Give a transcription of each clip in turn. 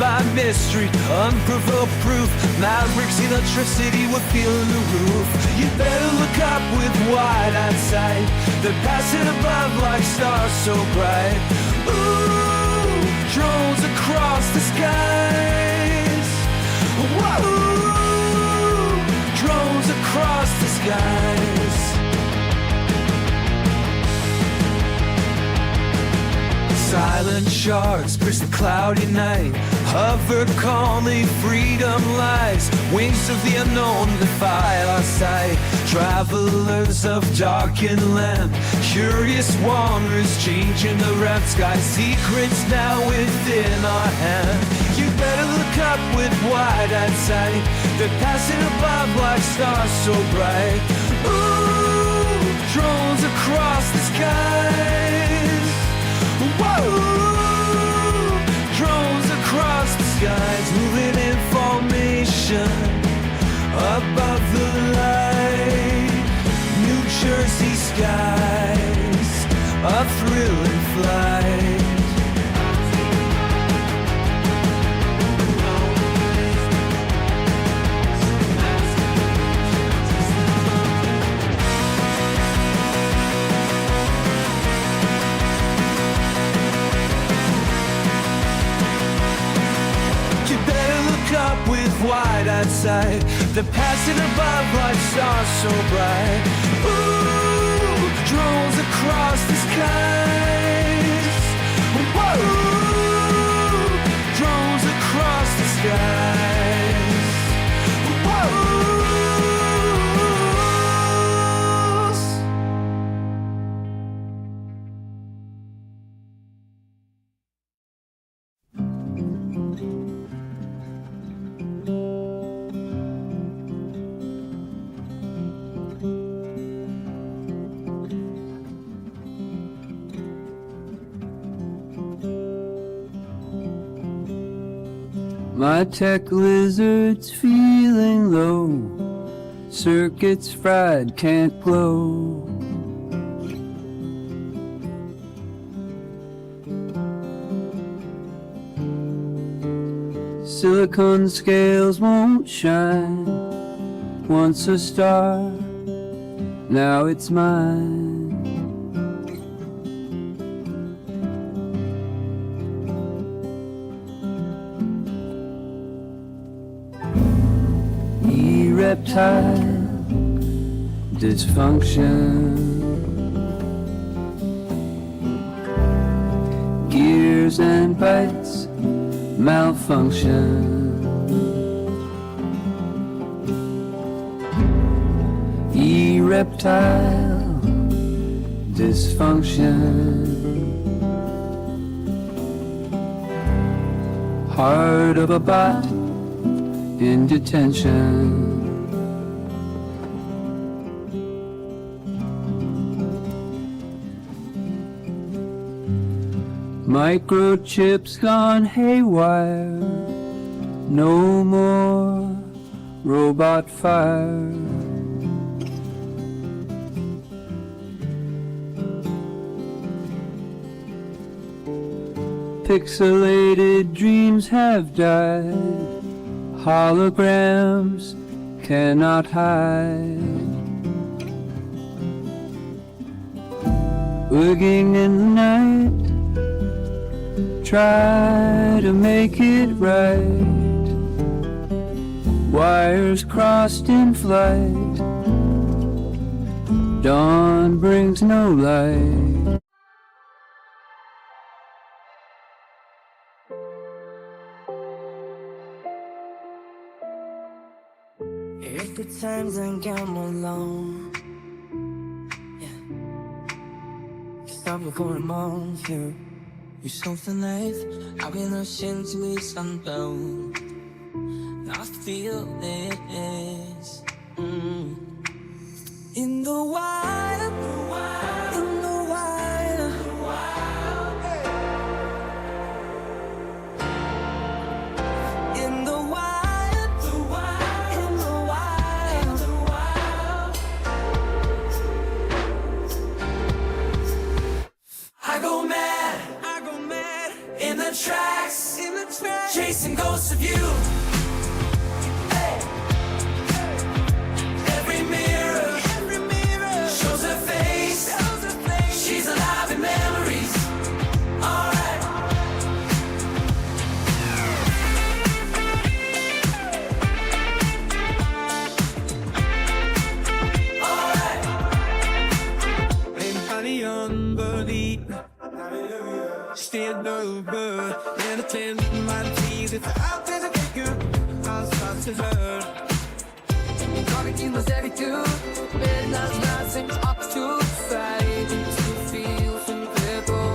by mystery, unprovoked proof. Mavericks, electricity, we're feeling the roof. You better look up with wide-eyed sight. They're passing above like stars so bright. Ooh, drones across the skies. Whoa, drones across the skies. Silent sharks pierce the cloudy night. Hover calmly, freedom lies. Wings of the unknown defy our sight. Travelers of darkened land, curious wanderers changing the wrapped sky. Secrets now within our hand. You better look up with wide-eyed sight. They're passing above like stars so bright. Ooh, drones across the skies. Whoa, drones across the skies, moving in formation above the light. New Jersey skies, a thrilling flight. Up with wide-eyed sight. They're passing above like stars so bright. Ooh, drones across the skies. Whoa, drones across the skies. Whoa. My tech lizard's feeling low, circuits fried, can't glow. Silicon scales won't shine. Once a star, now it's mine. Reptile dysfunction, gears and bites malfunction. Reptile dysfunction, heart of a bot in detention. Microchips gone haywire, no more robot fire. Pixelated dreams have died, holograms cannot hide. Wigging in the night, try to make it right. Wires crossed in flight, dawn brings no light. If the times I come alone, yeah, stop recording on you. You're something life, I've been rushing to be sunblown. I feel this in the wild, in the wild, in the wild, in the wild. I go mad in the tracks, chasing ghosts of you. Hey. Every mirror shows her face. She's alive in memories. Alright. Alright. Ain't honey unbelief. Stand over and attend my teeth. It's out there to take you. I'll start to hurt. Talking was attitude, midnight rising up to fight to feel some people.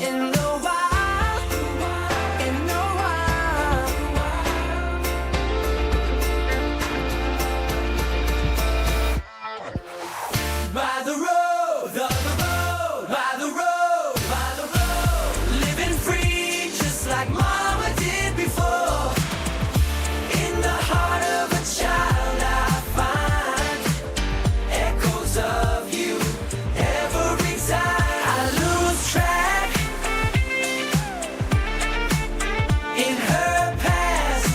In the wild, in the wild. By the road, by the road, by the road, living free just like Mama did before. In the heart of a child I find echoes of you every time I lose track in her past.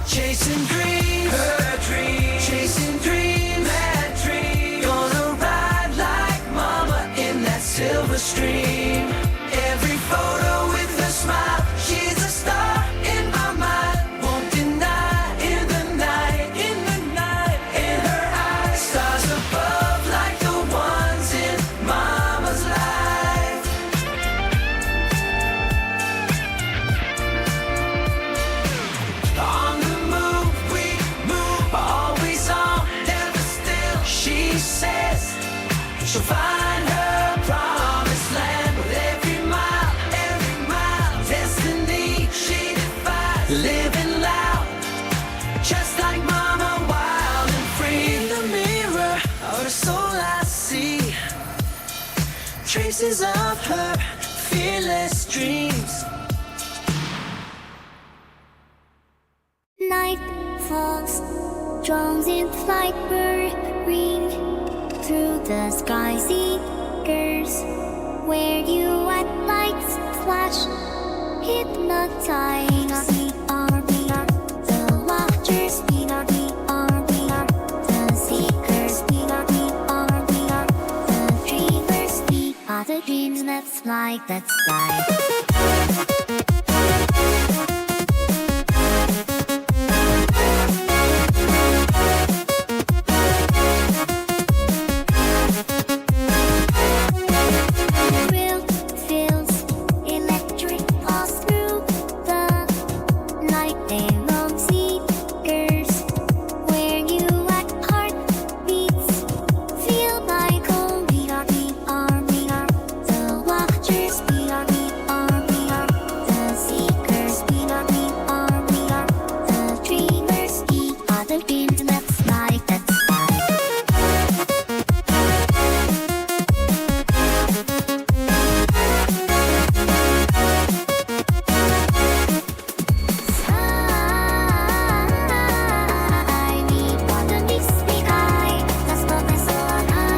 Chasing dreams, her dreams, chasing dreams, that dream. Gonna ride like Mama in that silver stream. Every photo with her smile, she's a star in my mind. Won't deny in the night, in her eyes. Stars above like the ones in Mama's life. On the move, we move, always on, never still. She says she'll find her promised land with every mile, destiny she defies. Living loud, just like Mama, wild and free. In the mirror of her soul I see traces of her fearless dreams. Night falls, drones in flight ring through the sky seekers. Where you at lights flash, hypnotize. We are the watchers. We are the seekers. We are the dreamers. We are the dreams that fly, that fly. Thrill feels electric pulse through the night. They roam seekers. Where you at heartbeats feel like home. We are the watchers. We are the seekers. We are the dreamers. We are the dreams that fly, that fly. I need what the big speak I. That's what my soul I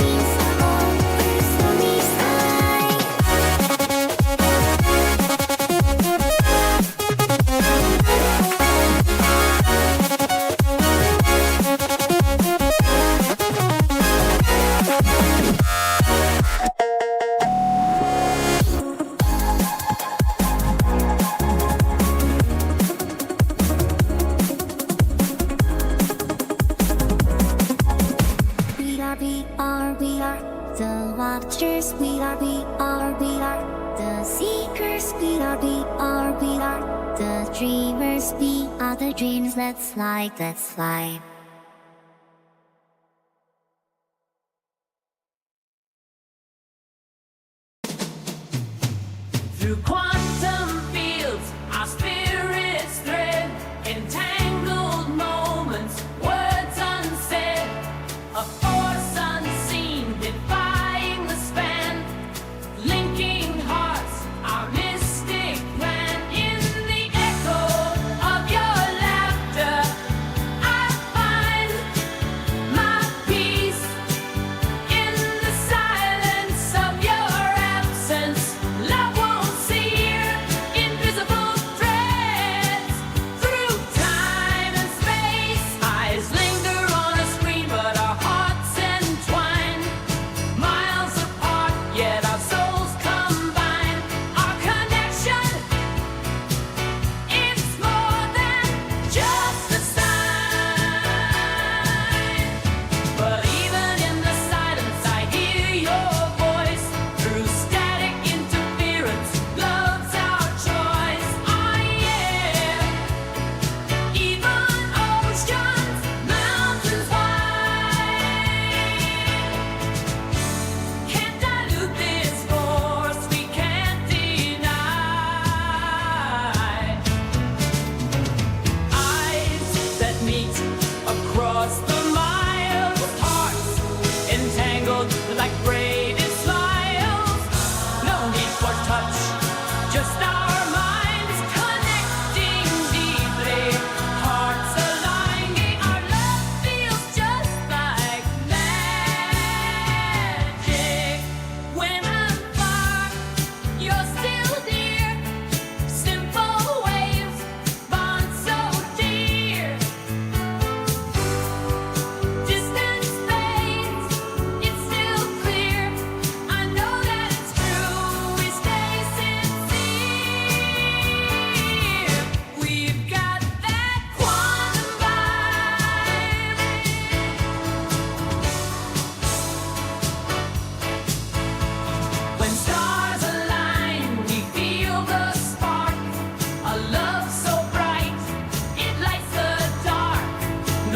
need some more stormy sky. We are the watchers. We are the seekers. We are the dreamers. We are the dreams that fly, that fly. Through quantum fields, our spirits thread entangled moments, words unsaid, a force unseen defying the span, linking hearts, our mystic plan. In the echo of your laughter,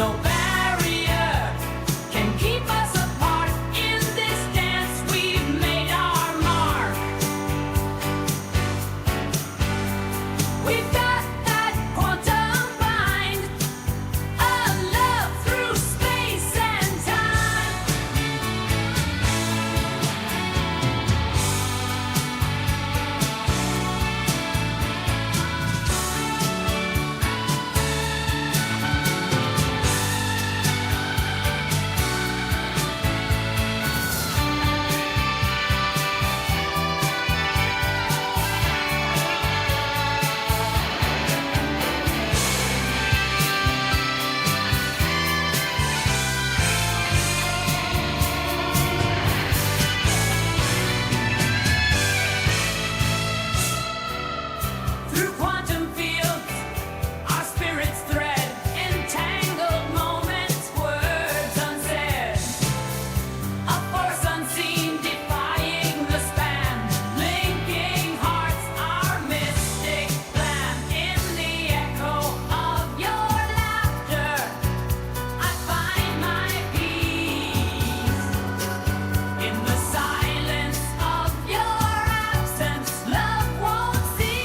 No barrier can keep us apart. In this dance we've made our mark. We've got that quantum bind, a love through space and time. Through quantum fields, our spirits thread entangled moments, words unsaid. A force unseen defying the span, linking hearts, our mystic plan. In the echo of your laughter, I find my peace. In the silence of your absence, love won't cease.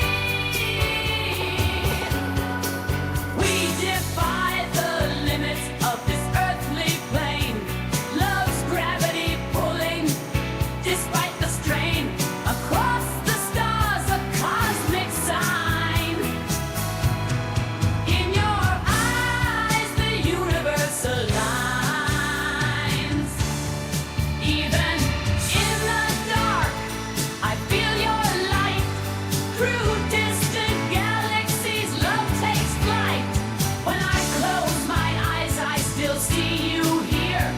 We defy the limits of this earthly plane. Love's gravity pulling, despite the strain. Across the stars, a cosmic sign. In your eyes, the universe aligns. Even in the dark, I feel your light. Through distant galaxies, love takes flight. When I close my eyes, I still see you here.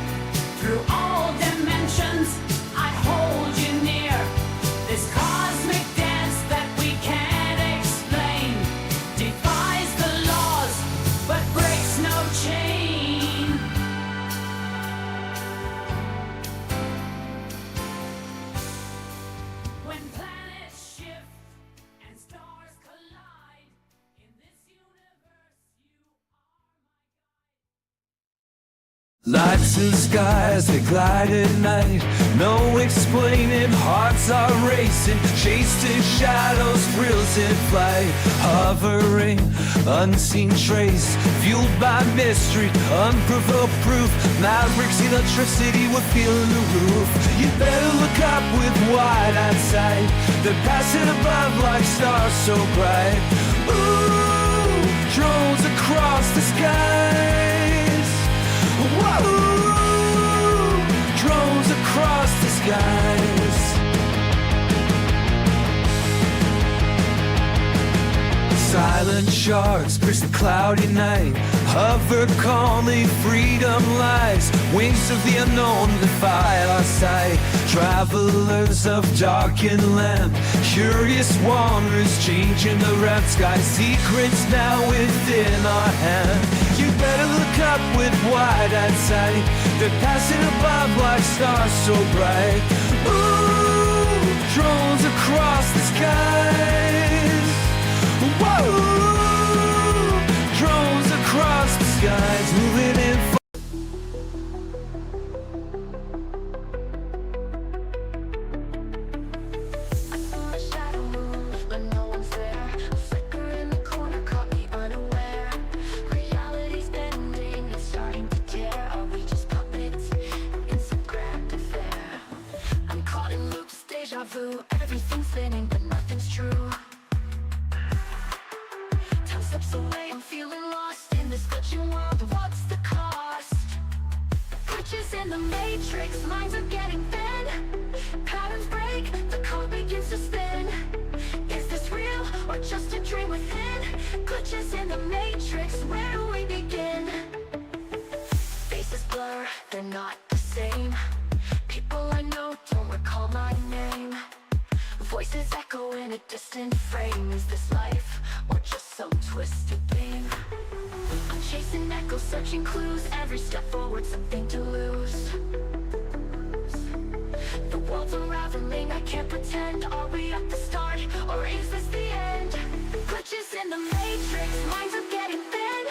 Through all dimensions, I hold you near. This cosmic dance that we can't explain defies the laws, but breaks no chain. When planets shift and stars collide, in this universe you are my guide. Lights and skies, they glide at night. No explaining, hearts are racing. Chased in shadows, thrills in flight. Hovering, unseen trace. Fueled by mystery, unprovoked proof. Mavericks, electricity, we're feeling the roof. You better look up with wide-eyed sight. They're passing above like stars so bright. Ooh, drones across the skies. Whoa, drones across the skies. Silent sharks pierce the cloudy night. Hover calmly, freedom lies. Wings of the unknown defy our sight. Travelers of darkened land, curious wanderers changing the red sky. Secrets now within our hand. You better look up with wide-eyed sight. They're passing above like stars so bright. Ooh, drones across the skies. Whoa, drones across the skies, moving in. I saw a shadow move, but no one's there. A flicker in the corner caught me unaware. Reality's bending, it's starting to tear. Are we just puppets in some grand affair? I'm caught in loops, deja vu. Everything's spinning, but nothing's true. Time slips away, I'm feeling lost in this glitching world. What's the cost? Glitches in the matrix, minds are getting thin. Patterns break, the code begins to spin. Is this real or just a dream within? Glitches in the matrix, where do we begin? Faces blur, they're not the same. People I know don't recall my name. Voices echo in a distant frame. Is this life or just some twisted dream? I'm chasing echoes, searching clues. Every step forward, something to lose. The world's unraveling, I can't pretend. Are we at the start or is this the end? Glitches in the matrix, minds are getting thin.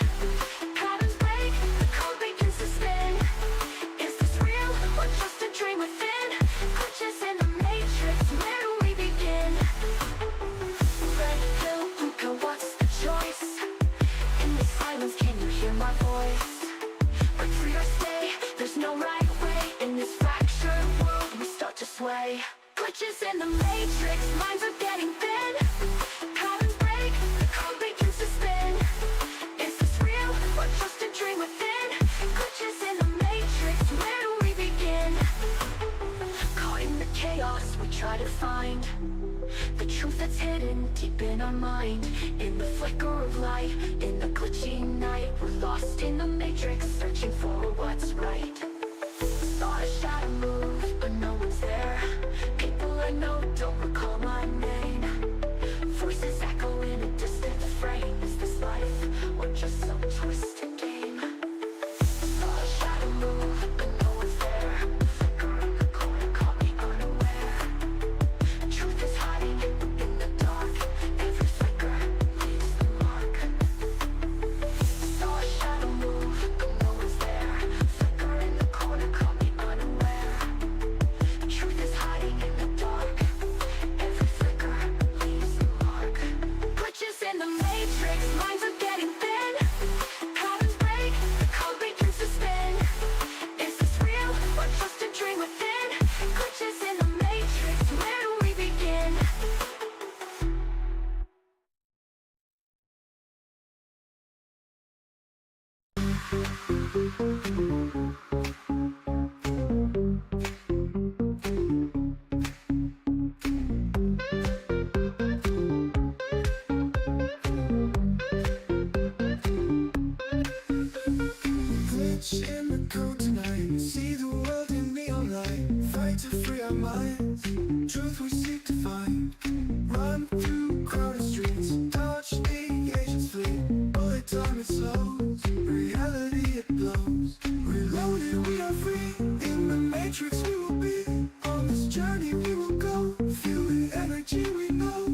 Patterns break, the our voice. But free or stay, there's no right way. In this fractured world, we start to sway. Glitches in the matrix, minds are getting thin. Patterns break, the code begins to spin. Is this real, or just a dream within? Glitches in the matrix, where do we begin? Caught in the chaos, we try to find the truth that's hidden deep in our mind. In the flicker of light, in the glitchy night, we're lost in the matrix, searching for what's right. Saw a shadow move, but no one's there. People I know don't recall my name. Voices echo in a distant frame. Is this life, or just some twisted game? Saw a shadow move, but no one's there. Flicker in the corner caught me unaware. Truth is hiding in the dark. Every flicker leaves the mark. Saw a shadow move, but no one's there. Flicker in the corner caught me unaware. Truth is hiding in the dark. Every flicker leaves the mark. Glitches in the matrix, minds are getting thin. Patterns break, the code begins to spin. Is this real, or just a dream within? Glitches in the matrix, where do we begin? Glitch in the code tonight. See the world in neon light. Fight to free our minds. Truth we seek to find. Run through crowded streets. Dodge the agents fleet. Bullet time it slows. Reality it blows. Reloaded we are free. In the matrix we will be. On this journey we will go. Feel the energy we know.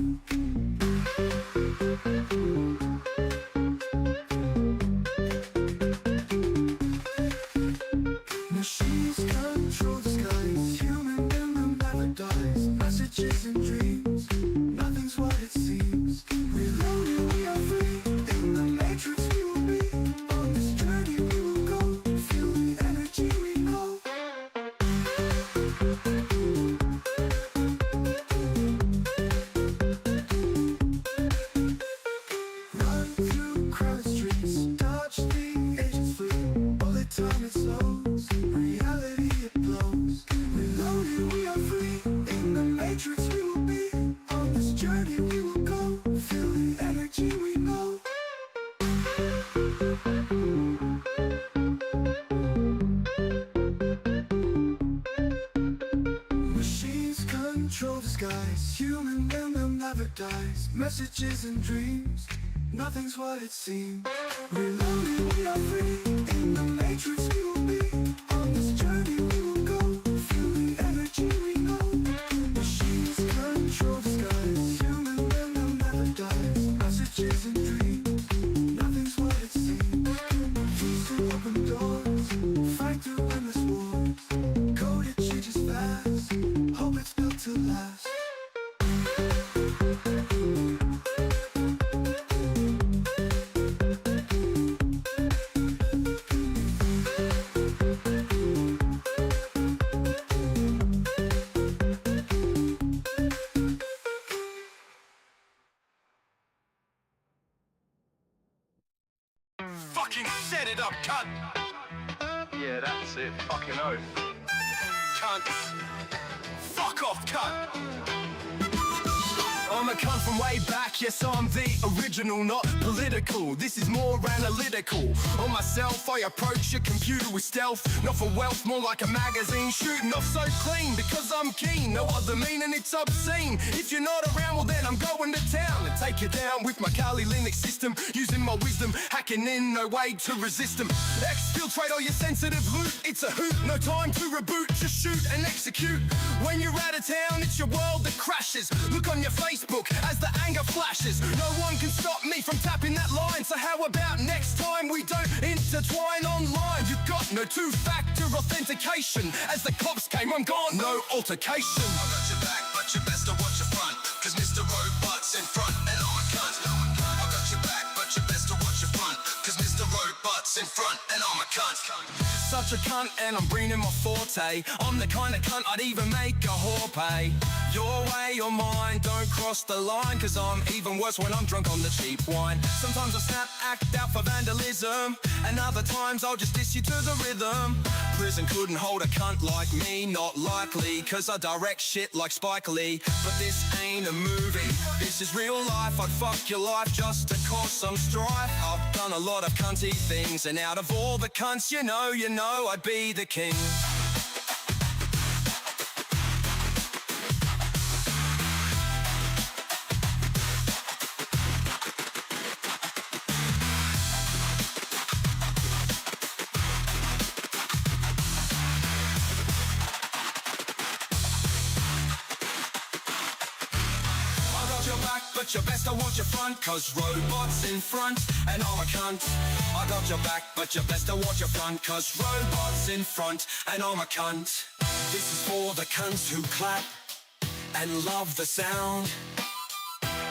Machines control the skies. Human in them never dies. Messages and dreams. Nothing's what it seems. Reloaded, we are free. In the matrix we will be. On this journey we will go. Feel the energy we know. Run through crowded streets. Dodge the agents fleet. Bullet time it slows. Reality it blows. Reloaded, we are free. In the matrix we will be. On this journey we will go. Feel the energy we know. Machines control the skies. Human in them never dies. Messages and dreams. Nothing's what it seems. Reloaded, we are free. In the matrix we will be. On this journey we will go. Feel the energy we know. Machines control the skies. Human in them never dies. Messages and dreams. Nothing's what it seems. Keys to open doors. Fight through endless wars. Code it changes fast. Hope it's built to last. Fucking set it up, cunt! Yeah, that's it. Fucking oath. Cunt! Fuck off, cunt! I'm a cunt from way back, yes I'm the original, not political. This is more analytical. On myself I approach a computer with stealth. Not for wealth, more like a magazine shooting off so clean. Because I'm keen, no other meaning, it's obscene. If you're not around, well then I'm going to town and take you down with my Kali Linux system. Using my wisdom, hacking in, no way to resist them. Exfiltrate all your sensitive loot, it's a hoot. No time to reboot, just shoot and execute. When you're out of town, it's your world that crashes. Look on your Facebook as the anger flashes. No one can stop me from tapping that line. So how about next time we don't intertwine online? You've got no two-factor authentication. As the cops came, I'm gone, no altercation. I got your back, but you best to watch your front. Cause Mr. Robot's in front and I'm a cunt. I got your back, but you best to watch your front. Cause Mr. Robot robots in front and I'm a cunt. Such a cunt and I'm bringing my forte. I'm the kind of cunt I'd even make a whore pay. Your way or mine, don't cross the line, cause I'm even worse when I'm drunk on the cheap wine. Sometimes I snap, act out for vandalism, and other times I'll just diss you to the rhythm. Prison couldn't hold a cunt like me, not likely, cause I direct shit like Spike Lee. But this ain't a movie, this is real life. I'd fuck your life just to cause some strife. I've done a lot of cunty things, and out of all the cunts you know, I'd be the king. But you best I watch your front, cause robots in front and I'm a cunt. I got your back, but you best I watch your front, cause robots in front and I'm a cunt. This is for the cunts who clap and love the sound.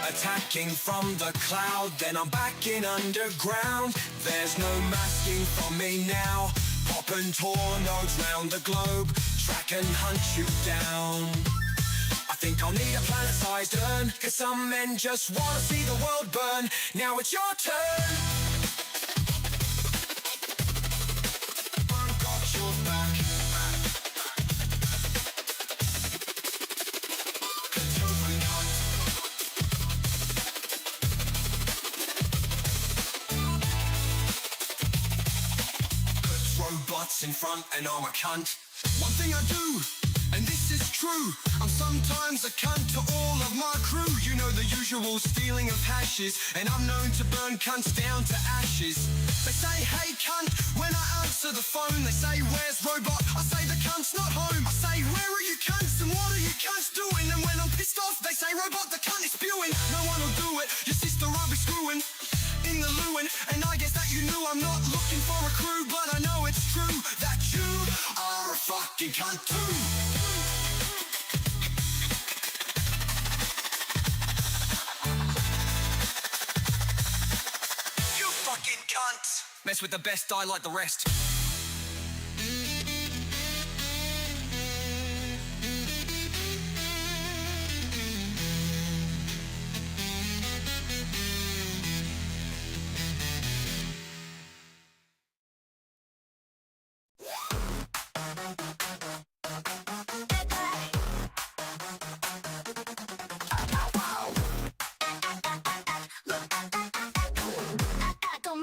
Attacking from the cloud, then I'm back in underground. There's no masking from me now. Popping tornadoes round the globe, track and hunt you down. I think I'll need a planet-sized urn, cause some men just wanna see the world burn. Now it's your turn. I've got your back. Totally not. Put robots in front and I'm a cunt. One thing I do, and this is true, I'm sometimes a cunt to all of my crew. You know the usual stealing of hashes, and I'm known to burn cunts down to ashes. They say, hey cunt, when I answer the phone. They say, where's robot? I say, the cunt's not home. I say, where are you cunts, and what are you cunts doing? And when I'm pissed off, they say, robot, the cunt is spewing. No one will do it, your sister I'll be screwing in the looing. And I guess that you knew I'm not looking for a crew, but I know it's true that you are a fucking cunt too. Fucking cunt. Mess with the best, die like the rest.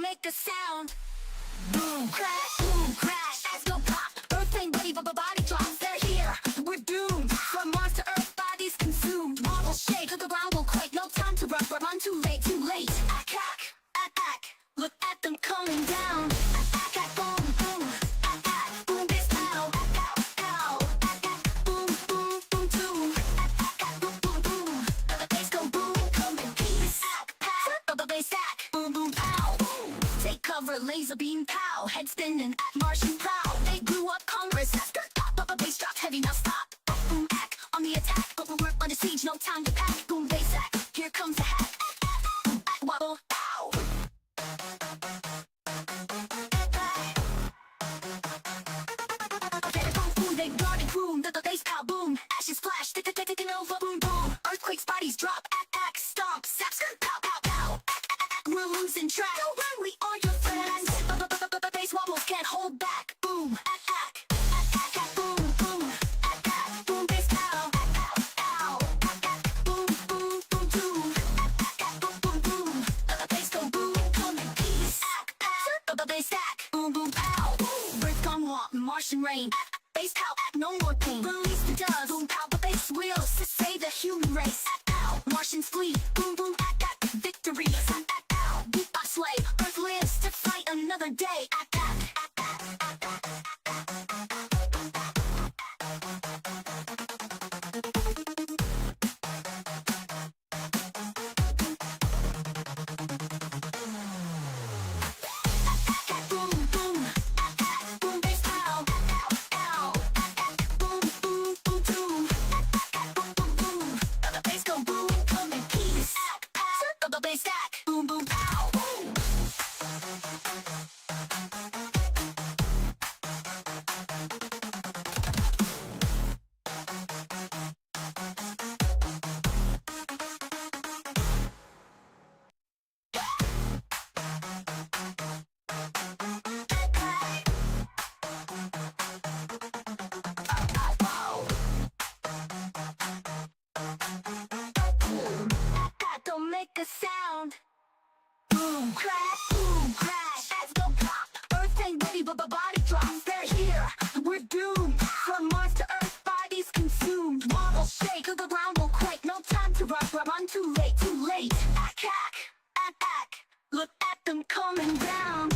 Make a sound. Boom, crash, as go pop. Earth ain't ready, but body drops. They're here, we're doomed. From Mars to Earth, bodies consumed. Marble shake, the ground will quake. No time to run too late, too late. Ack. Look at them coming down. Ack, boom, boom. Ack, boom, this pow. Ow. Ack, boom, boom, boom, boom. Ack, boom, boom, boom. The bass go boom, come in peace. Ack, the bass ack, boom, boom, pow. Take cover, laser beam, pow. Head spinning, Martian proud. They blew up Congress after the bass dropped heavy, now stop. Boom, ack, on the attack, but we're under siege, no time to pack. Boom, bass ack, here comes the hack. Boom, ack, wobble, pow. Boom, they guarded room, the bass pow, boom. Ashes flash, taking over, boom, boom. Earthquakes, bodies drop, ack, stomp, saps, pow, pow, pow. We're losing track. Don't run, we are your friends. Bass wobbles can't hold back. Boom, ack, boom, boom, ack, boom, bass pow, ow, boom, boom, boom, boom, boom, boom. The bass go boom, come in peace. The bass ack, boom, boom, pow. Earth gone warm, Martian rain. Bass pow, no more pain. Release the dust. Boom, pow, the bass wheels to save the human race. Ow, Martians flee. Boom, boom, victory. I slay, Earth lives to fight another day. Boom, boom, boom, bass pow, ow, boom, boom, boom, boom, boom, boom. The bass go boom, come in peace. The bass stack, boom, boom, pow. body drops, they're here. We're doomed. From Mars to Earth, bodies consumed. Wall will shake, the ground will quake. No time to rush, we're run too late, too late. Ack, ack, ack, ack. Look at them coming down.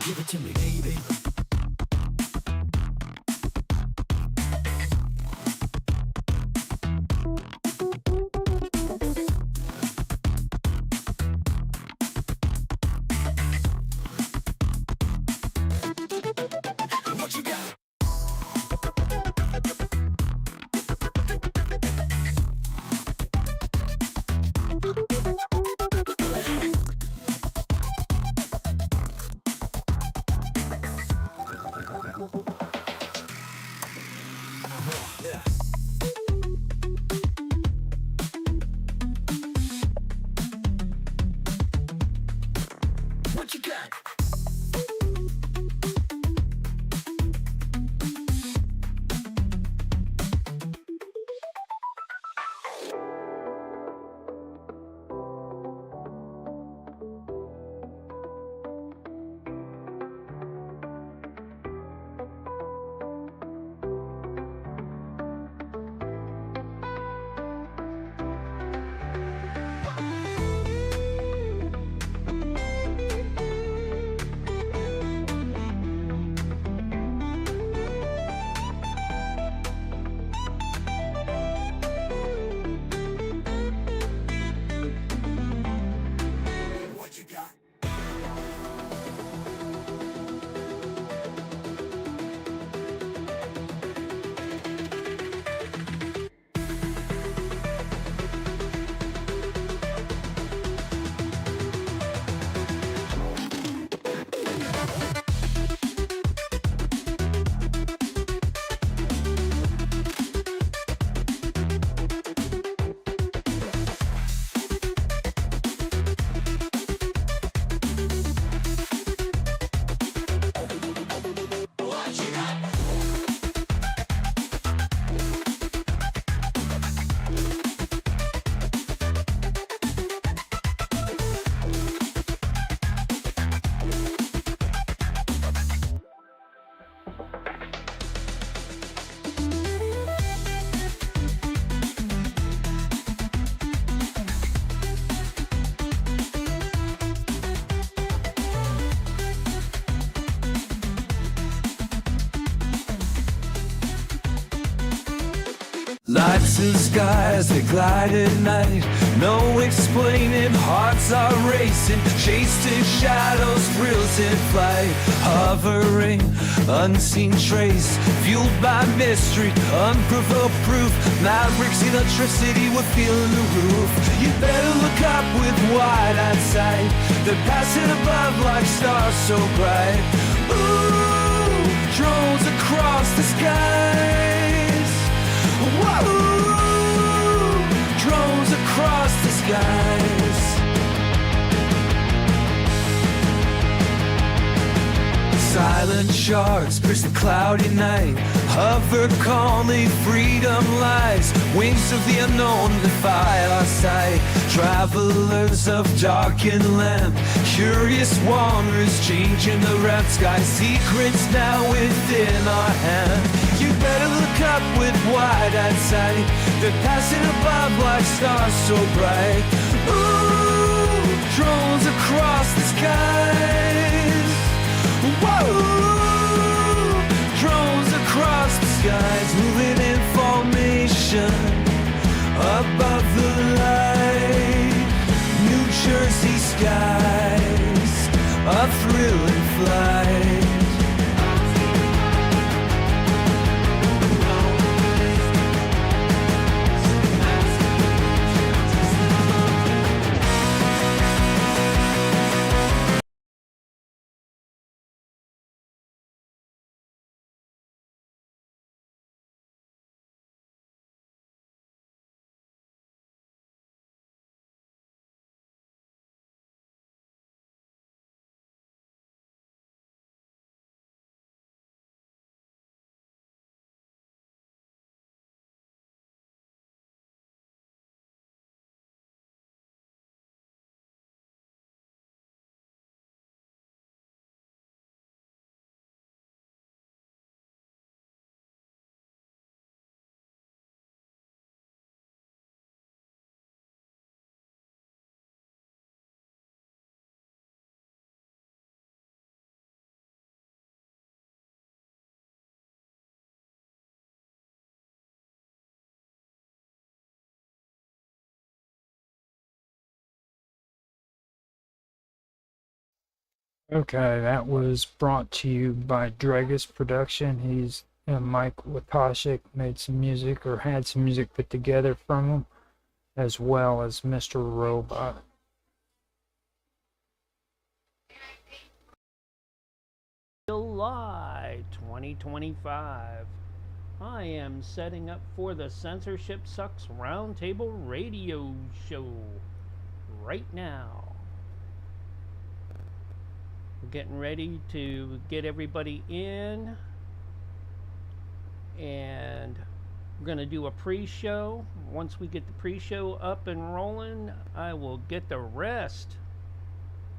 Give it to me, baby. What you got? What you got? What you got? Lights and skies, they glide at night. No explaining, hearts are racing. Chased in shadows, thrills in flight. Hovering, unseen trace. Fueled by mystery, unprovoked proof. Mavericks, electricity, we're feeling the roof. You better look up with wide-eyed sight. They're passing above like stars so bright. Ooh, drones across the skies. Whoa, drones across the skies. Silent sharks pierce the cloudy night. Hover calmly, freedom lies. Wings of the unknown defy our sight. Travelers of darkened land. Curious wanderers changing the red sky. Secrets now within our hand. You better look up with wide-eyed sight. They're passing above like stars so bright. Ooh, drones across the skies. Whoa, drones across the skies, moving in formation above the light. New Jersey skies, a thrilling flight. Okay, that was brought to you by Dragus Production. He's Mike Wapashik made some music or had some music put together from him, as well as Mr. Robot. July 2025. I am setting up for the Censorship Sucks Roundtable radio show right now. We're getting ready to get everybody in, and we're going to do a pre-show. Once we get the pre-show up and rolling, I will get the rest.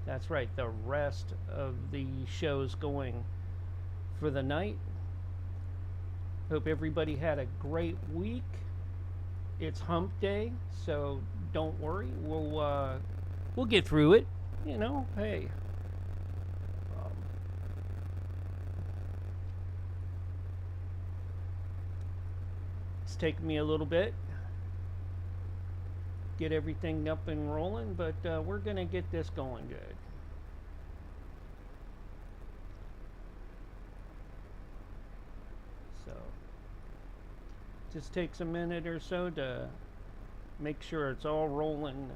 That's right, the rest of the shows going for the night. Hope everybody had a great week. It's hump day, so don't worry. We'll get through it. You know, hey. It's taken me a little bit. Get everything up and rolling, but we're gonna get this going good. So just takes a minute or so to make sure it's all rolling.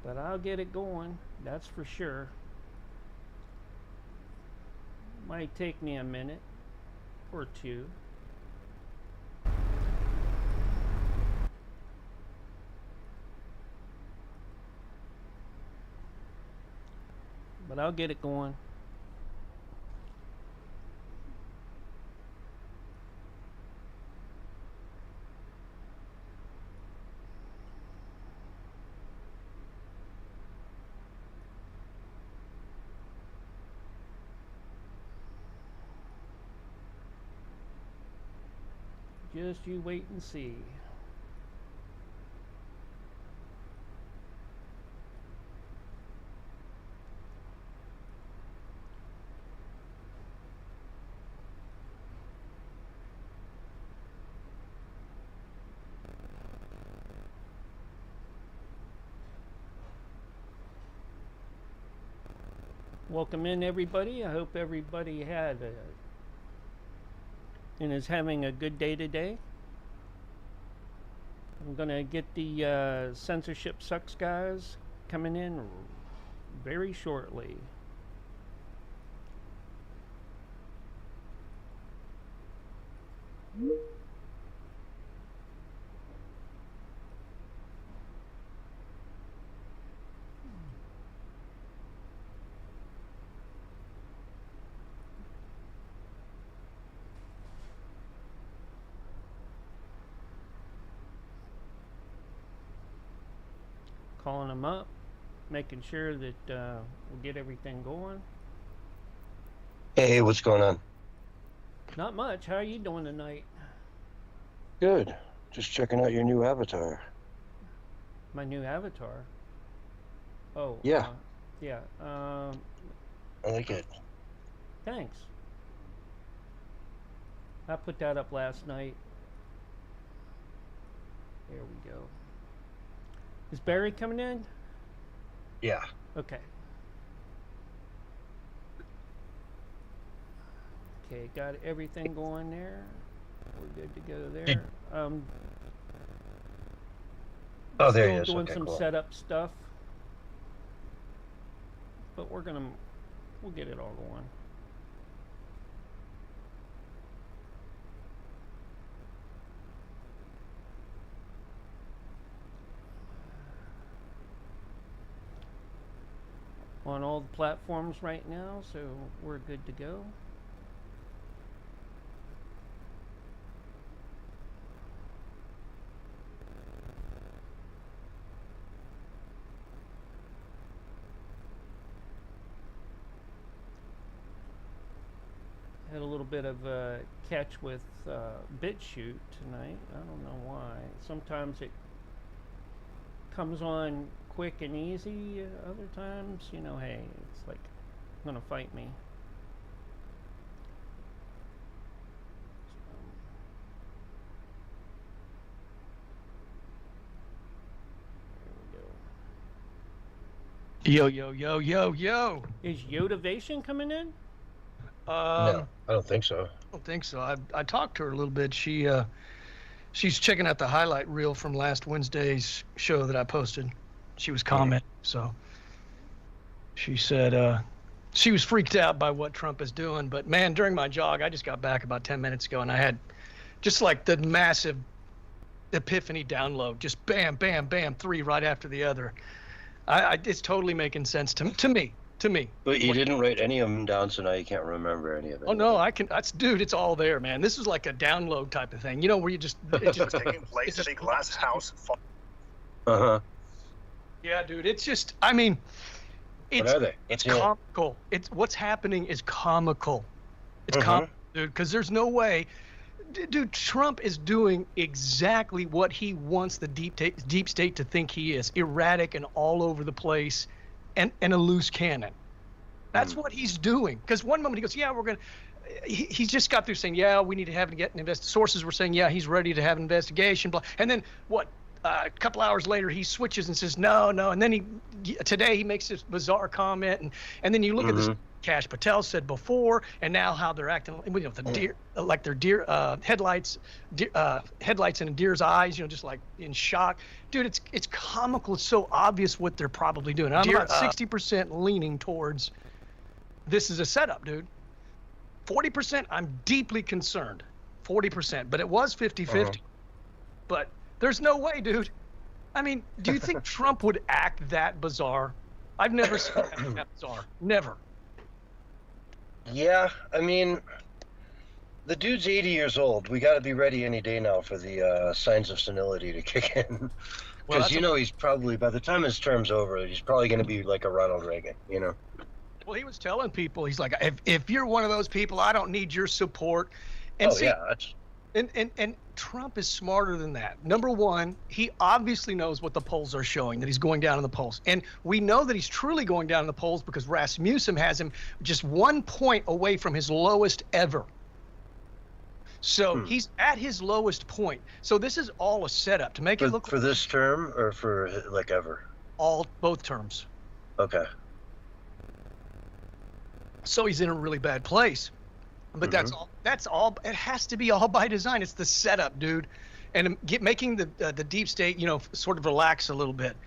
But I'll get it going, that's for sure. Might take me a minute or two. But I'll get it going. Just you wait and see. Welcome in, everybody. I hope everybody had and is having a good day today. I'm gonna get the Censorship Sucks guys coming in very shortly. Calling them up, making sure that we'll get everything going. Hey, what's going on? Not much. How are you doing tonight? Good. Just checking out your new avatar. My new avatar? Oh. Yeah. Yeah. I like it. Thanks. I put that up last night. There we go. Is Barry coming in? Yeah. Okay. Okay, got everything going there. We're good to go there. Oh, there he is. Still doing Okay, some cool. setup stuff, but we'll get it all going. On all the platforms right now, so we're good to go. Had a little bit of a catch with BitChute tonight. I don't know why. Sometimes it comes on quick and easy. Other times, you know, hey, it's like gonna fight me. Yo, yo, yo, yo, yo. Is Yodavation coming in? No, I don't think so. I don't think so. I talked to her a little bit. She's checking out the highlight reel from last Wednesday's show that I posted. She was commenting, so she said she was freaked out by what Trump is doing. But man, during my jog, I just got back about 10 minutes ago, and I had just like the massive epiphany download, just bam, bam, bam, 3 right after the other. It's totally making sense to me. But you didn't write any of them down, so now you can't remember any of it. Oh no, I can. Dude, it's all there, man. This is like a download type of thing. You know, where you just It's taking place at a glass house. Uh-huh. Yeah, dude. It's just. I mean, it's What are they? it's Yeah. comical. It's what's happening is comical. It's comical, dude. Because there's no way. Dude, Trump is doing exactly what he wants the deep state to think he is: erratic and all over the place, and a loose cannon. That's what he's doing. Because one moment he goes, "Yeah, we're gonna." He's just got through saying, "Yeah, we need to get an investigation." Sources were saying, "Yeah, he's ready to have an investigation." Blah. And then what? A couple hours later, he switches and says, "No, no." And then today he makes this bizarre comment, and then you look at this. Kash Patel said before, and now how they're acting, you know, the deer, like their deer headlights in a deer's eyes, you know, just like in shock. Dude, it's comical. It's so obvious what they're probably doing. I'm about 60% leaning towards this is a setup, dude. 40%, I'm deeply concerned. 40%, but it was 50-50. But there's no way, dude. I mean, do you think Trump would act that bizarre? I've never seen that bizarre. Never. Yeah, I mean, the dude's 80 years old. We got to be ready any day now for the signs of senility to kick in. Because, you know, he's probably, by the time his term's over, he's probably going to be like a Ronald Reagan, you know? Well, he was telling people, he's like, if you're one of those people, I don't need your support. And and Trump is smarter than that. Number one, he obviously knows what the polls are showing, that he's going down in the polls. And we know that he's truly going down in the polls because Rasmussen has him just 1 point away from his lowest ever. So he's at his lowest point. So this is all a setup to make it look for this term or for like ever? Both terms. Okay. So he's in a really bad place. But that's all. It has to be all by design. It's the setup, dude, and making the deep state, you know, sort of relax a little bit.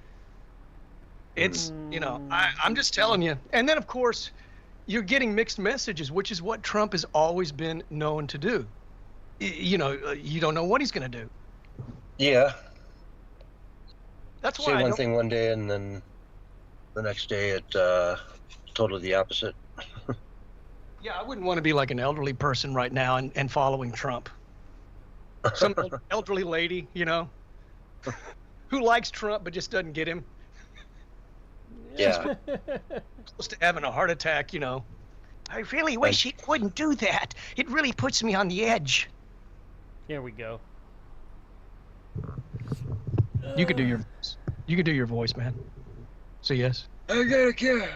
It's, you know, I'm just telling you. And then of course, you're getting mixed messages, which is what Trump has always been known to do. You know, you don't know what he's going to do. Yeah. That's why. Say one thing one day, and then the next day it totally the opposite. Yeah, I wouldn't want to be like an elderly person right now and following Trump. Some elderly lady, you know, who likes Trump but just doesn't get him. Yeah. Close to having a heart attack, you know. I really wish he wouldn't do that. It really puts me on the edge. Here we go. You could do your voice. You could do your voice, man. So yes. I gotta get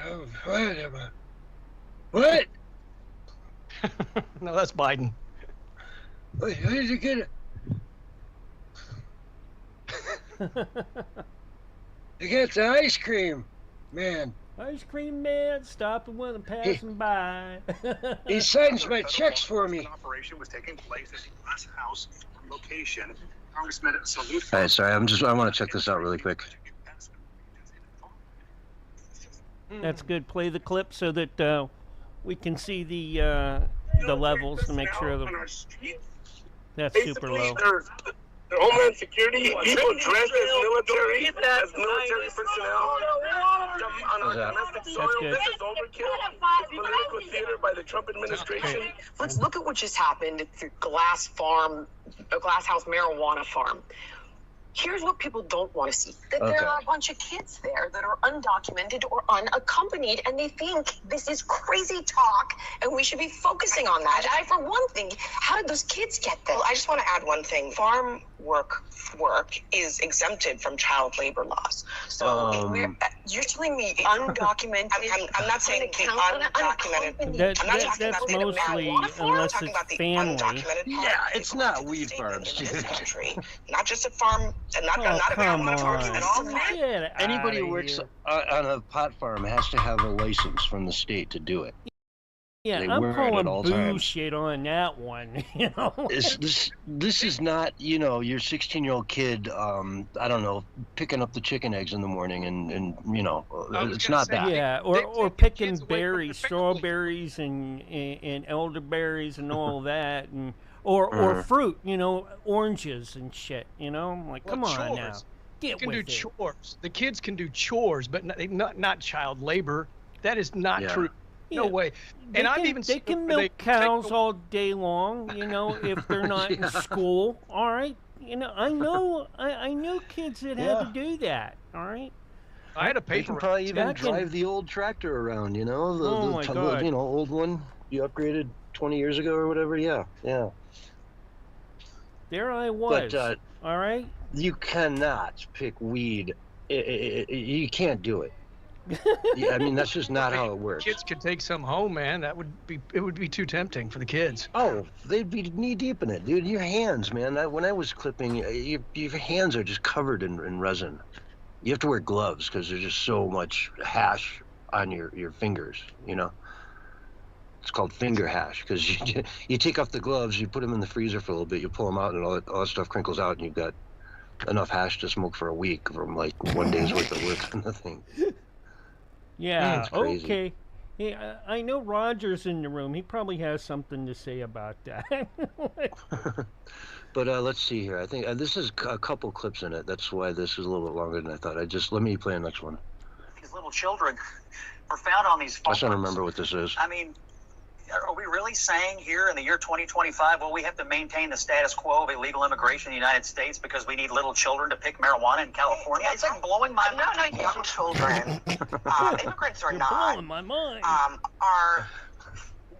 what? No, that's Biden. Wait, how did you get it? You got the ice cream, man. Ice cream man, stopping when I'm passing by. He signs my checks for me. Operation was taking place at the glass house location. Congressman Salute. Hey, sorry, I want to check this out really quick. That's good. Play the clip so that we can see the levels to make sure that's super low. Homeland Security, people dressed as military personnel on our domestic soil. Good. This is overkill. Political theater by the Trump administration. Let's look at what just happened at the glass house marijuana farm. Here's what people don't want to see. That Okay. there are a bunch of kids there that are undocumented or unaccompanied, and they think this is crazy talk, and we should be focusing on that. I, for one thing, how did those kids get there? Well, I just want to add one thing. Farm work is exempted from child labor laws. So you're telling me undocumented? I'm not saying undocumented. I'm not talking That's about mostly marijuana farm. I'm unless talking it's about the family. undocumented Yeah, farm. it's not weed farms, In this dude. country, not just a farm, not Oh, a come marijuana farm, on. at all. Get Anybody who outta works here. on a pot farm has to have a license from the state to do it. Yeah, They I'm wear it calling at all times. bullshit on that one. You know. This is not, you know, your 16-year-old kid, I don't know, picking up the chicken eggs in the morning and you know, it's not that. Yeah, or picking berries, strawberries and elderberries and all that, and or fruit, you know, oranges and shit. You know, I'm like, come on now, get can with do it. chores. The kids can do chores, but not child labor. That is not true. No Yeah. way. They And can, I've even they seen can where milk cows all day long, you know, if they're not in school. All right, you know, I know kids that had to do that. All right. I had a They paper. can probably even Back in- drive the old tractor around, you know, Oh my God. you know, old one you upgraded 20 years ago or whatever. Yeah. There I was. But all right. you cannot pick weed. You can't do it. Yeah, I mean, that's just not how it works. Kids could take some home, man. It would be too tempting for the kids. Oh, they'd be knee deep in it, dude. Your hands, man. When I was clipping, your hands are just covered in resin. You have to wear gloves because there's just so much hash on your fingers. You know, it's called finger hash because you take off the gloves, you put them in the freezer for a little bit, you pull them out, and all that stuff crinkles out, and you've got enough hash to smoke for a week from like one day's worth of work on the thing. Yeah. it's crazy. Okay. Hey, I know Roger's in the room. He probably has something to say about that. But let's see here. I think this is a couple clips in it. That's why this is a little bit longer than I thought. Let me play the next one. These little children are found on these I farms. don't remember what this is. I mean, are we really saying here in the year 2025, well, we have to maintain the status quo of illegal immigration in the United States because we need little children to pick marijuana in California? It's like blowing my mind. No, young children, immigrants or You're not, blowing my mind. are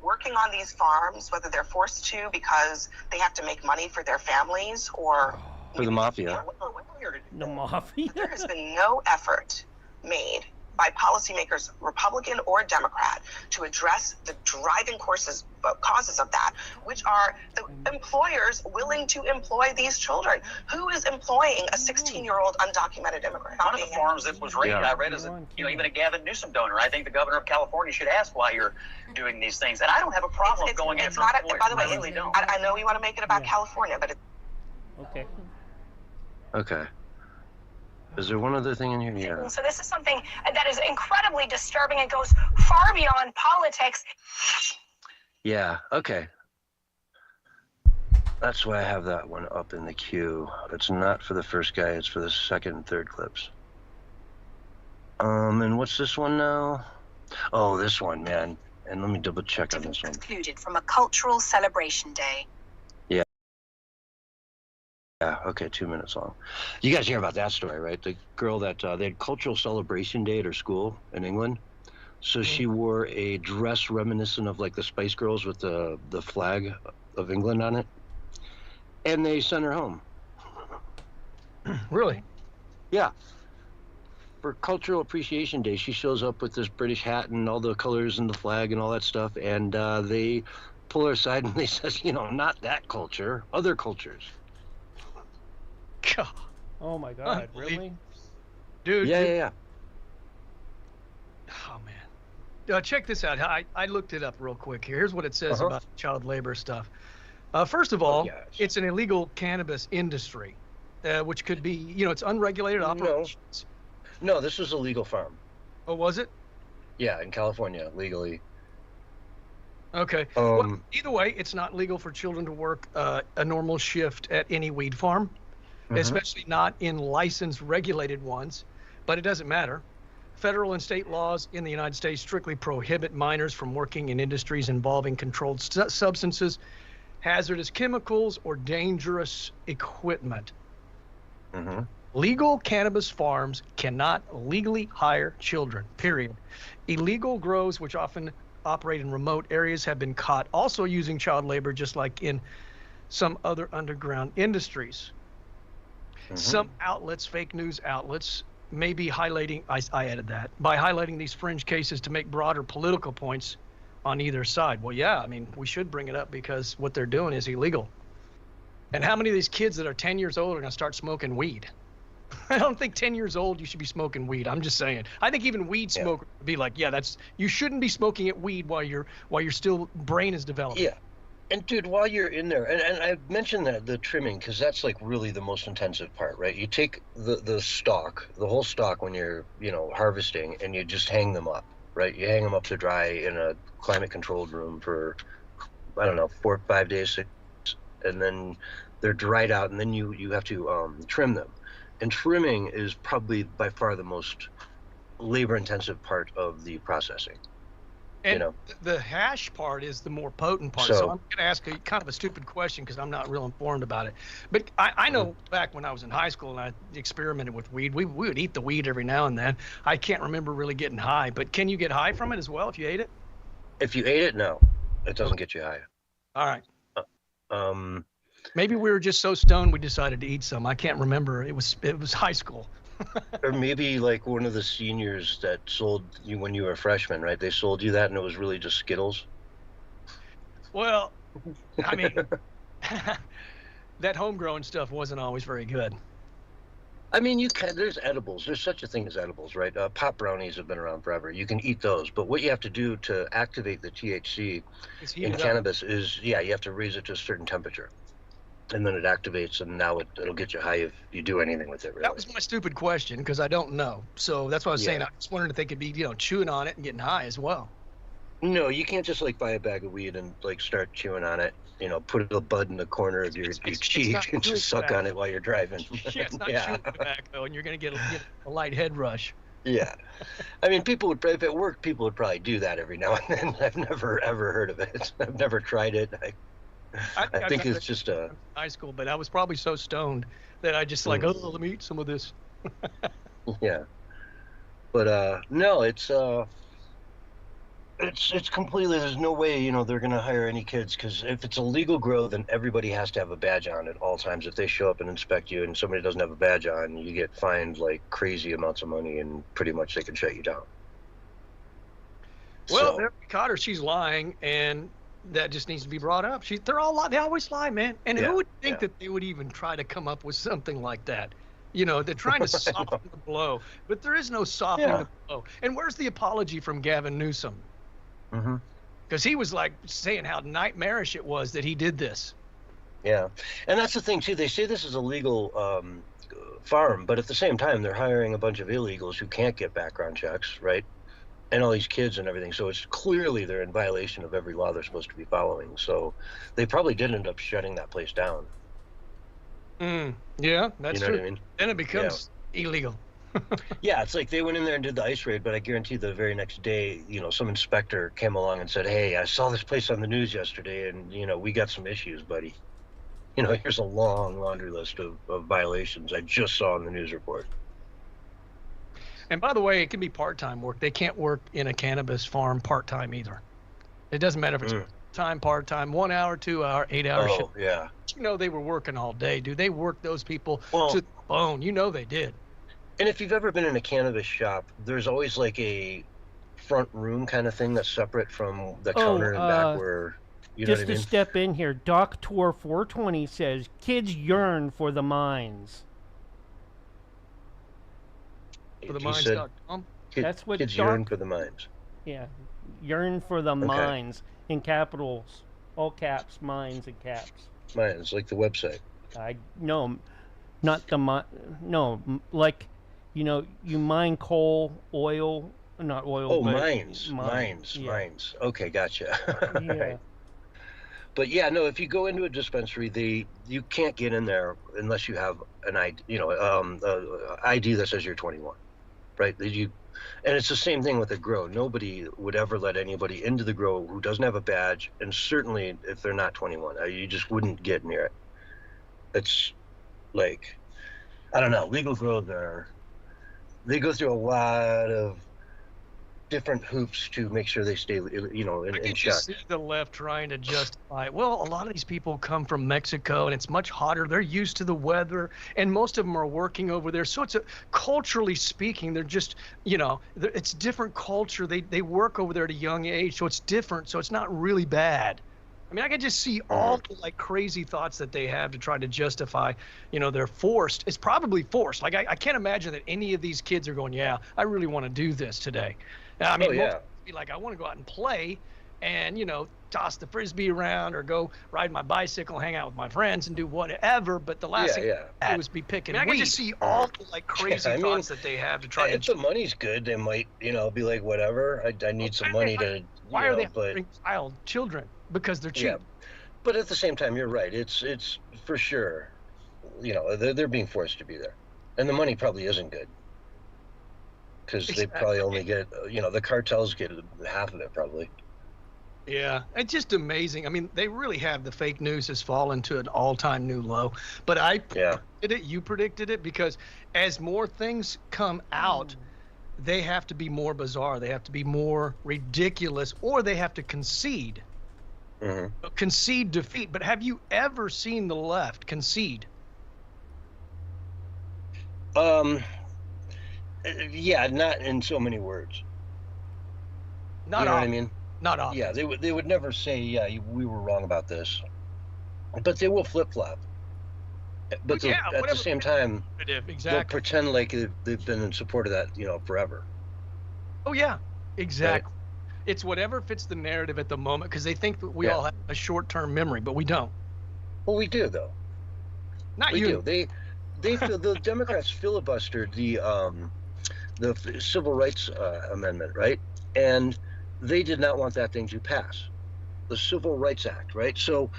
working on these farms, whether they're forced to because they have to make money for their families or For the mafia. The mafia. there has been no effort made by policymakers, Republican or Democrat, to address the driving causes of that, which are the employers willing to employ these children. Who is employing a 16-year-old undocumented immigrant? One of the farms that was raided, Yeah. I read, is even a Gavin Newsom donor. I think the governor of California should ask why you're doing these things. And I don't have a problem going it's after not. employers. By the way, I really don't. I know you want to make it about California, but Okay. Okay. Is there one other thing in here? Yeah. So this is something that is incredibly disturbing and goes far beyond politics. Yeah. Okay. That's why I have that one up in the queue. It's not for the first guy. It's for the second and third clips. And what's this one now? Oh, this one, man. And let me double check on this one. Excluded from a cultural celebration day. Yeah, okay, 2 minutes long. You guys hear about that story, right? The girl that they had cultural celebration day at her school in England. So she wore a dress reminiscent of like the Spice Girls with the flag of England on it. And they sent her home. Really? Yeah. For Cultural Appreciation Day, she shows up with this British hat and all the colors and the flag and all that stuff. And they pull her aside and they says, you know, not that culture, other cultures. God. Oh my God! Really? Dude. Yeah. Oh man. Check this out. I looked it up real quick here. Here's what it says about child labor stuff. First of all, it's an illegal cannabis industry, which could be, you know, it's unregulated operations. No, this was a legal farm. Oh, was it? Yeah, in California, legally. Okay. Well, either way, it's not legal for children to work a normal shift at any weed farm, especially not in licensed regulated ones, but it doesn't matter. Federal and state laws in the United States strictly prohibit minors from working in industries involving controlled substances, hazardous chemicals, or dangerous equipment. Mm-hmm. Legal cannabis farms cannot legally hire children, period. Illegal grows, which often operate in remote areas, have been caught also using child labor, just like in some other underground industries. Mm-hmm. Some outlets, fake news outlets, may be highlighting, I added that, by highlighting these fringe cases to make broader political points on either side. Well, yeah, I mean, we should bring it up because what they're doing is illegal. And how many of these kids that are 10 years old are going to start smoking weed? I don't think 10 years old you should be smoking weed. I'm just saying. I think even weed smokers would be like, yeah, you shouldn't be smoking it weed while your still brain is developing. Yeah. And dude, while you're in there, and I mentioned that the trimming, because that's like really the most intensive part, right? You take the stalk, the whole stalk when you're, harvesting, and you just hang them up, right? You hang them up to dry in a climate controlled room for, I don't know, 4 or 5 days, 6, and then they're dried out, and then you have to trim them. And trimming is probably by far the most labor intensive part of the processing. And the hash part is the more potent part. So I'm going to ask you kind of a stupid question because I'm not real informed about it. But I know back when I was in high school and I experimented with weed, we would eat the weed every now and then. I can't remember really getting high. But can you get high from it as well if you ate it? If you ate it, no. It doesn't get you high. All right. Maybe we were just so stoned we decided to eat some. I can't remember. It was high school. Or maybe like one of the seniors that sold you when you were a freshman, right? They sold you that and it was really just Skittles. Well, I mean, that homegrown stuff wasn't always very good. I mean, there's edibles. There's such a thing as edibles, right? Pop brownies have been around forever. You can eat those. But what you have to do to activate the THC in cannabis is, you have to raise it to a certain temperature. And then it activates, and now it'll get you high if you do anything with it, really. That was my stupid question, because I don't know. So that's what I was saying. I was wondering if they could be, chewing on it and getting high as well. No, you can't just, buy a bag of weed and, start chewing on it. Put a bud in the corner of your cheek and just suck on it while you're driving. Yeah, it's not chewing tobacco, and you're going to get a light head rush. Yeah. I mean, if it worked, people would probably do that every now and then. I've never, ever heard of it. I've never tried it. I think it's just high school, but I was probably so stoned that I just let me eat some of this. Yeah, but no, it's completely. There's no way they're gonna hire any kids, because if it's a legal grow, then everybody has to have a badge on at all times. If they show up and inspect you and somebody doesn't have a badge on, you get fined like crazy amounts of money, and pretty much they can shut you down. Well, they caught her. She's lying, and that just needs to be brought up. They always lie, man. And who would think that they would even try to come up with something like that? They're trying to soften the blow, but there is no softening the blow. And where's the apology from Gavin Newsom? Because he was saying how nightmarish it was that he did this. Yeah, and that's the thing too. They say this is a legal farm, but at the same time, they're hiring a bunch of illegals who can't get background checks, right? And all these kids and everything. So it's clearly they're in violation of every law they're supposed to be following. So they probably did end up shutting that place down. Yeah, that's true. What I mean? Then it becomes illegal. Yeah, it's like they went in there and did the ice raid, but I guarantee the very next day, some inspector came along and said, "Hey, I saw this place on the news yesterday, and we got some issues, buddy. Here's a long laundry list of violations I just saw in the news report." And by the way, it can be part-time work. They can't work in a cannabis farm part-time either. It doesn't matter if it's time, part-time, 1 hour, 2 hour, 8 hour shift. Oh, yeah. They were working all day. Do they work those people to the bone? They did. And if you've ever been in a cannabis shop, there's always like a front room kind of thing that's separate from the counter and back where, just to step in here, Doc Tour 420 says, kids yearn for the mines. For the mines.com? That's what kids yearn for the mines. Yeah, yearn for the mines in capitals, all caps, mines and caps. Mines, like the website. No, not the mine. No, like, you mine coal, oil, not oil. Oh, but mines. Okay, gotcha. Yeah. Right. But yeah, no. If you go into a dispensary, you can't get in there unless you have an ID, ID that says you're 21. Right? And it's the same thing with the grow. Nobody would ever let anybody into the grow who doesn't have a badge, and certainly if they're not 21, you just wouldn't get near it. It's like, I don't know. Legal growth they go through a lot of different hoops to make sure they stay, in check. See the left trying to justify, well, a lot of these people come from Mexico and it's much hotter. They're used to the weather, and most of them are working over there. So it's culturally speaking, they're just, it's different culture. They work over there at a young age, so it's different. So it's not really bad. I mean, I can just see all the like crazy thoughts that they have to try to justify, they're forced. It's probably forced. Like I can't imagine that any of these kids are going, yeah, I really want to do this today. I mean, most be like, I want to go out and play and, toss the frisbee around or go ride my bicycle, hang out with my friends and do whatever. But the last thing I do is be picking. I can just see all the like crazy thoughts that they have to try. If the money's good, they might, be like, whatever. I need some money to. Why are they hiring children? Because they're cheap. Yeah. But at the same time, you're right. It's for sure. They're being forced to be there, and the money probably isn't good. Because they probably only get, the cartels get half of it probably. Yeah, it's just amazing. I mean, they really have, the fake news has fallen to an all-time new low. But I predicted it, you predicted it, because as more things come out, they have to be more bizarre. They have to be more ridiculous, or they have to concede. Concede defeat. But have you ever seen the left concede? Yeah, not in so many words. Not you know often. What I mean? Not often. Yeah, they would never say, we were wrong about this. But they will flip-flop. But at the same time, they'll pretend like they've been in support of that, forever. Oh, yeah, exactly. Right? It's whatever fits the narrative at the moment, because they think that we all have a short-term memory, but we don't. Well, we do, though. Not we you. Do. The Democrats filibustered the Civil Rights Amendment, right? And they did not want that thing to pass, the Civil Rights Act, right? So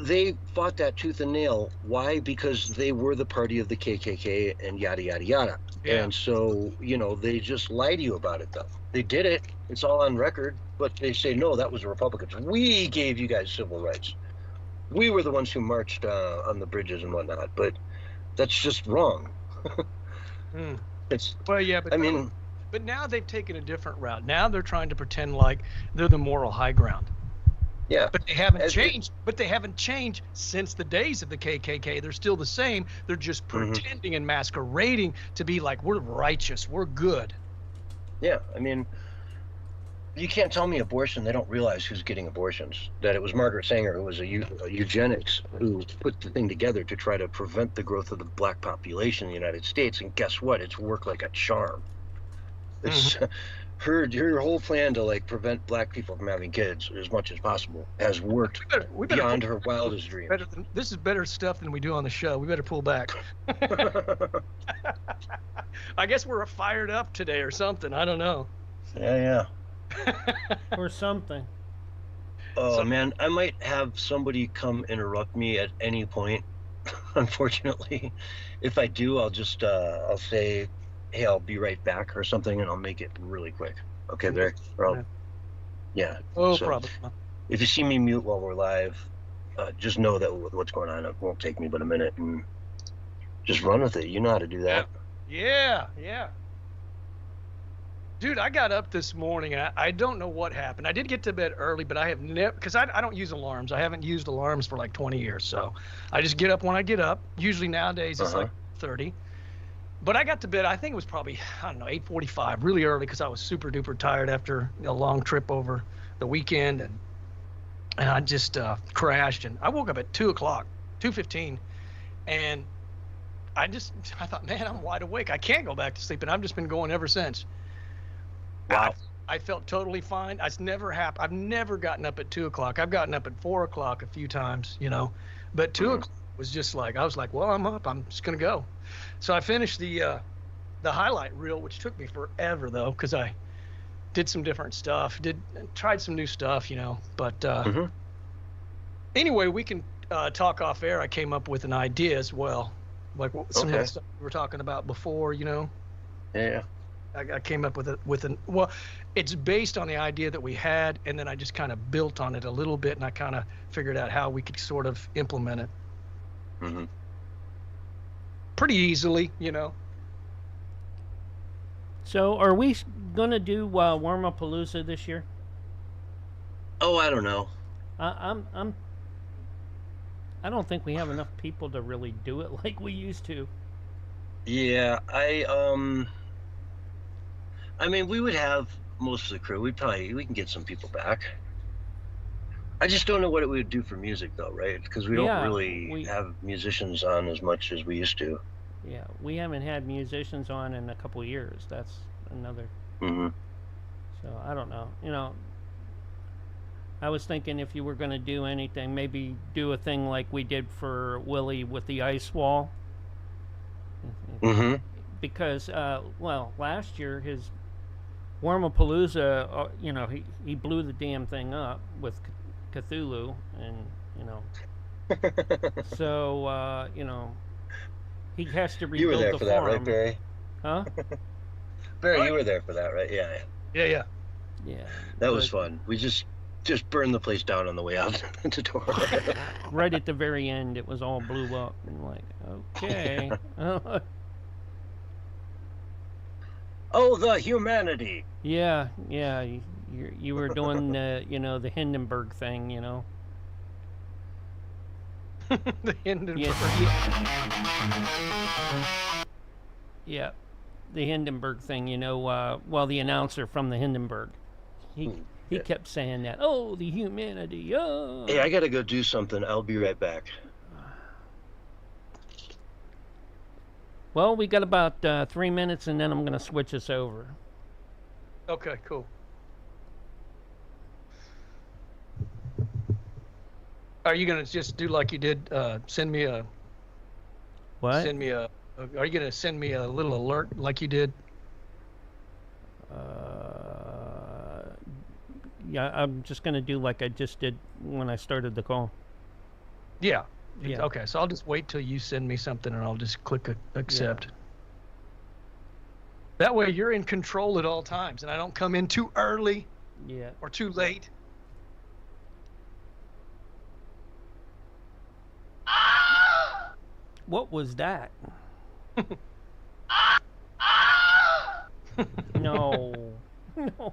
they fought that tooth and nail. Why? Because they were the party of the KKK and yada, yada, yada. Yeah. And so, they just lie to you about it, though. They did it. It's all on record. But they say, no, that was the Republicans. We gave you guys civil rights. We were the ones who marched on the bridges and whatnot. But that's just wrong. It's but now they've taken a different route. Now they're trying to pretend like they're the moral high ground. Yeah. But they haven't changed. But they haven't changed since the days of the KKK. They're still the same. They're just pretending and masquerading to be like, we're righteous, we're good. Yeah, I mean, you can't tell me abortion. They don't realize who's getting abortions. That it was Margaret Sanger, who was a eugenics, who put the thing together to try to prevent the growth of the black population in the United States. And guess what? It's worked like a charm. It's her whole plan to like prevent black people from having kids as much as possible has worked beyond her wildest dreams. This is better stuff than we do on the show. We better pull back. I guess we're fired up today or something. I don't know. Yeah. Or something. Oh, man, I might have somebody come interrupt me at any point, unfortunately. If I do, I'll just, I'll say, hey, I'll be right back or something, and I'll make it really quick. Okay, there? Yeah. Oh, so problem. If you see me mute while we're live, just know that what's going on, it won't take me but a minute, and just run with it. You know how to do that. Yeah. Dude, I got up this morning, and I don't know what happened. I did get to bed early, but I have never, because I don't use alarms. I haven't used alarms for like 20 years, so I just get up when I get up. Usually nowadays it's like 30. But I got to bed, I think it was probably, 8:45, really early, because I was super duper tired after a long trip over the weekend, and I just crashed, and I woke up at 2 o'clock, 2:15, and I thought, man, I'm wide awake. I can't go back to sleep, and I've just been going ever since. Wow. I felt totally fine. It's never happened. I've never gotten up at 2 o'clock. I've gotten up at 4 o'clock a few times, but 2 o'clock was just like, I was like, well, I'm up. I'm just going to go. So I finished the highlight reel, which took me forever, though, because I did some different stuff, tried some new stuff, But anyway, we can talk off air. I came up with an idea as well, like some of the stuff we were talking about before, Yeah. I came up well, it's based on the idea that we had, and then I just kind of built on it a little bit, and I kind of figured out how we could sort of implement it. pretty easily, you know. So, are we gonna do Warmapalooza this year? Oh, I don't know. I don't think we have enough people to really do it like we used to. Yeah, I mean, we would have most of the crew. We can get some people back. I just don't know what it would do for music, though, right? Because we don't really have musicians on as much as we used to. Yeah, we haven't had musicians on in a couple years. That's another. Mm-hmm. So I don't know. You know, I was thinking if you were going to do anything, maybe do a thing like we did for Willie with the ice wall. Mm-hmm. Because, well, last year his Warmapalooza, you know, he blew the damn thing up with Cthulhu, and you know, so you know, he has to rebuild you were there the for farm. that, right, Barry? Huh? Barry, you were there for that, right? Yeah. Yeah. That was fun. We just burned the place down on the way out the door. Right at the very end, it was all blew up, and like, okay. Oh, the humanity. Yeah. You were doing you know, the Hindenburg thing, you know. The Hindenburg. Yeah, the Hindenburg thing, you know. Well, the announcer from the Hindenburg, he kept saying that. Oh, the humanity. Oh. Hey, I gotta go do something. I'll be right back. Well, we got about 3 minutes, and then I'm gonna switch us over. Okay, cool. Are you gonna just do like you did? Send me a. What? Send me a. Are you gonna send me a little alert like you did? Yeah, I'm just gonna do like I just did when I started the call. Yeah. Yeah. Okay, so I'll just wait till you send me something, and I'll just click accept. Yeah. That way, you're in control at all times, and I don't come in too early. Yeah. Or too late. What was that? No. No.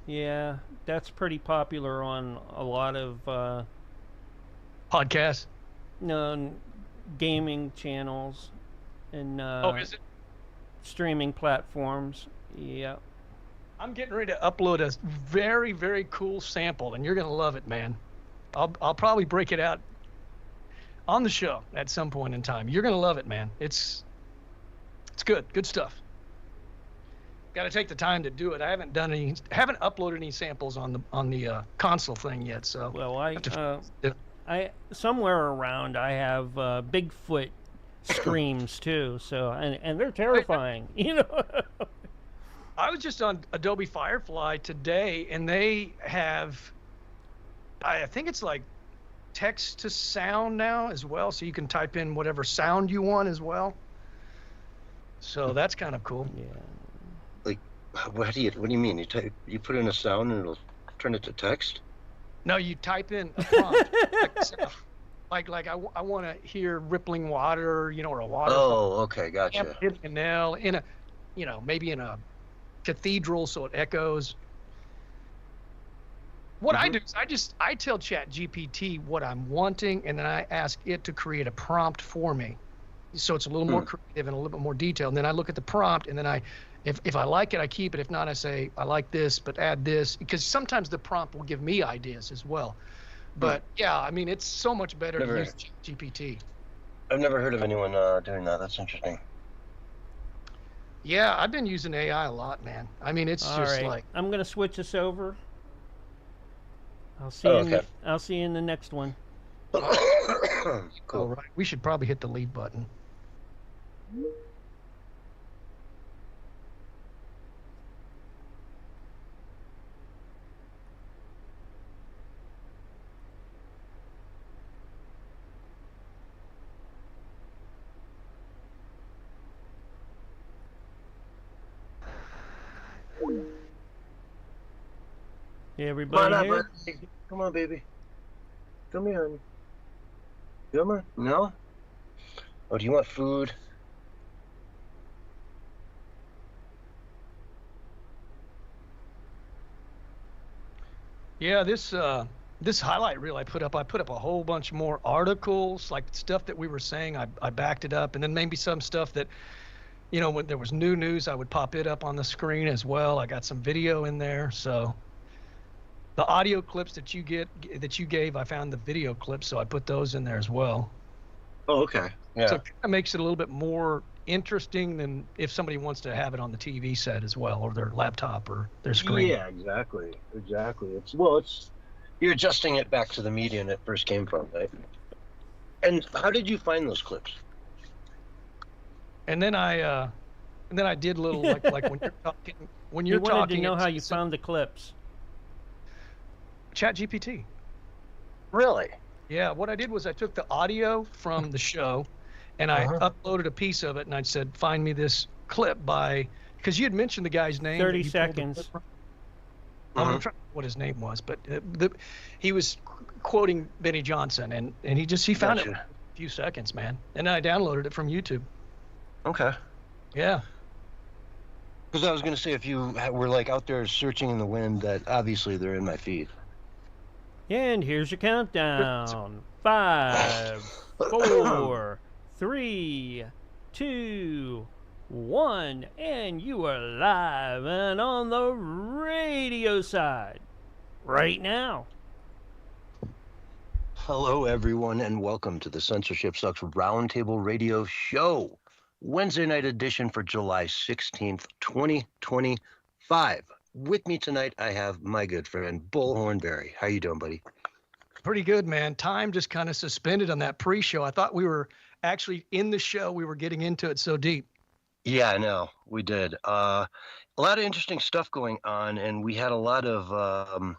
Yeah, that's pretty popular on a lot of podcasts. No, gaming channels and is it? Streaming platforms. Yeah. I'm getting ready to upload a very, very cool sample, and you're gonna love it, man. I'll probably break it out on the show at some point in time. You're gonna love it, man. It's good stuff. Got to take the time to do it. I haven't uploaded any samples on the console thing yet. So well, I somewhere around I have Bigfoot screams too. So and they're terrifying, you know. I was just on Adobe Firefly today, and they have, I think it's like text to sound now as well, so you can type in whatever sound you want as well. So that's kind of cool. Yeah. Like, what do you mean? You put in a sound and it'll turn it to text? No, you type in a prompt. like I want to hear rippling water, you know, or a water. Oh, okay, gotcha. Hit a canal in a, you know, maybe in a cathedral, so it echoes. What I do is I tell ChatGPT what I'm wanting, and then I ask it to create a prompt for me, so it's a little more creative and a little bit more detailed. And then I look at the prompt, and then if I like it, I keep it. If not, I say I like this, but add this, because sometimes the prompt will give me ideas as well. But yeah, I mean, it's so much better to use GPT. I've never heard of anyone doing that. That's interesting. Yeah, I've been using AI a lot, man. I mean, it's just right. like I'm gonna switch us over. I'll see you. I'll see you in the next one. Cool. All right. We should probably hit the leave button. Hey, everybody here? Come on, baby. Come here, honey. Come here. No? Oh, do you want food? Yeah, this highlight reel I put up a whole bunch more articles, like stuff that we were saying. I backed it up, and then maybe some stuff that, when there was new news, I would pop it up on the screen as well. I got some video in there, so the audio clips that you gave, I found the video clips, so I put those in there as well. Oh, okay. Yeah. So it kind of makes it a little bit more interesting than if somebody wants to have it on the TV set as well, or their laptop or their screen. Yeah, exactly. It's you're adjusting it back to the medium it first came from, right? And how did you find those clips? And then I did a little like when you're talking. When you're wanted talking, to know how you found the clips. ChatGPT. Really? Yeah. What I did was I took the audio from the show, and I uploaded a piece of it, and I said, "Find me this clip because you had mentioned the guy's name. 30 seconds. I'm trying to remember what his name was, but he was quoting Benny Johnson, and he found it in a few seconds, man. And I downloaded it from YouTube. Okay. Yeah. Because I was going to say, if you were like out there searching in the wind, that obviously they're in my feed. And here's your countdown. 5, 4, 3, 2, 1, and you are live and on the radio side right now. Hello, everyone, and welcome to the Censorship Sucks Roundtable Radio Show, Wednesday night edition for July 16th, 2025. With me tonight, I have my good friend, Bull Hornberry. How you doing, buddy? Pretty good, man. Time just kind of suspended on that pre-show. I thought we were actually in the show. We were getting into it so deep. Yeah, I know. We did. A lot of interesting stuff going on, and we had a lot of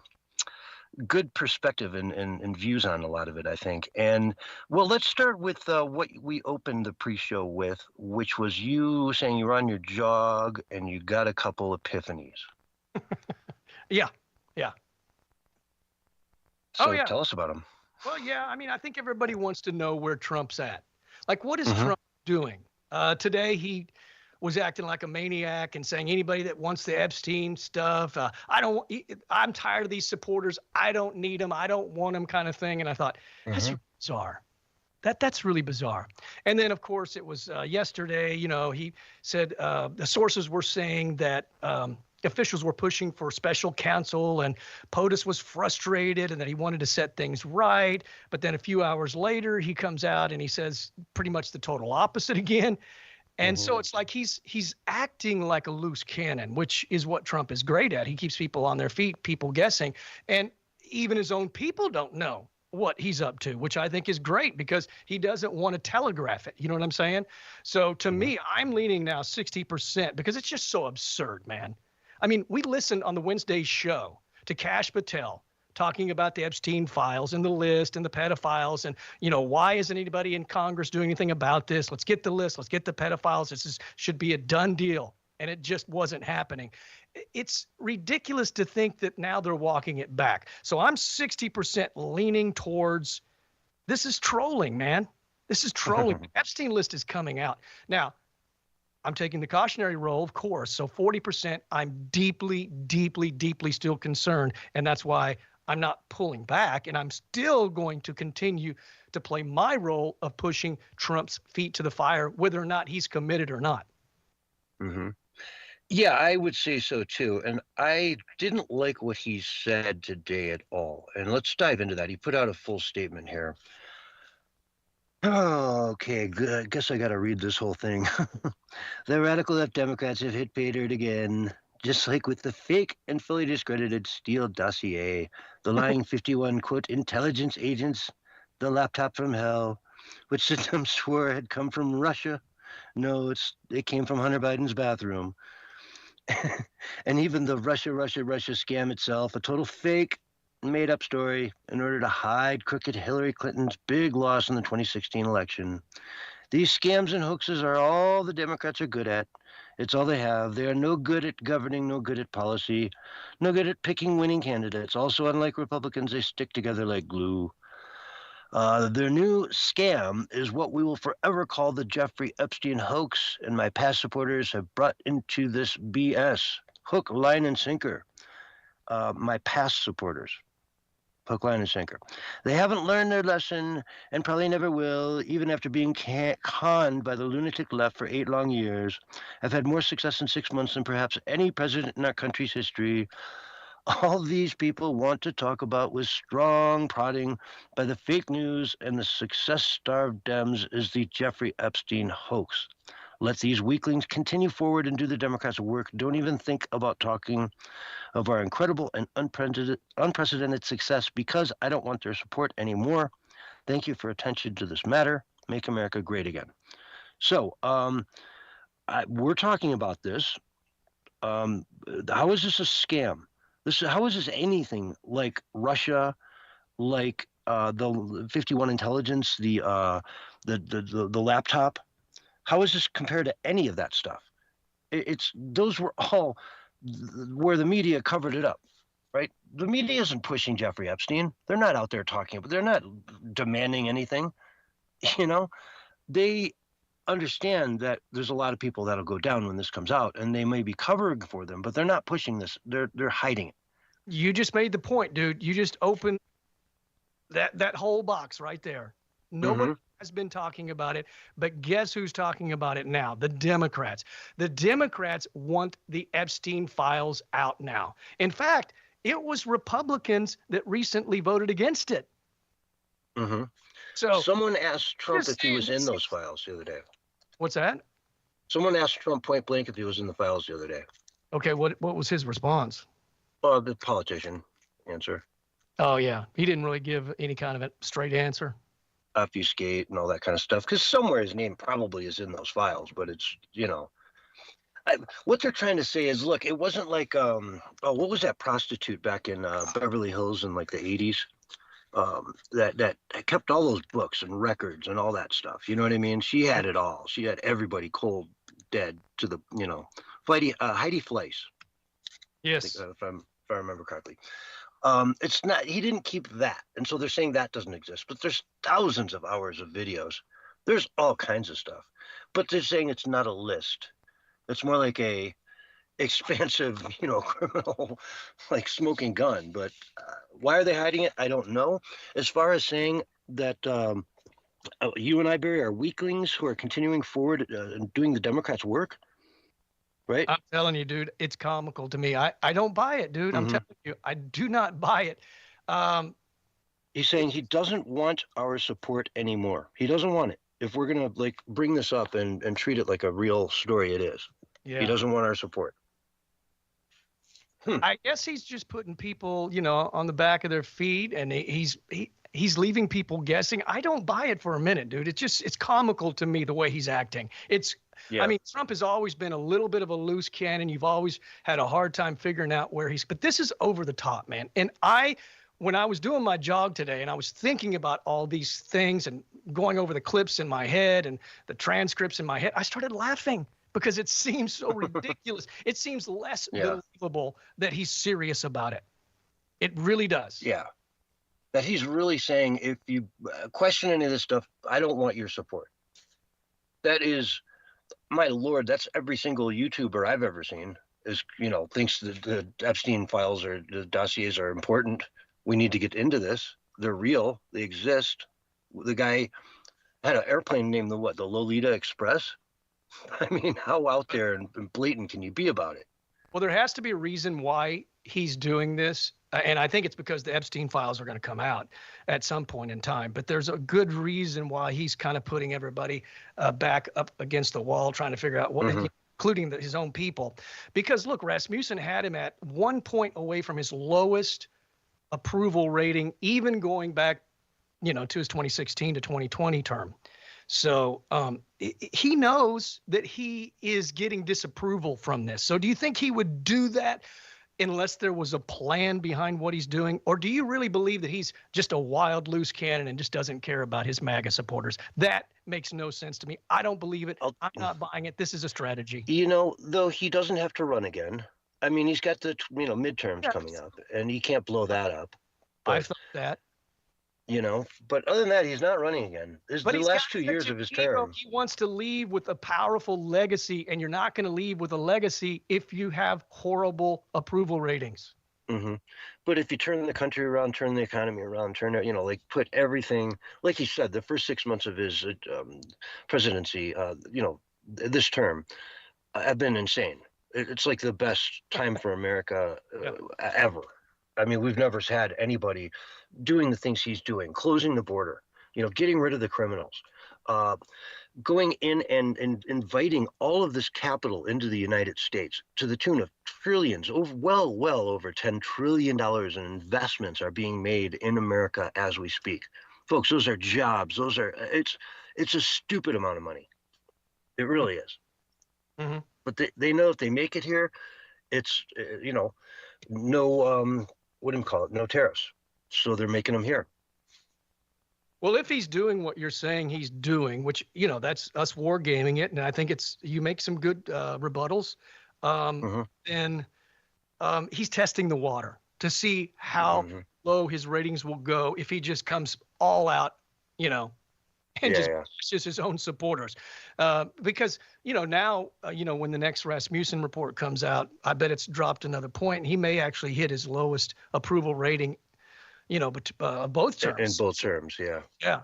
good perspective and views on a lot of it, I think. And, well, let's start with what we opened the pre-show with, which was you saying you were on your jog and you got a couple epiphanies. Yeah. So tell us about them. Well, yeah, I mean, I think everybody wants to know where Trump's at. Like, what is Trump doing? Today, he was acting like a maniac and saying anybody that wants the Epstein stuff, I'm tired of these supporters. I don't need them. I don't want them kind of thing. And I thought, that's bizarre. That's really bizarre. And then, of course, it was yesterday, he said the sources were saying that officials were pushing for special counsel and POTUS was frustrated and that he wanted to set things right. But then a few hours later, he comes out and he says pretty much the total opposite again. And so it's like he's acting like a loose cannon, which is what Trump is great at. He keeps people on their feet, people guessing. And even his own people don't know what he's up to, which I think is great because he doesn't want to telegraph it. You know what I'm saying? So to me, I'm leaning now 60% because it's just so absurd, man. I mean, we listened on the Wednesday show to Kash Patel talking about the Epstein files and the list and the pedophiles and, why isn't anybody in Congress doing anything about this? Let's get the list. Let's get the pedophiles. This should be a done deal. And it just wasn't happening. It's ridiculous to think that now they're walking it back. So I'm 60% leaning towards this is trolling, man. This is trolling. The Epstein list is coming out. Now, I'm taking the cautionary role, of course. So 40%, I'm deeply, deeply, deeply still concerned. And that's why I'm not pulling back. And I'm still going to continue to play my role of pushing Trump's feet to the fire, whether or not he's committed or not. Yeah, I would say so, too. And I didn't like what he said today at all. And let's dive into that. He put out a full statement here. Oh, okay, good. I guess I got to read this whole thing. The radical left Democrats have hit pay dirt again, just like with the fake and fully discredited Steele dossier, the lying 51, quote, intelligence agents, the laptop from hell, which Saddam swore had come from Russia. No, it came from Hunter Biden's bathroom. And even the Russia scam itself, a total fake, made-up story in order to hide crooked Hillary Clinton's big loss in the 2016 election. These scams and hoaxes are all the Democrats are good at. It's all they have. They are no good at governing, no good at policy, no good at picking winning candidates. Also, unlike Republicans, they stick together like glue. Their new scam is what we will forever call the Jeffrey Epstein hoax, and my past supporters have brought into this BS. Hook, line, and sinker. My past supporters. Hook, line, and sinker. They haven't learned their lesson and probably never will, even after being conned by the lunatic left for 8 long years. I've had more success in 6 months than perhaps any president in our country's history. All these people want to talk about with strong prodding by the fake news and the success-starved Dems is the Jeffrey Epstein hoax. Let these weaklings continue forward and do the Democrats' work. Don't even think about talking of our incredible and unprecedented success because I don't want their support anymore. Thank you for attention to this matter. Make America great again. So, we're talking about this. How is this a scam? How is this anything like Russia, like the 51 intelligence, the laptop? How is this compared to any of that stuff? Those were all where the media covered it up, right? The media isn't pushing Jeffrey Epstein. They're not out there talking, but they're not demanding anything. You know, they understand that there's a lot of people that'll go down when this comes out, and they may be covering for them, but they're not pushing this. They're hiding it. You just made the point, dude. You just opened that whole box right there. Nobody has been talking about it, but guess who's talking about it now? The Democrats. The Democrats want the Epstein files out now. In fact, it was Republicans that recently voted against it. So someone asked Trump if he was in those files the other day. What's that? Someone asked Trump point blank if he was in the files the other day. Okay, what was his response? The politician answer. Oh, yeah. He didn't really give any kind of a straight answer. Obfuscate and all that kind of stuff. Because somewhere his name probably is in those files, but it's, what they're trying to say is, look, it wasn't like, what was that prostitute back in Beverly Hills in like the 80s? That kept all those books and records and all that stuff. You know what I mean? She had it all. She had everybody cold dead to the, Heidi Fleiss. Yes. If I remember correctly. It's not, he didn't keep that. And so they're saying that doesn't exist, but there's thousands of hours of videos. There's all kinds of stuff, but they're saying it's not a list. It's more like a expansive, criminal, like smoking gun. But why are they hiding it? I don't know. As far as saying that you and I, Barry, are weaklings who are continuing forward and doing the Democrats' work, right? I'm telling you, dude, it's comical to me. I don't buy it, dude. I'm telling you, I do not buy it. He's saying he doesn't want our support anymore. He doesn't want it. If we're going to bring this up and treat it like a real story, it is. Yeah. He doesn't want our support. I guess he's just putting people, on the back of their feet, and he's leaving people guessing. I don't buy it for a minute, dude. It's comical to me the way he's acting. I mean, Trump has always been a little bit of a loose cannon. You've always had a hard time figuring out where but this is over the top, man. And when I was doing my jog today and I was thinking about all these things and going over the clips in my head and the transcripts in my head, I started laughing because it seems so ridiculous. It seems less believable that he's serious about it. It really does. Yeah. That he's really saying, if you question any of this stuff, I don't want your support. That is, my Lord, that's every single YouTuber I've ever seen thinks that the Epstein files or the dossiers are important. We need to get into this. They're real. They exist. The guy had an airplane named the Lolita Express. I mean, how out there and blatant can you be about it? Well, there has to be a reason why he's doing this. And I think it's because the Epstein files are going to come out at some point in time. But there's a good reason why he's kind of putting everybody back up against the wall, trying to figure out what, including his own people. Because, look, Rasmussen had him at 1 point away from his lowest approval rating, even going back, to his 2016 to 2020 term. So he knows that he is getting disapproval from this. So do you think he would do that unless there was a plan behind what he's doing? Or do you really believe that he's just a wild, loose cannon and just doesn't care about his MAGA supporters? That makes no sense to me. I don't believe it. I'm not buying it. This is a strategy. Though he doesn't have to run again. I mean, he's got the midterms coming up, and he can't blow that up. I thought that. You know, but other than that, he's not running again. But The he's last got 2 years such of his an ego. term. He wants to leave with a powerful legacy, and you're not going to leave with a legacy if you have horrible approval ratings. Hmm. But if you turn the country around, turn the economy around, turn it, like put everything, like he said, the first 6 months of his presidency, this term, have been insane. It's like the best time for America ever. I mean, we've never had anybody doing the things he's doing, closing the border, getting rid of the criminals, going in and inviting all of this capital into the United States to the tune of trillions, well over $10 trillion in investments are being made in America as we speak. Folks, those are jobs. It's a stupid amount of money. It really is. Mm-hmm. But they know if they make it here, it's, no, what do you call it? No tariffs. So they're making them here. Well, if he's doing what you're saying he's doing, which, that's us wargaming it, and I think you make some good rebuttals, then he's testing the water to see how low his ratings will go if he just comes all out, and just his own supporters. Because, now, when the next Rasmussen report comes out, I bet it's dropped another point, and he may actually hit his lowest approval rating but both terms. In both terms, yeah. Yeah.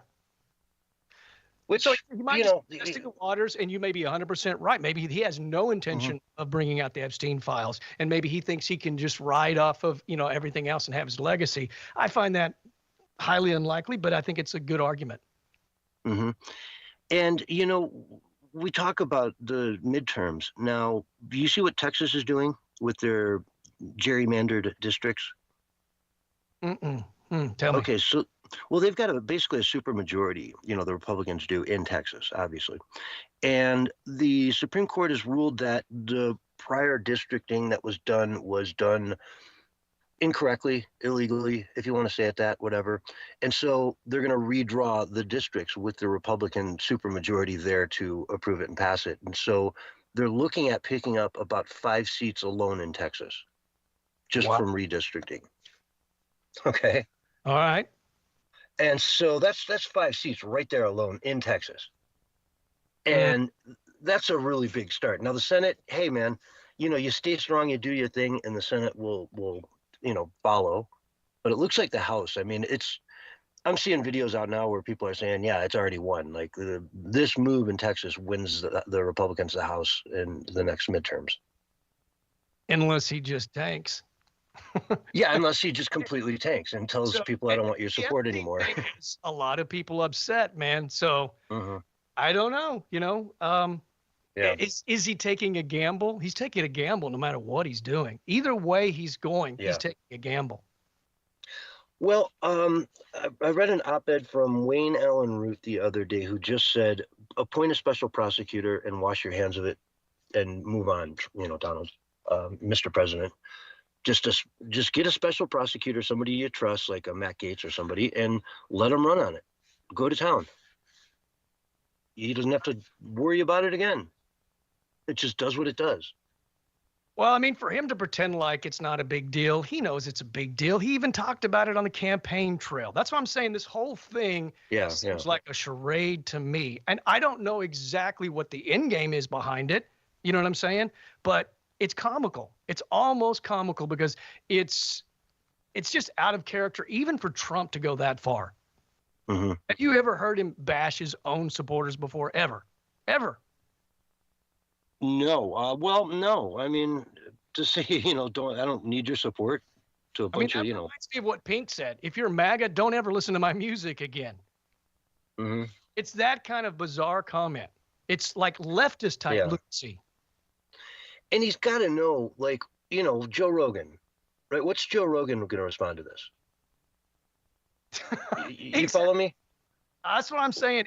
Which, so he might be testing the waters, and you may be 100% right. Maybe he has no intention of bringing out the Epstein files, and maybe he thinks he can just ride off of, everything else and have his legacy. I find that highly unlikely, but I think it's a good argument. Mm-hmm. And, we talk about the midterms. Now, do you see what Texas is doing with their gerrymandered districts? Tell me. Okay, so, they've got basically a supermajority, the Republicans do in Texas, obviously. And the Supreme Court has ruled that the prior districting that was done incorrectly, illegally, if you want to say it that, whatever. And so they're going to redraw the districts with the Republican supermajority there to approve it and pass it. And so they're looking at picking up about 5 seats alone in Texas, just from redistricting. Okay. All right. And so that's 5 seats right there alone in Texas. And that's a really big start. Now the Senate, hey man, you stay strong, you do your thing, and the Senate will follow. But it looks like the House, I mean, I'm seeing videos out now where people are saying, yeah, it's already won. Like this move in Texas wins the Republicans the House in the next midterms. Unless he just tanks. Yeah, unless he just completely tanks and tells people, I don't want your support anymore. A lot of people upset, man. So I don't know, is he taking a gamble? He's taking a gamble no matter what he's doing. Either way he's going, he's taking a gamble. Well, I read an op-ed from Wayne Allen Root the other day who just said, appoint a special prosecutor and wash your hands of it and move on, Donald, Mr. President. Just get a special prosecutor, somebody you trust, like a Matt Gaetz or somebody, and let him run on it. Go to town. He doesn't have to worry about it again. It just does what it does. Well, I mean, for him to pretend like it's not a big deal, he knows it's a big deal. He even talked about it on the campaign trail. That's why I'm saying this whole thing seems like a charade to me. And I don't know exactly what the end game is behind it. You know what I'm saying? But it's comical. It's almost comical because it's just out of character, even for Trump to go that far. Mm-hmm. Have you ever heard him bash his own supporters before? Ever? No. Well, no. I mean, to say, I don't need your support to a bunch that reminds me of what Pink said. If you're MAGA, don't ever listen to my music again. Mm-hmm. It's that kind of bizarre comment. It's like leftist type lunacy. And he's got to know, like, Joe Rogan, right? What's Joe Rogan going to respond to this? You follow me? That's what I'm saying.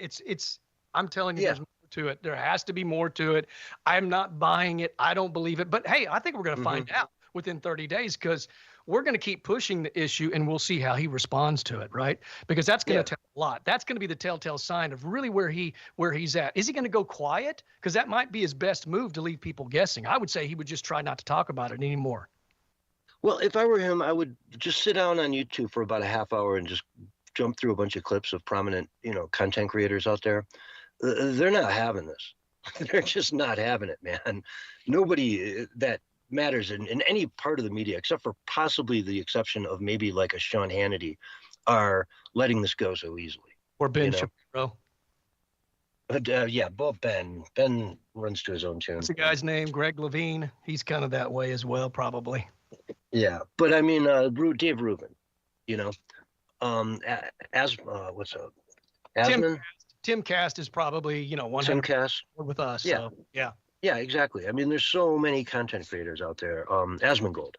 I'm telling you, there's more to it. There has to be more to it. I'm not buying it. I don't believe it. But hey, I think we're going to find out within 30 days because we're going to keep pushing the issue and we'll see how he responds to it, right? Because that's going to tell a lot. That's going to be the telltale sign of really where he's at. Is he going to go quiet? Because that might be his best move to leave people guessing. I would say he would just try not to talk about it anymore. Well, if I were him, I would just sit down on YouTube for about a half hour and just jump through a bunch of clips of prominent, content creators out there. They're not having this. They're just not having it, man. Nobody that matters in any part of the media, except for possibly the exception of maybe like a Sean Hannity, are letting this go so easily. Or Ben Shapiro. But Ben runs to his own tune. What's the guy's name? Greg Levine. He's kind of that way as well, probably. Yeah, but I mean, Dave Rubin, what's up? Asman? Tim Cast is probably, 100 Cast with us. Yeah. So, yeah. Yeah, exactly. I mean, there's so many content creators out there. Asmongold.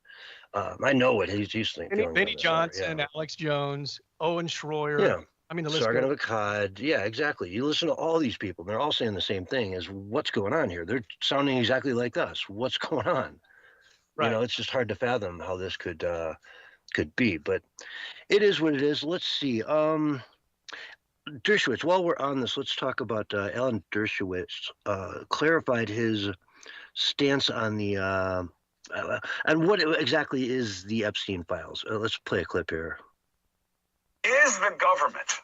I know what he's thinking. Benny Johnson, Alex Jones, Owen Schroyer. Yeah. I mean, the list Sargon goes. of Akkad. Yeah, exactly. You listen to all these people, they're all saying the same thing is what's going on here. They're sounding exactly like us. What's going on? Right. It's just hard to fathom how this could be, but it is what it is. Let's see. Dershowitz, while we're on this, let's talk about Alan Dershowitz clarified his stance on the and what exactly is the Epstein files. Let's play a clip here. Is the government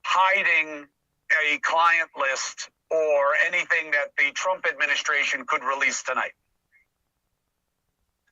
hiding a client list or anything that the Trump administration could release tonight?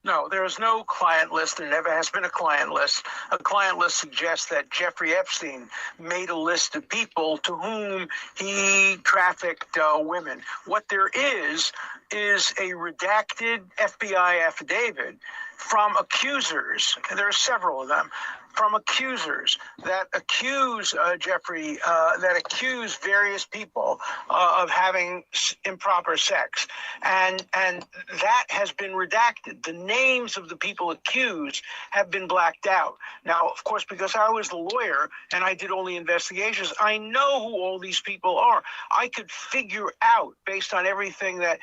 No, there is no client list. There never has been a client list. A client list suggests that Jeffrey Epstein made a list of people to whom he trafficked women. What there is a redacted FBI affidavit from accusers. There are several of them. From accusers that accuse Jeffrey, that accuse various people of having improper sex, and that has been redacted. The names of the people accused have been blacked out. Now, of course, because I was the lawyer and I did all the investigations, I know who all these people are. I could figure out, based on everything that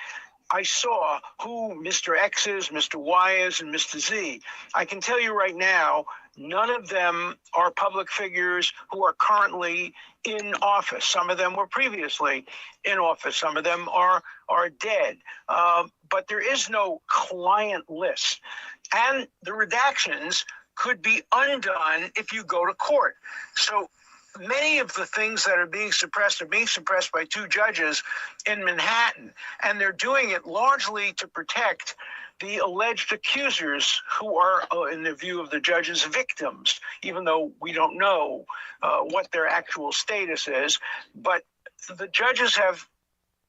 I saw, who Mr. X is, Mr. Y is, and Mr. Z. I can tell you right now, none of them are public figures who are currently in office. Some of them were previously in office. Some of them are dead. But there is no client list. And the redactions could be undone if you go to court. So many of the things that are being suppressed by two judges in Manhattan, and they're doing it largely to protect the alleged accusers who are, in the view of the judges, victims, even though we don't know what their actual status is. But the judges have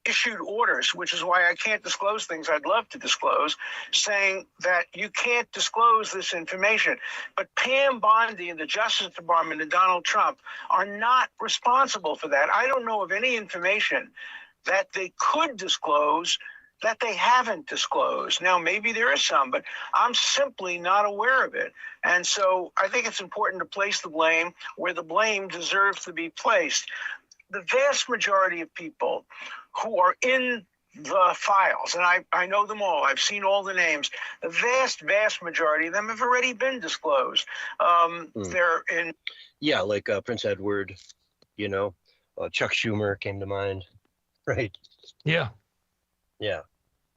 issued orders, which is why I can't disclose things I'd love to disclose, saying that you can't disclose this information. But Pam Bondi and the Justice Department and Donald Trump are not responsible for that. I don't know of any information that they could disclose that they haven't disclosed. Now, maybe there is some, but I'm simply not aware of it. And so I think it's important to place the blame where the blame deserves to be placed. The vast majority of people who are in the files, and I know them all, I've seen all the names, the vast majority of them have already been disclosed. They're in... Yeah, like Prince Edward, Chuck Schumer came to mind, right? Yeah. Yeah.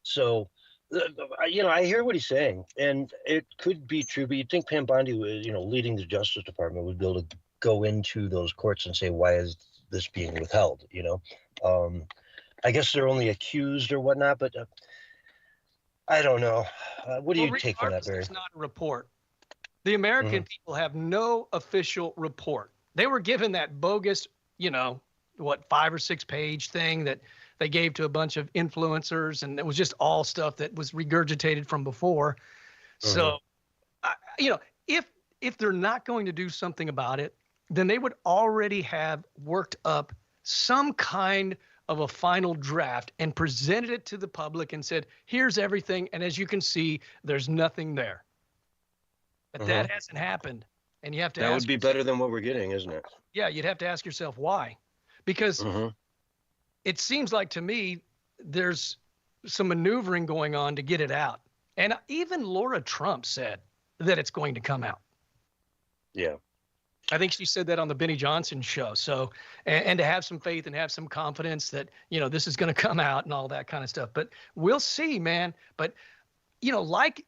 So, I hear what he's saying, and it could be true, but you'd think Pam Bondi, leading the Justice Department, would be able to go into those courts and say, why is this being withheld? I guess they're only accused or whatnot, but I don't know. What do you take from that, Barry? It's not a report. The American people have no official report. They were given that bogus, 5 or 6 page thing that they gave to a bunch of influencers, and it was just all stuff that was regurgitated from before. So, if they're not going to do something about it, then they would already have worked up some kind of a final draft and presented it to the public and said, here's everything. And as you can see, there's nothing there. But that hasn't happened. And you have to That would be better than what we're getting, isn't it? Yeah, you'd have to ask yourself why. Because it seems like to me there's some maneuvering going on to get it out. And even Laura Trump said that it's going to come out. Yeah. I think she said that on the Benny Johnson show. So, and to have some faith and have some confidence that, this is going to come out and all that kind of stuff. But we'll see, man. But, like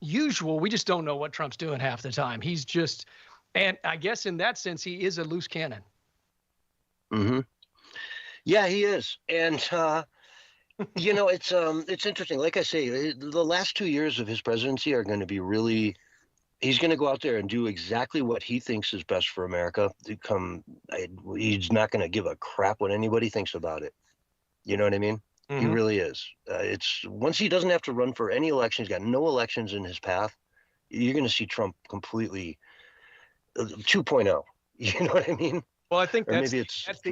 usual, we just don't know what Trump's doing half the time. He's just And I guess in that sense, he is a loose cannon. Mm-hmm. Yeah, he is. And, it's interesting. Like I say, the last 2 years of his presidency are going to be really, he's going to go out there and do exactly what he thinks is best for America. He's not going to give a crap what anybody thinks about it. You know what I mean? Mm-hmm. He really is. It's once he doesn't have to run for any election, he's got no elections in his path. You're going to see Trump completely 2.0. You know what I mean? Well, I think that's the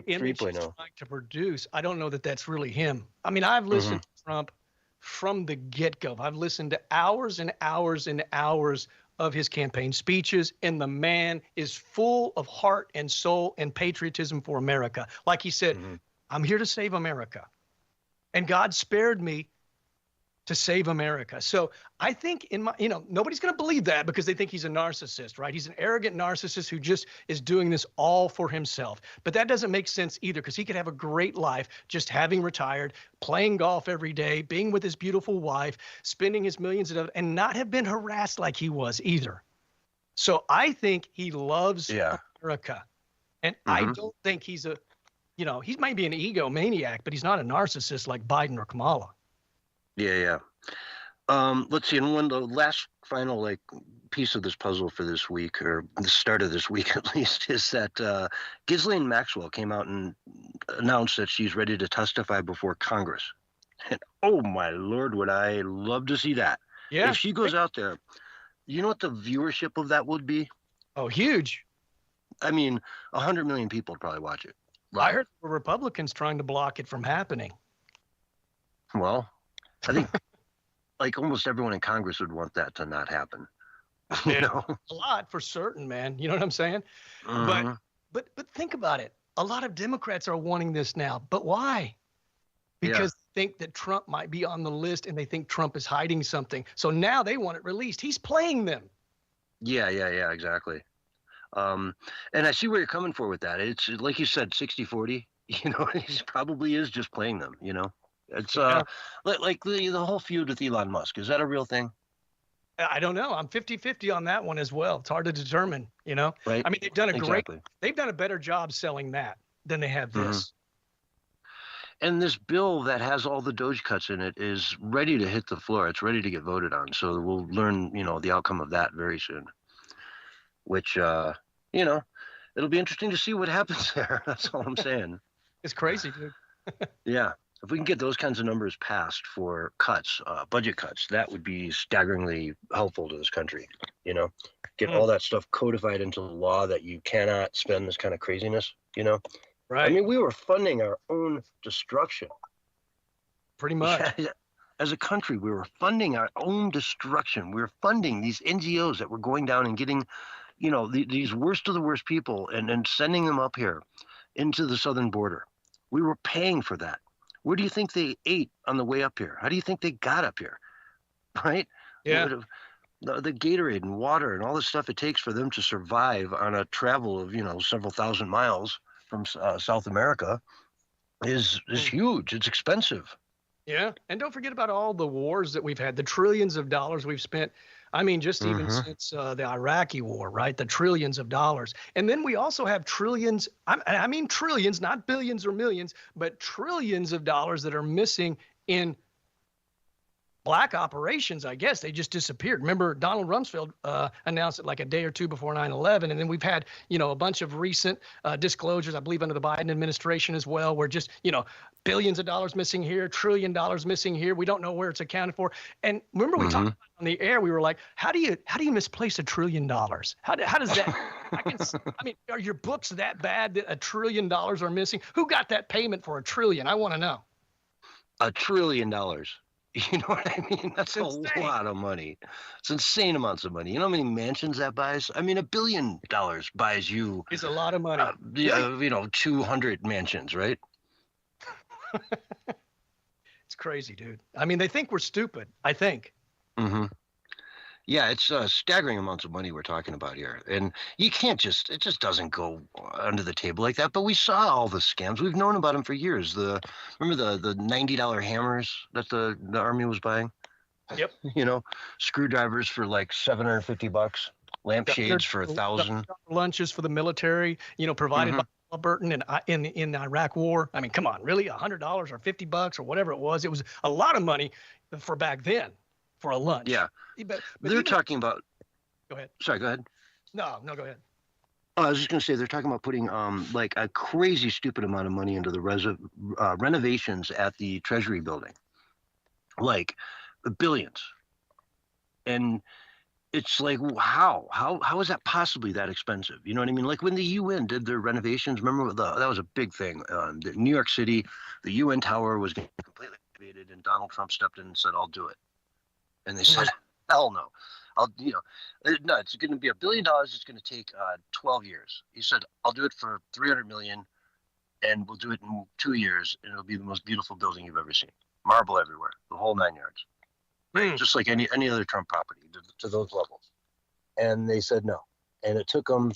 image 3.0. he's trying to produce. I don't know that that's really him. I mean, I've listened to Trump from the get-go. I've listened to hours and hours and hours of his campaign speeches, and the man is full of heart and soul and patriotism for America. Like he said, I'm here to save America. And God spared me to save America. So I think nobody's going to believe that because they think he's a narcissist, right? He's an arrogant narcissist who just is doing this all for himself. But that doesn't make sense either, because he could have a great life just having retired, playing golf every day, being with his beautiful wife, spending his millions of dollars, and not have been harassed like he was either. So I think he loves America. And I don't think he's he might be an egomaniac, but he's not a narcissist like Biden or Kamala. Yeah. Let's see. And the last final piece of this puzzle for this week, or the start of this week at least, is that Ghislaine Maxwell came out and announced that she's ready to testify before Congress. And oh my Lord, would I love to see that? Yeah. If she goes out there, you know what the viewership of that would be? Oh, huge. I mean, 100 million people would probably watch it. Right. I heard the Republicans trying to block it from happening. Well, I think almost everyone in Congress would want that to not happen. You know, a lot for certain, man. You know what I'm saying? But think about it. A lot of Democrats are wanting this now. But why? Because they think that Trump might be on the list, and they think Trump is hiding something. So now they want it released. He's playing them. Yeah, exactly. And I see where you're coming for with that. It's like you said, 60-40. You know, he probably is just playing them. You know. It's like the whole feud with Elon Musk. Is that a real thing? I don't know. I'm 50-50 on that one as well. It's hard to determine, Right. I mean, they've done a better job selling that than they have this. And this bill that has all the Doge cuts in it is ready to hit the floor. It's ready to get voted on. So we'll learn, the outcome of that very soon. Which, it'll be interesting to see what happens there. That's all I'm saying. It's crazy, dude. Yeah. If we can get those kinds of numbers passed for cuts, budget cuts, that would be staggeringly helpful to this country. Get all that stuff codified into law that you cannot spend this kind of craziness. Right. I mean, we were funding our own destruction. Pretty much. Yeah, as a country, we were funding our own destruction. We were funding these NGOs that were going down and getting, these worst of the worst people and sending them up here into the southern border. We were paying for that. Where do you think they ate on the way up here? How do you think they got up here? Right? Yeah. The Gatorade and water and all the stuff it takes for them to survive on a travel of, several thousand miles from South America is huge. It's expensive. Yeah. And don't forget about all the wars that we've had, the trillions of dollars we've spent. I mean, just even since the Iraqi war, right? The trillions of dollars. And then we also have trillions, I mean trillions, not billions or millions, but trillions of dollars that are missing in black operations, I guess. They just disappeared. Remember, Donald Rumsfeld announced it like a day or two before 9/11. And then we've had, a bunch of recent disclosures, I believe under the Biden administration as well, where just, billions of dollars missing here, $1 trillion missing here. We don't know where it's accounted for. And remember we talked about it on the air, we were like, how do you misplace $1 trillion? How does that, I mean, are your books that bad that $1 trillion are missing? Who got that payment for $1 trillion? I want to know. $1 trillion. You know what I mean? That's a lot of money. It's insane amounts of money. You know how many mansions that buys? I mean, $1 billion buys you. It's a lot of money. 200 mansions, right? It's crazy, dude. I mean, they think we're stupid, I think. Yeah, it's staggering amounts of money we're talking about here. And you can't it just doesn't go under the table like that. But we saw all the scams. We've known about them for years. Remember the $90 hammers that the Army was buying? Yep. Screwdrivers for like $750. Lampshades for $1,000. Lunches for the military, provided by Burton in the Iraq War. I mean, come on, really? $100 or $50 or whatever it was. It was a lot of money for back then for a lunch. Yeah. But They're talking about. Go ahead. Sorry, go ahead. No, go ahead. Oh, I was just going to say they're talking about putting like a crazy stupid amount of money into the renovations at the Treasury building, like billions. And it's like, how is that possibly that expensive? You know what I mean? Like when the UN did their renovations, remember that was a big thing. New York City, the UN tower was completely renovated, and Donald Trump stepped in and said, "I'll do it." And they said, "Hell no, no, it's going to be $1 billion. It's going to take 12 years." He said, "I'll do it for $300 million, and we'll do it in 2 years, and it'll be the most beautiful building you've ever seen. Marble everywhere, the whole 9 yards." Right? Just like any other Trump property to those levels. And they said no. And it took them,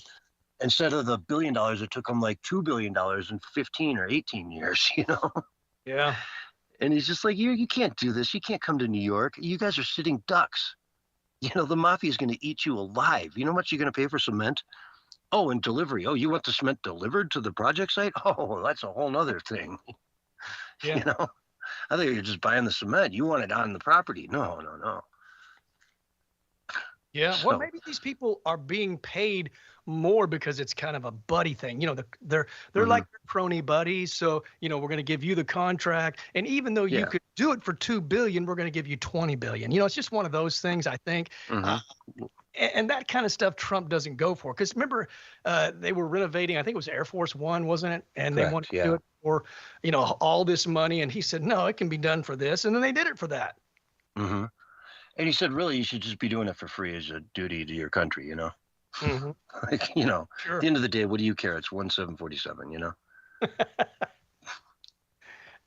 instead of the $1 billion, it took them like $2 billion in 15 or 18 years, Yeah. And he's just like, you can't do this. You can't come to New York. You guys are sitting ducks. The mafia is going to eat you alive. You know how much you're going to pay for cement? Oh, and delivery. Oh, you want the cement delivered to the project site? Oh, that's a whole nother thing. Yeah. I thought you were just buying the cement. You want it on the property. No. Yeah. Well, maybe these people are being paid more because it's kind of a buddy thing. They're like your crony buddies. So, we're going to give you the contract. And even though you could do it for $2 billion, we're going to give you $20 billion. It's just one of those things, I think. And that kind of stuff Trump doesn't go for. Because remember, they were renovating, I think it was Air Force One, wasn't it? And Correct, they wanted to do it for, all this money. And he said, no, it can be done for this. And then they did it for that. Mm-hmm. And he said, really, you should just be doing it for free as a duty to your country, Mm-hmm. Like, Sure. At the end of the day, what do you care? It's 1747,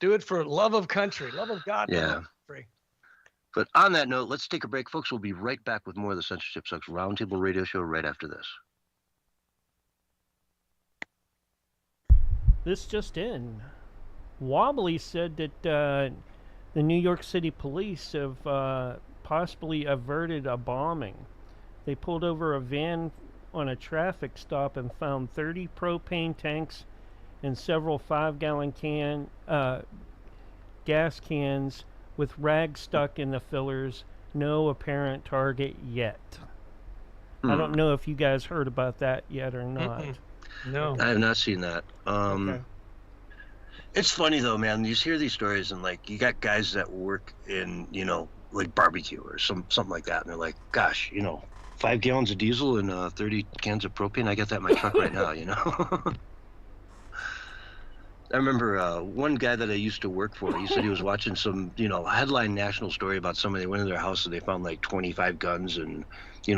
Do it for love of country, love of God. Yeah. Love of country. But on that note, let's take a break, folks. We'll be right back with more of the Censorship Sucks Roundtable radio show right after this. This just in. Wobbly said that the New York City police have possibly averted a bombing. They pulled over a van on a traffic stop and found 30 propane tanks and several 5-gallon gas cans with rags stuck in the fillers. No apparent target yet. I don't know if you guys heard about that yet or not. No. I have not seen that. Okay. It's funny though, man. You hear these stories and like you got guys that work in, like barbecue or something like that, and they're like, gosh, 5 gallons of diesel and 30 cans of propane. I got that in my truck right now, I remember one guy that I used to work for, he said he was watching some, headline national story about somebody. They went in their house and they found like 25 guns and,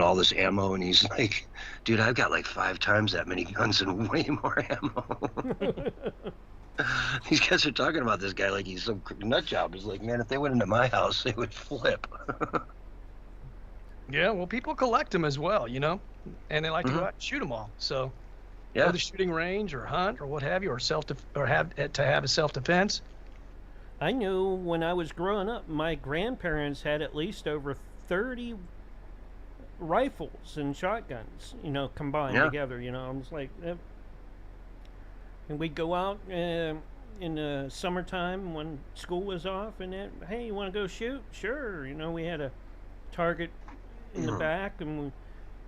all this ammo. And he's like, dude, I've got like 5 times that many guns and way more ammo. These guys are talking about this guy like he's some nut job. He's like, man, if they went into my house, they would flip. Yeah, well, people collect them as well, and they like to go out and shoot them all. So, yeah, go to the shooting range or hunt or what have you, or have a self-defense. I knew when I was growing up, my grandparents had at least over 30 rifles and shotguns, combined together. I was like, and we'd go out in the summertime when school was off, and hey, you want to go shoot? Sure. We had a target in the back, and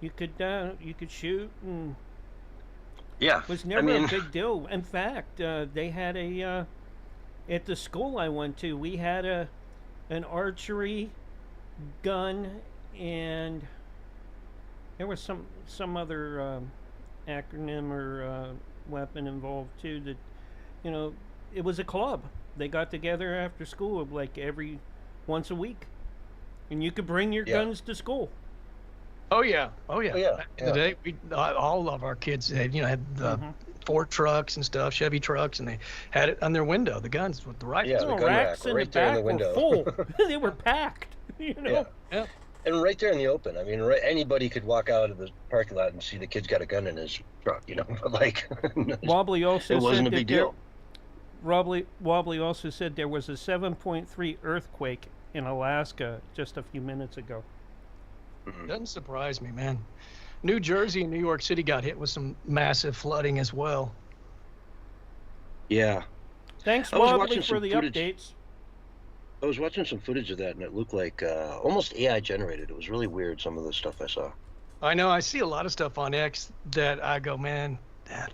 you could shoot, and it was never a big deal. In fact, they had at the school I went to, we had an archery gun, and there was some other acronym or weapon involved too. That it was a club. They got together after school like once a week. And you could bring your guns to school. Oh yeah. Back in the day, all of our kids had the Ford trucks and stuff, Chevy trucks, and they had it on their window. The guns with the rifles. Yeah, the gun racks rack, in the back were full. They were packed. Yeah. And right there in the open. I mean, anybody could walk out of the parking lot and see the kid's got a gun in his truck. But like, Wobbly also it wasn't a big deal. Wobbly also said there was a 7.3 earthquake in Alaska just a few minutes ago. Doesn't surprise me, man. New Jersey and New York City got hit with some massive flooding as well. Yeah. Thanks, I was Wobbly, watching for some the footage. updates. I was watching some footage of that, and it looked like almost AI generated. It was really weird, some of the stuff I saw. I know. I see a lot of stuff on X that I go, man,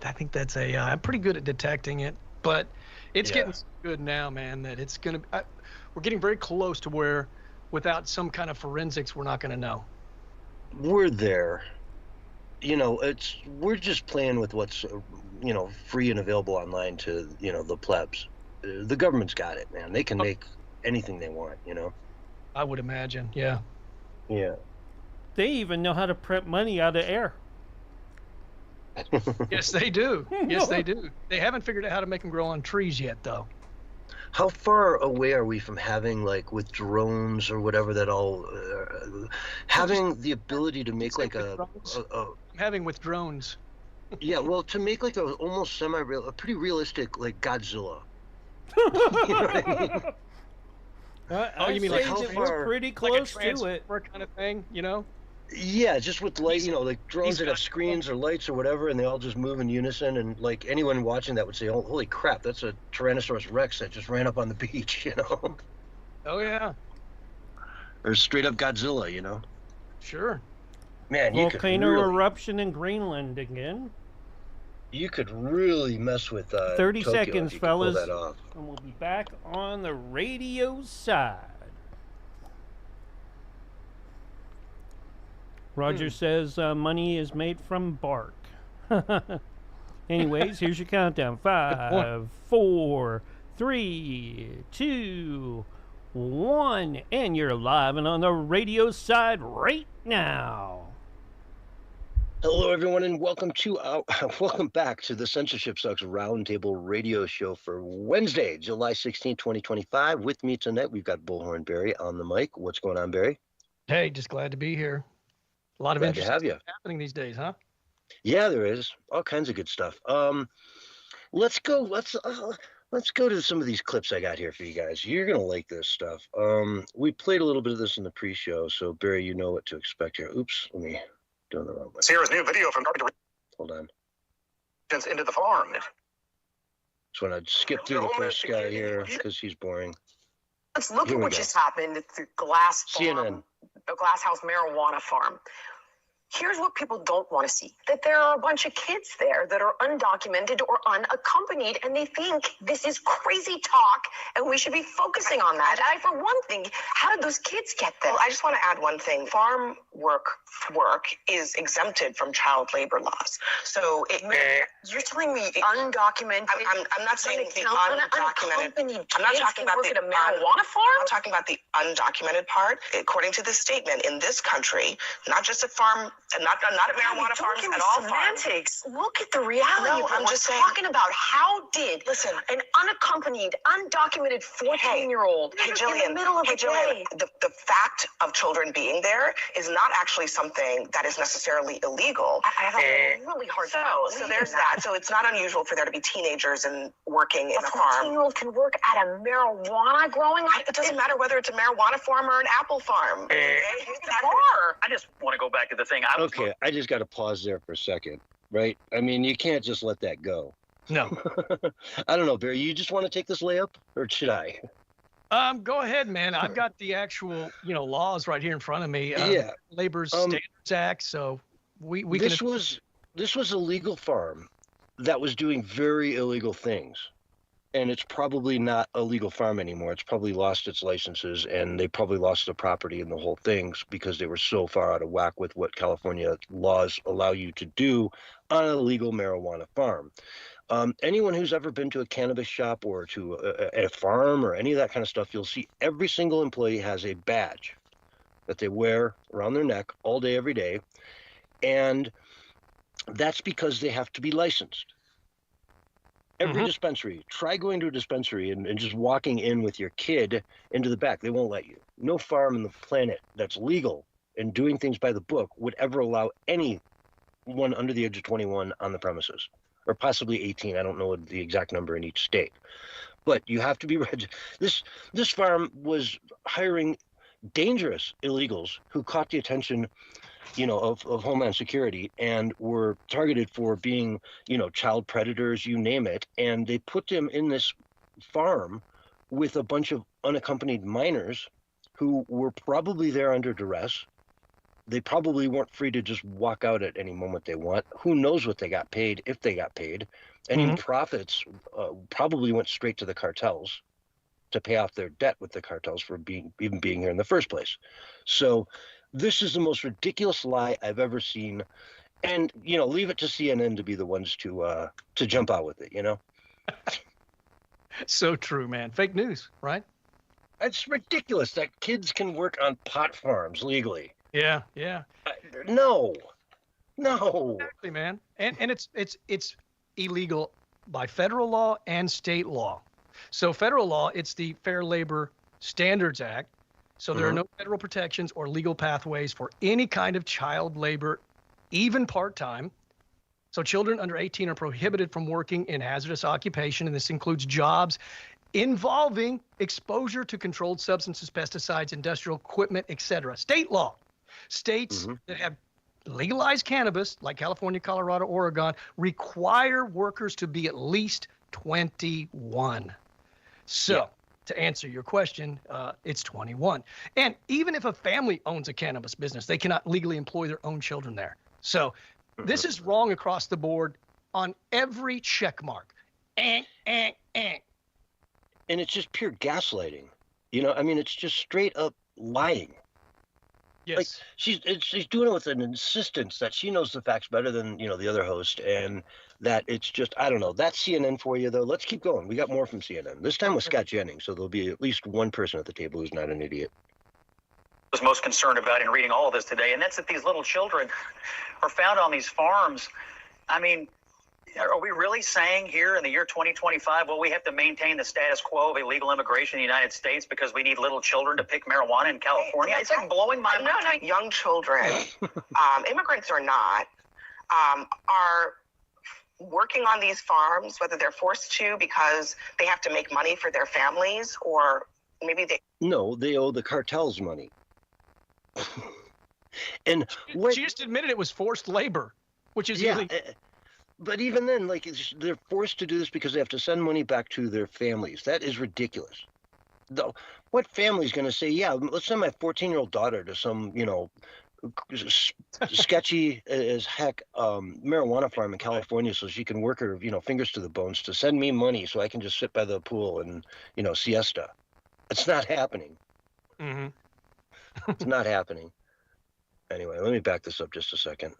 I think that's AI. I'm pretty good at detecting it, but it's getting so good now, man, that it's going to... We're getting very close to where, without some kind of forensics, we're not going to know. We're there. You know, we're just playing with what's, free and available online to, the plebs. The government's got it, man. They can make anything they want, I would imagine, yeah. Yeah. They even know how to print money out of air. Yes, they do. Yes, they do. They haven't figured out how to make them grow on trees yet, though. How far away are we from having, like, with drones or whatever that all, having the ability to make like I'm having with drones. Yeah, well, to make like a almost semi-real, a pretty realistic like Godzilla. You know what I mean? I'd you mean say like how that far? we're pretty Like close a to it. transformer kind of thing, Yeah, just with light, like drones that have screens or lights or whatever, and they all just move in unison. And like anyone watching that would say, "Oh, holy crap, that's a Tyrannosaurus Rex that just ran up on the beach," Oh yeah. Or straight up Godzilla, Sure. Man, you could Volcano really, eruption in Greenland again. you could really mess with 30 Tokyo seconds, if you could pull fellas, that off. and we'll be back on the radio side. Roger says money is made from bark. Anyways, here's your countdown. 5, 4, 3, 2, 1, and you're live and on the radio side right now. Hello, everyone, and welcome back to the Censorship Sucks Roundtable radio show for Wednesday, July 16, 2025. With me tonight, we've got Bullhorn Barry on the mic. What's going on, Barry? Hey, just glad to be here. A lot of Glad to have you. interesting happening these days, huh? Yeah, there is all kinds of good stuff. Let's go to some of these clips I got here for you guys. You're gonna like this stuff. We played a little bit of this in the pre-show, so Barry, you know what to expect here. Oops, let me do it the wrong way. Sierra's new video from Hold on. into the farm. Just want to skip through the first guy here because he's boring. Let's look Here at we what go. just happened at the glass farm, CNN. the glass house marijuana farm. Here's what people don't want to see, that there are a bunch of kids there that are undocumented or unaccompanied, and they think this is crazy talk, and we should be focusing on that. For one thing, how did those kids get there? Well, I just want to add one thing. Farm work is exempted from child labor laws. So You're telling me undocumented? I'm not saying the undocumented. Unaccompanied I'm not kids talking can about work the at a marijuana farm? I'm not talking about the undocumented part. According to this statement, in this country, not just at farm, not at marijuana farms, at all farms. Semantics. Look at the reality No, of what I'm we're just saying- talking about. How did Listen. an unaccompanied, undocumented 14-year-old Hey, Jillian. in the middle of the day? The fact of children being there is not actually something that is necessarily illegal. I have a really hard time So believing there's that. So it's not unusual for there to be teenagers and working in A a farm. 14-year-old can work at a marijuana growing. It doesn't matter whether it's a marijuana farm or an apple farm. I just want to go back to the thing. Okay, I just got to pause there for a second, right? I mean, you can't just let that go. No. I don't know, Barry. You just want to take this layup, or should I? Go ahead, man. I've got the actual, laws right here in front of me. Yeah. Labor Standards Act. So we This can. was a legal farm that was doing very illegal things, and it's probably not a legal farm anymore. It's probably lost its licenses, and they probably lost the property and the whole things because they were so far out of whack with what California laws allow you to do on a legal marijuana farm. Anyone who's ever been to a cannabis shop or to a farm or any of that kind of stuff, you'll see every single employee has a badge that they wear around their neck all day, every day. And that's because they have to be licensed. Every dispensary, try going to a dispensary and just walking in with your kid into the back. They won't let you. No farm on the planet that's legal and doing things by the book would ever allow anyone under the age of 21 on the premises, or possibly 18. I don't know the exact number in each state. But you have to be registered. This farm was hiring dangerous illegals who caught the attention of Homeland Security, and were targeted for being, child predators, you name it. And they put them in this farm with a bunch of unaccompanied minors who were probably there under duress. They probably weren't free to just walk out at any moment they want. Who knows what they got paid, if they got paid. Any profits probably went straight to the cartels to pay off their debt with the cartels for even being here in the first place. So this is the most ridiculous lie I've ever seen. And, leave it to CNN to be the ones to jump out with it, So true, man. Fake news, right? It's ridiculous that kids can work on pot farms legally. Yeah, yeah. No. Exactly, man. And it's illegal by federal law and state law. So federal law, it's the Fair Labor Standards Act. So there are no federal protections or legal pathways for any kind of child labor, even part-time. So children under 18 are prohibited from working in hazardous occupation, and this includes jobs involving exposure to controlled substances, pesticides, industrial equipment, etc. State law. States that have legalized cannabis, like California, Colorado, Oregon, require workers to be at least 21. So, to answer your question, it's 21. And even if a family owns a cannabis business, they cannot legally employ their own children there. So, this is wrong across the board on every check mark. And it's just pure gaslighting. It's just straight up lying. Yes. Like she's doing it with an insistence that she knows the facts better than, the other host, and that it's just, I don't know. That's CNN for you, though. Let's keep going. We got more from CNN. This time with Scott Jennings, so there'll be at least one person at the table who's not an idiot. Was most concerned about in reading all of this today, and that's that these little children are found on these farms. I mean, are we really saying here in the year 2025, well, we have to maintain the status quo of illegal immigration in the United States because we need little children to pick marijuana in California? It's like blowing my mind. No, young children, immigrants or not, are working on these farms, whether they're forced to because they have to make money for their families, or maybe they... No, they owe the cartels money. And she just admitted it was forced labor, which is illegal. But even then, they're forced to do this because they have to send money back to their families. That is ridiculous. Though, what family's going to say, yeah, let's send my 14-year-old daughter to some, sketchy as heck marijuana farm in California so she can work her, fingers to the bones to send me money so I can just sit by the pool and, siesta. It's not happening. It's not happening. Anyway, let me back this up just a second.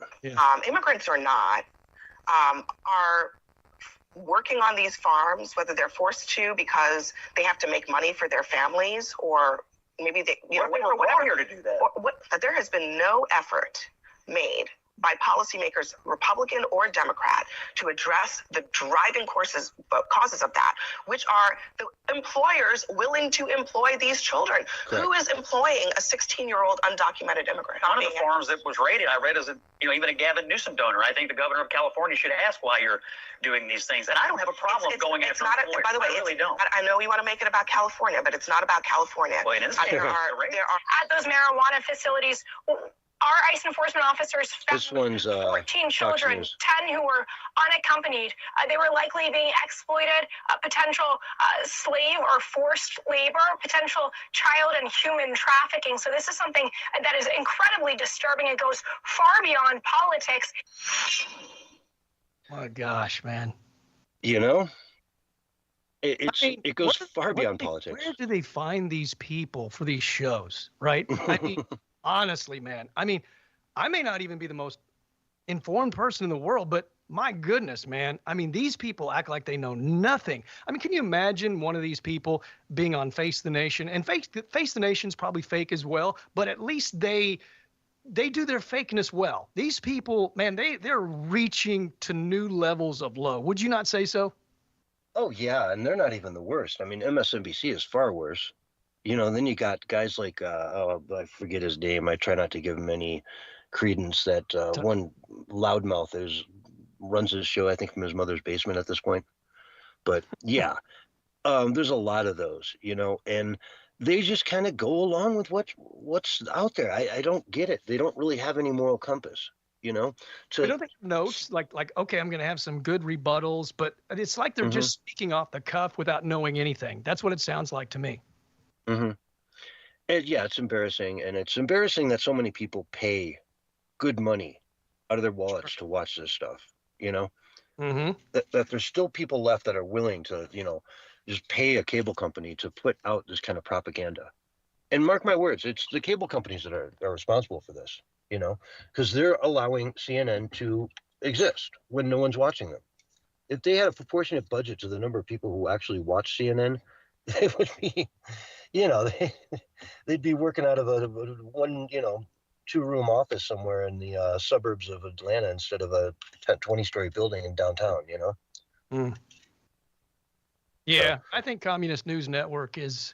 Immigrants or not, are working on these farms, whether they're forced to because they have to make money for their families, or maybe they, we're here to do that. There has been no effort made by policymakers, Republican or Democrat, to address the driving causes of that, which are the employers willing to employ these children. Correct. Who is employing a 16-year-old undocumented immigrant? One of the farms that was raided, I read, as even a Gavin Newsom donor. I think the governor of California should ask why you're doing these things. And I don't have a problem going after employers. By the way, I really don't. I know we want to make it about California, but it's not about California. Well, it is. There are at those marijuana facilities. Our ICE enforcement officers found this one's 14 children, 10 who were unaccompanied. They were likely being exploited, potential slave or forced labor, potential child and human trafficking. So this is something that is incredibly disturbing. It goes far beyond politics. My gosh, man. It goes far beyond politics. Where do they find these people for these shows, right? I mean, honestly, man. I mean, I may not even be the most informed person in the world, but my goodness, man. I mean, these people act like they know nothing. I mean, can you imagine one of these people being on Face the Nation? And Face the Nation's probably fake as well, but at least they do their fakeness well. These people, man, they're reaching to new levels of low. Would you not say so? Oh, yeah, and they're not even the worst. I mean, MSNBC is far worse. Then you got guys like, I forget his name. I try not to give him any credence. That one loudmouth runs his show, I think, from his mother's basement at this point. But, yeah, There's a lot of those, and they just kind of go along with what's out there. I don't get it. They don't really have any moral compass, But don't they have notes like okay, I'm going to have some good rebuttals, but it's like they're just speaking off the cuff without knowing anything. That's what it sounds like to me. And yeah, it's embarrassing, and it's embarrassing that so many people pay good money out of their wallets to watch this stuff. That there's still people left that are willing to, just pay a cable company to put out this kind of propaganda. And mark my words, it's the cable companies that are responsible for this, because they're allowing CNN to exist when no one's watching them. If they had a proportionate budget to the number of people who actually watch CNN, they would be, they'd be working out of a one, 2-room office somewhere in the suburbs of Atlanta instead of a 20-story building in downtown, Yeah, I think Communist News Network is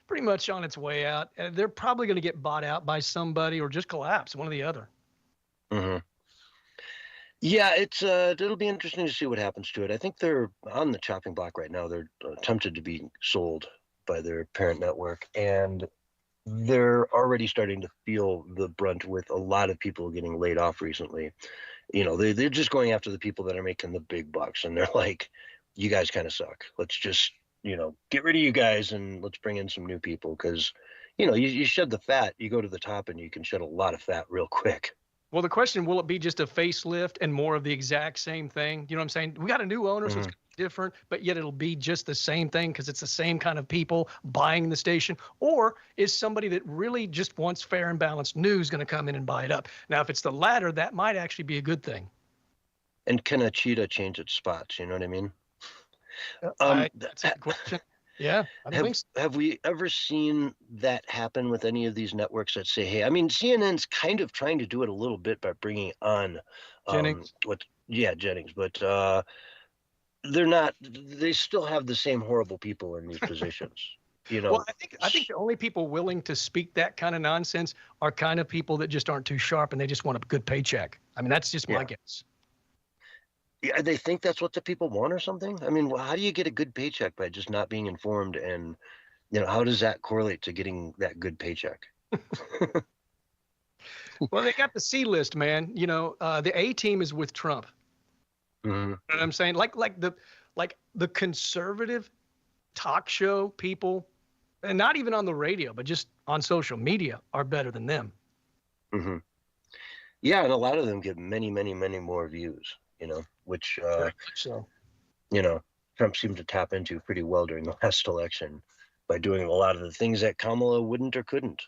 pretty much on its way out. They're probably going to get bought out by somebody or just collapse, one or the other. Yeah, it'll be interesting to see what happens to it. I think they're on the chopping block right now. They're attempted to be sold by their parent network, and they're already starting to feel the brunt with a lot of people getting laid off recently. They're just going after the people that are making the big bucks, and they're like, you guys kind of suck. Let's just, get rid of you guys and let's bring in some new people, because, you shed the fat, you go to the top and you can shed a lot of fat real quick. Well, the question, will it be just a facelift and more of the exact same thing? You know what I'm saying? We got a new owner, so it's different, but yet it'll be just the same thing because it's the same kind of people buying the station? Or is somebody that really just wants fair and balanced news going to come in and buy it up? Now, if it's the latter, that might actually be a good thing. And can a cheetah change its spots? You know what I mean? That's a good question. Yeah, I think so. Have we ever seen that happen with any of these networks that say, hey, I mean, CNN's kind of trying to do it a little bit by bringing on Jennings. Jennings, but they're not. They still have the same horrible people in these positions. Well, I think the only people willing to speak that kind of nonsense are kind of people that just aren't too sharp and they just want a good paycheck. I mean, that's just my guess. Yeah, they think that's what the people want or something. I mean, how do you get a good paycheck by just not being informed? And, how does that correlate to getting that good paycheck? Well, they got the C list, man. The A team is with Trump. You know what I'm saying? Like the conservative talk show people, and not even on the radio, but just on social media, are better than them. Yeah, and a lot of them get many, many, many more views. Which, Trump seemed to tap into pretty well during the last election by doing a lot of the things that Kamala wouldn't or couldn't.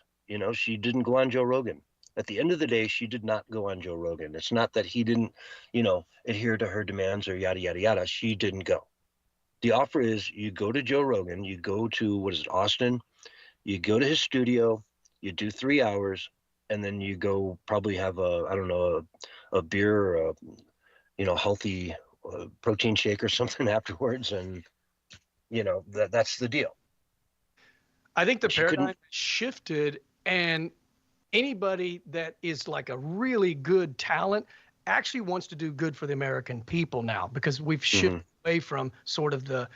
She didn't go on Joe Rogan. At the end of the day, she did not go on Joe Rogan. It's not that he didn't, adhere to her demands or yada, yada, yada. She didn't go. The offer is you go to Joe Rogan, you go to, Austin, you go to his studio, you do 3 hours, and then you go probably have a beer or a healthy protein shake or something afterwards. And, that's the deal. I think the paradigm shifted, and anybody that is like a really good talent actually wants to do good for the American people now, because we've shifted away from sort of the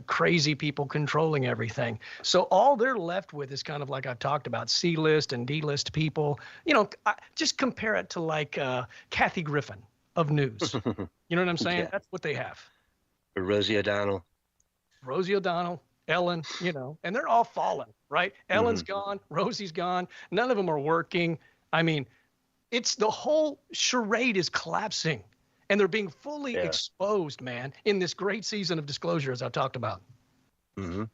crazy people controlling everything. So all they're left with is kind of like I've talked about, C-list and D-list people. Just compare it to like Kathy Griffin of news. You know what I'm saying? Yeah. That's what they have. Rosie O'Donnell, Ellen, and they're all fallen, right? Ellen's gone, Rosie's gone. None of them are working. I mean, it's the whole charade is collapsing, and they're being fully exposed, man, in this great season of disclosure, as I talked about. And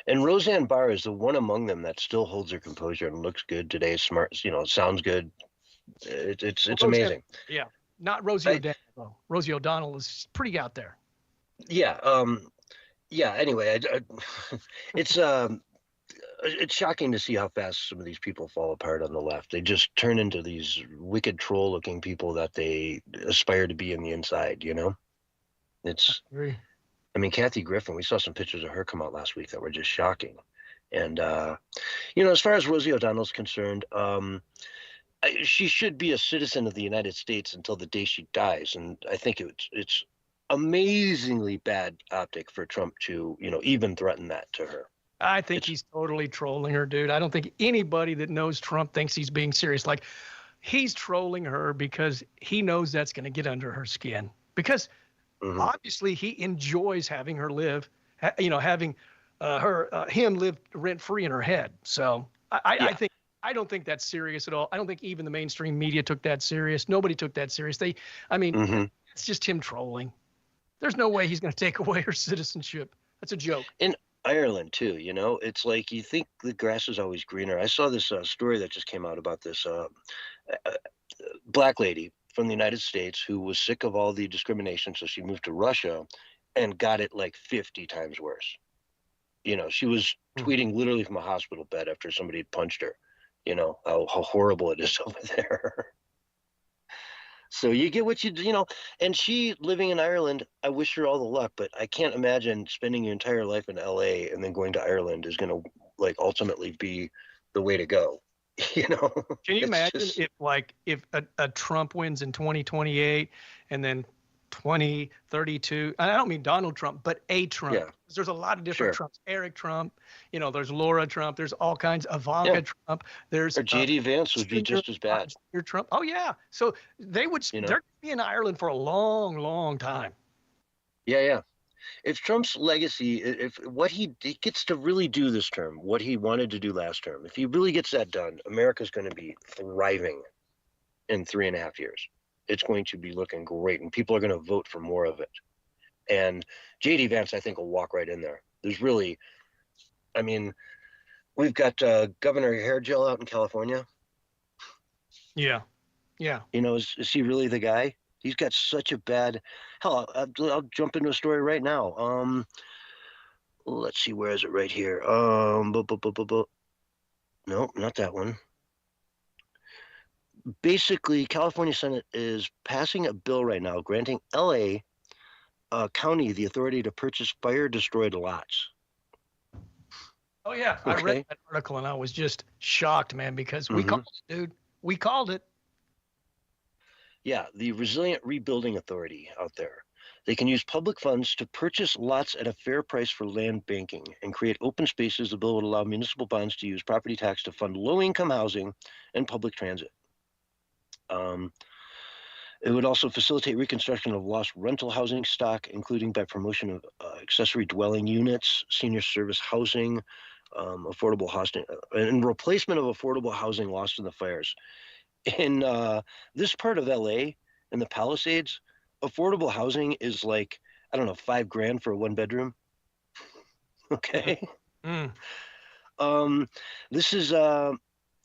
Roseanne Barr is the one among them that still holds her composure and looks good today. Smart, sounds good. It's amazing. Yeah. Not Rosie O'Donnell, though. Rosie O'Donnell is pretty out there. Yeah. Anyway, it's shocking to see how fast some of these people fall apart on the left. They just turn into these wicked troll-looking people that they aspire to be in the inside. It's. I mean, Kathy Griffin. We saw some pictures of her come out last week that were just shocking. And as far as Rosie O'Donnell's concerned, she should be a citizen of the United States until the day she dies, and I think it's amazingly bad optic for Trump to, even threaten that to her. I think he's totally trolling her, dude. I don't think anybody that knows Trump thinks he's being serious. Like, he's trolling her because he knows that's going to get under her skin. Because obviously he enjoys having her live, having him live rent free in her head. So I don't think that's serious at all. I don't think even the mainstream media took that serious. Nobody took that serious. It's just him trolling. There's no way he's going to take away her citizenship. That's a joke. In Ireland too, it's like you think the grass is always greener. I saw this story that just came out about this black lady from the United States who was sick of all the discrimination, so she moved to Russia and got it like 50 times worse. She was tweeting literally from a hospital bed after somebody had punched her. How horrible it is over there. So you get what and she living in Ireland, I wish her all the luck, but I can't imagine spending your entire life in LA and then going to Ireland is going to ultimately be the way to go. Can you imagine if a Trump wins in 2028 and then 2032, and I don't mean Donald Trump, but a Trump. Yeah. There's a lot of different Trumps. Eric Trump, there's Laura Trump, there's all kinds of Ivanka Trump. There's JD Vance would be just as bad. Trump. Oh yeah. So they're going to be in Ireland for a long, long time. Yeah. If Trump's legacy, if what he gets to really do this term, what he wanted to do last term, if he really gets that done, America's going to be thriving in 3.5 years. It's going to be looking great, and people are going to vote for more of it. And J.D. Vance, I think, will walk right in there. There's really, we've got Governor Hairgel out in California. Yeah. Is he really the guy? He's got such a bad. Hell, I'll jump into a story right now. Let's see, where is it? Right here. No, not that one. Basically, California Senate is passing a bill right now granting LA County the authority to purchase fire-destroyed lots. Oh, yeah. Okay. I read that article, and I was just shocked, man, because we called it, dude. We called it. Yeah, the Resilient Rebuilding Authority out there. They can use public funds to purchase lots at a fair price for land banking and create open spaces. The bill would allow municipal bonds to use property tax to fund low-income housing and public transit. It would also facilitate reconstruction of lost rental housing stock, including by promotion of accessory dwelling units, senior service housing, affordable housing, and replacement of affordable housing lost in the fires. In this part of LA, in the Palisades, affordable housing is like, I don't know, $5,000 for a 1-bedroom. Okay.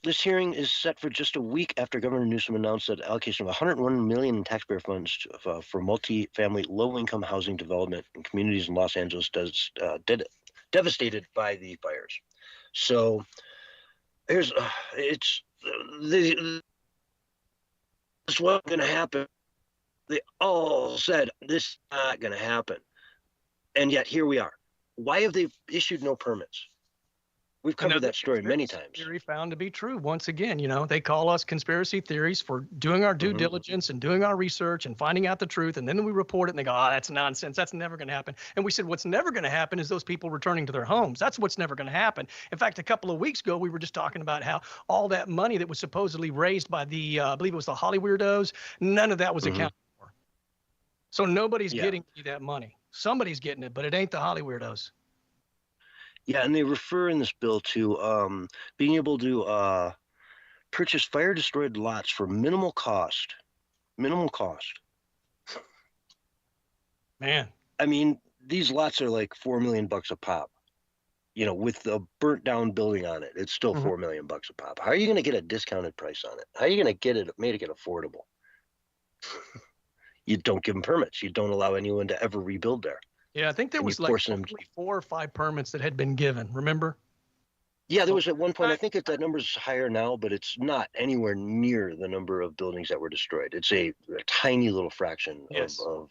This hearing is set for just a week after Governor Newsom announced that allocation of $101 million in taxpayer funds for multi-family low-income housing development in communities in Los Angeles devastated by the fires. So here's this is what's going to happen. They all said this is not going to happen, and yet here we are. Why have they issued no permits? We've covered that story many times. Theory found to be true. Once again, they call us conspiracy theories for doing our due diligence and doing our research and finding out the truth. And then we report it and they go, that's nonsense. That's never going to happen. And we said, what's never going to happen is those people returning to their homes. That's what's never going to happen. In fact, a couple of weeks ago, we were just talking about how all that money that was supposedly raised by the, I believe it was the Hollyweirdos, none of that was accounted for. So nobody's getting that money. Somebody's getting it, but it ain't the Hollyweirdos. Yeah, and they refer in this bill to being able to purchase fire-destroyed lots for minimal cost. Minimal cost. Man. These lots are like $4 million a pop. With a burnt-down building on it, it's still $4 million a pop. How are you going to get a discounted price on it? How are you going to get it, make it affordable? You don't give them permits. You don't allow anyone to ever rebuild there. Yeah, I think there was like 4 or 5 permits that had been given, remember? Yeah, there was at one point, I think that number's higher now, but it's not anywhere near the number of buildings that were destroyed. It's a tiny little fraction of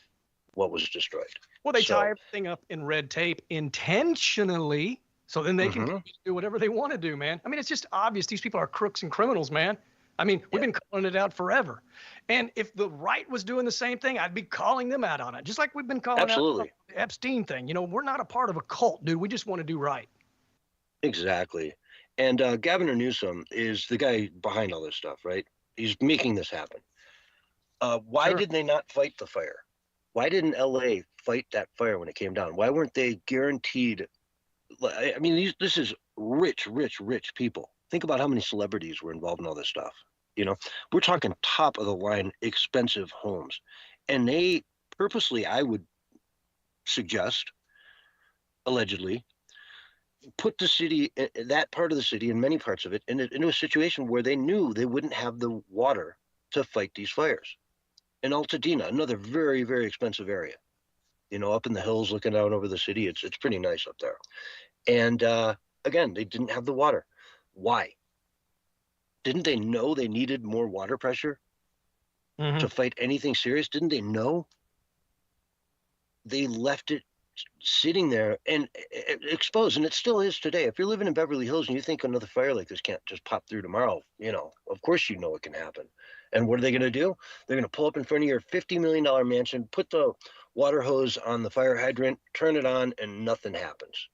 what was destroyed. Well, they tie everything up in red tape intentionally, so then they can do whatever they want to do, man. It's just obvious these people are crooks and criminals, man. I mean, we've been calling it out forever. And if the right was doing the same thing, I'd be calling them out on it. Just like we've been calling out the Epstein thing. You know, we're not a part of a cult, dude. We just want to do right. Exactly. And Gavin Newsom is the guy behind all this stuff, right? He's making this happen. Why did they not fight the fire? Why didn't LA fight that fire when it came down? Why weren't they guaranteed? I mean, this is rich people. Think about how many celebrities were involved in all this stuff. You know, we're talking top of the line, expensive homes. And they purposely, I would suggest, allegedly, put the city, that part of the city and many parts of it, into a situation where they knew they wouldn't have the water to fight these fires. In Altadena, another very, very expensive area, you know, up in the hills looking out over the city. It's pretty nice up there. And again, they didn't have the water. Why? Didn't they know they needed more water pressure to fight anything serious? Didn't they know? They left it sitting there and exposed, and it still is today. If you're living in Beverly Hills and you think another fire like this can't just pop through tomorrow, you know, of course you know it can happen. And what are they going to do? They're going to pull up in front of your $50 million mansion, put the water hose on the fire hydrant, turn it on, and nothing happens.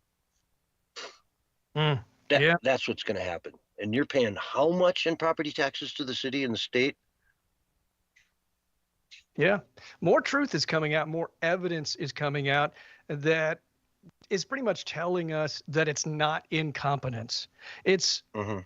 That's what's going to happen. And you're paying how much in property taxes to the city and the state? Yeah. More truth is coming out. More evidence is coming out that is pretty much telling us that it's not incompetence. It's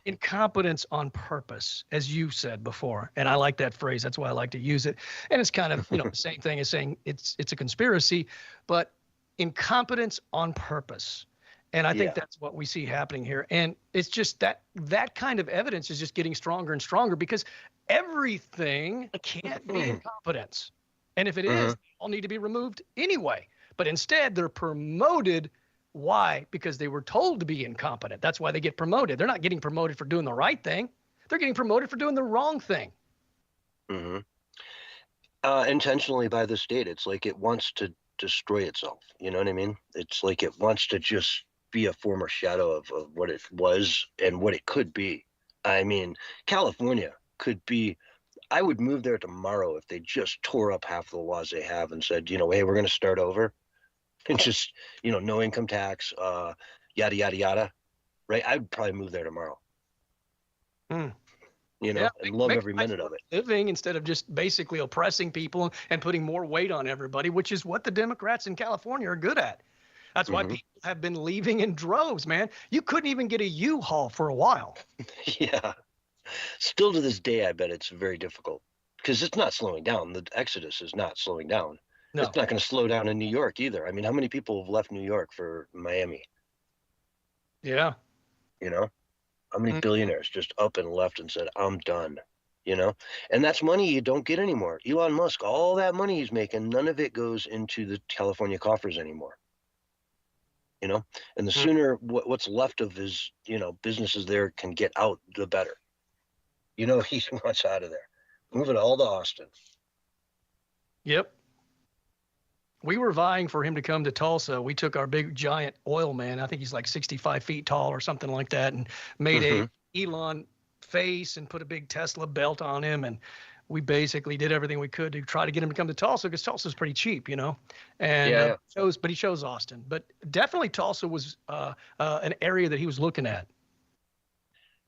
incompetence on purpose, as you said before. And I like that phrase. That's why I like to use it. And it's kind of, you know, the same thing as saying it's a conspiracy, but incompetence on purpose. And I think that's what we see happening here. And it's just that kind of evidence is just getting stronger and stronger because everything can't be incompetence. And if it is, they all need to be removed anyway. But instead, they're promoted. Why? Because they were told to be incompetent. That's why they get promoted. They're not getting promoted for doing the right thing. They're getting promoted for doing the wrong thing. Intentionally by the state. It's like it wants to destroy itself. You know what I mean? It's like it wants to just be a former shadow of what it was and what it could be. I mean, California could be, I would move there tomorrow if they just tore up half the laws they have and said, you know, hey, we're going to start over and just, you know, no income tax, yada, yada, yada. Right. I'd probably move there tomorrow. You know, and love every minute of it. Living instead of just basically oppressing people and putting more weight on everybody, which is what the Democrats in California are good at. That's why people have been leaving in droves, man. You couldn't even get a U-Haul for a while. Yeah. Still to this day, I bet it's very difficult because it's not slowing down. The exodus is not slowing down. No. It's not going to slow down in New York either. I mean, how many people have left New York for Miami? Yeah. You know, how many billionaires just up and left and said, I'm done, you know? And that's money you don't get anymore. Elon Musk, all that money he's making, none of it goes into the California coffers anymore. You know, and the sooner what's left of his, you know, businesses there can get out, the better. You know, he wants out of there. Move it all to Austin. Yep. We were vying for him to come to Tulsa. We took our big giant oil man, I think he's like 65 feet tall or something like that, and made a Elon face and put a big Tesla belt on him. And we basically did everything we could to try to get him to come to Tulsa because Tulsa's pretty cheap, you know. And he chose Austin. But definitely Tulsa was an area that he was looking at.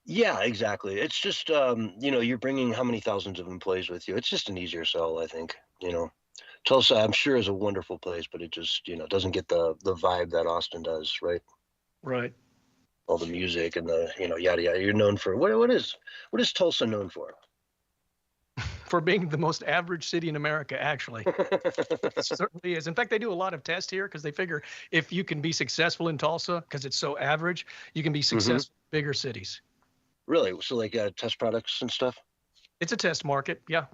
Yeah, exactly. It's just, you know, you're bringing how many thousands of employees with you. It's just an easier sell, I think, you know. Tulsa, I'm sure, is a wonderful place, but it just, you know, doesn't get the vibe that Austin does, right? Right. All the music and the, you know, yada, yada. You're known for, what is Tulsa known for? For being the most average city in America, actually. It certainly is. In fact, they do a lot of tests here because they figure if you can be successful in Tulsa, because it's so average, you can be successful in bigger cities. Really? So like test products and stuff? It's a test market, yeah.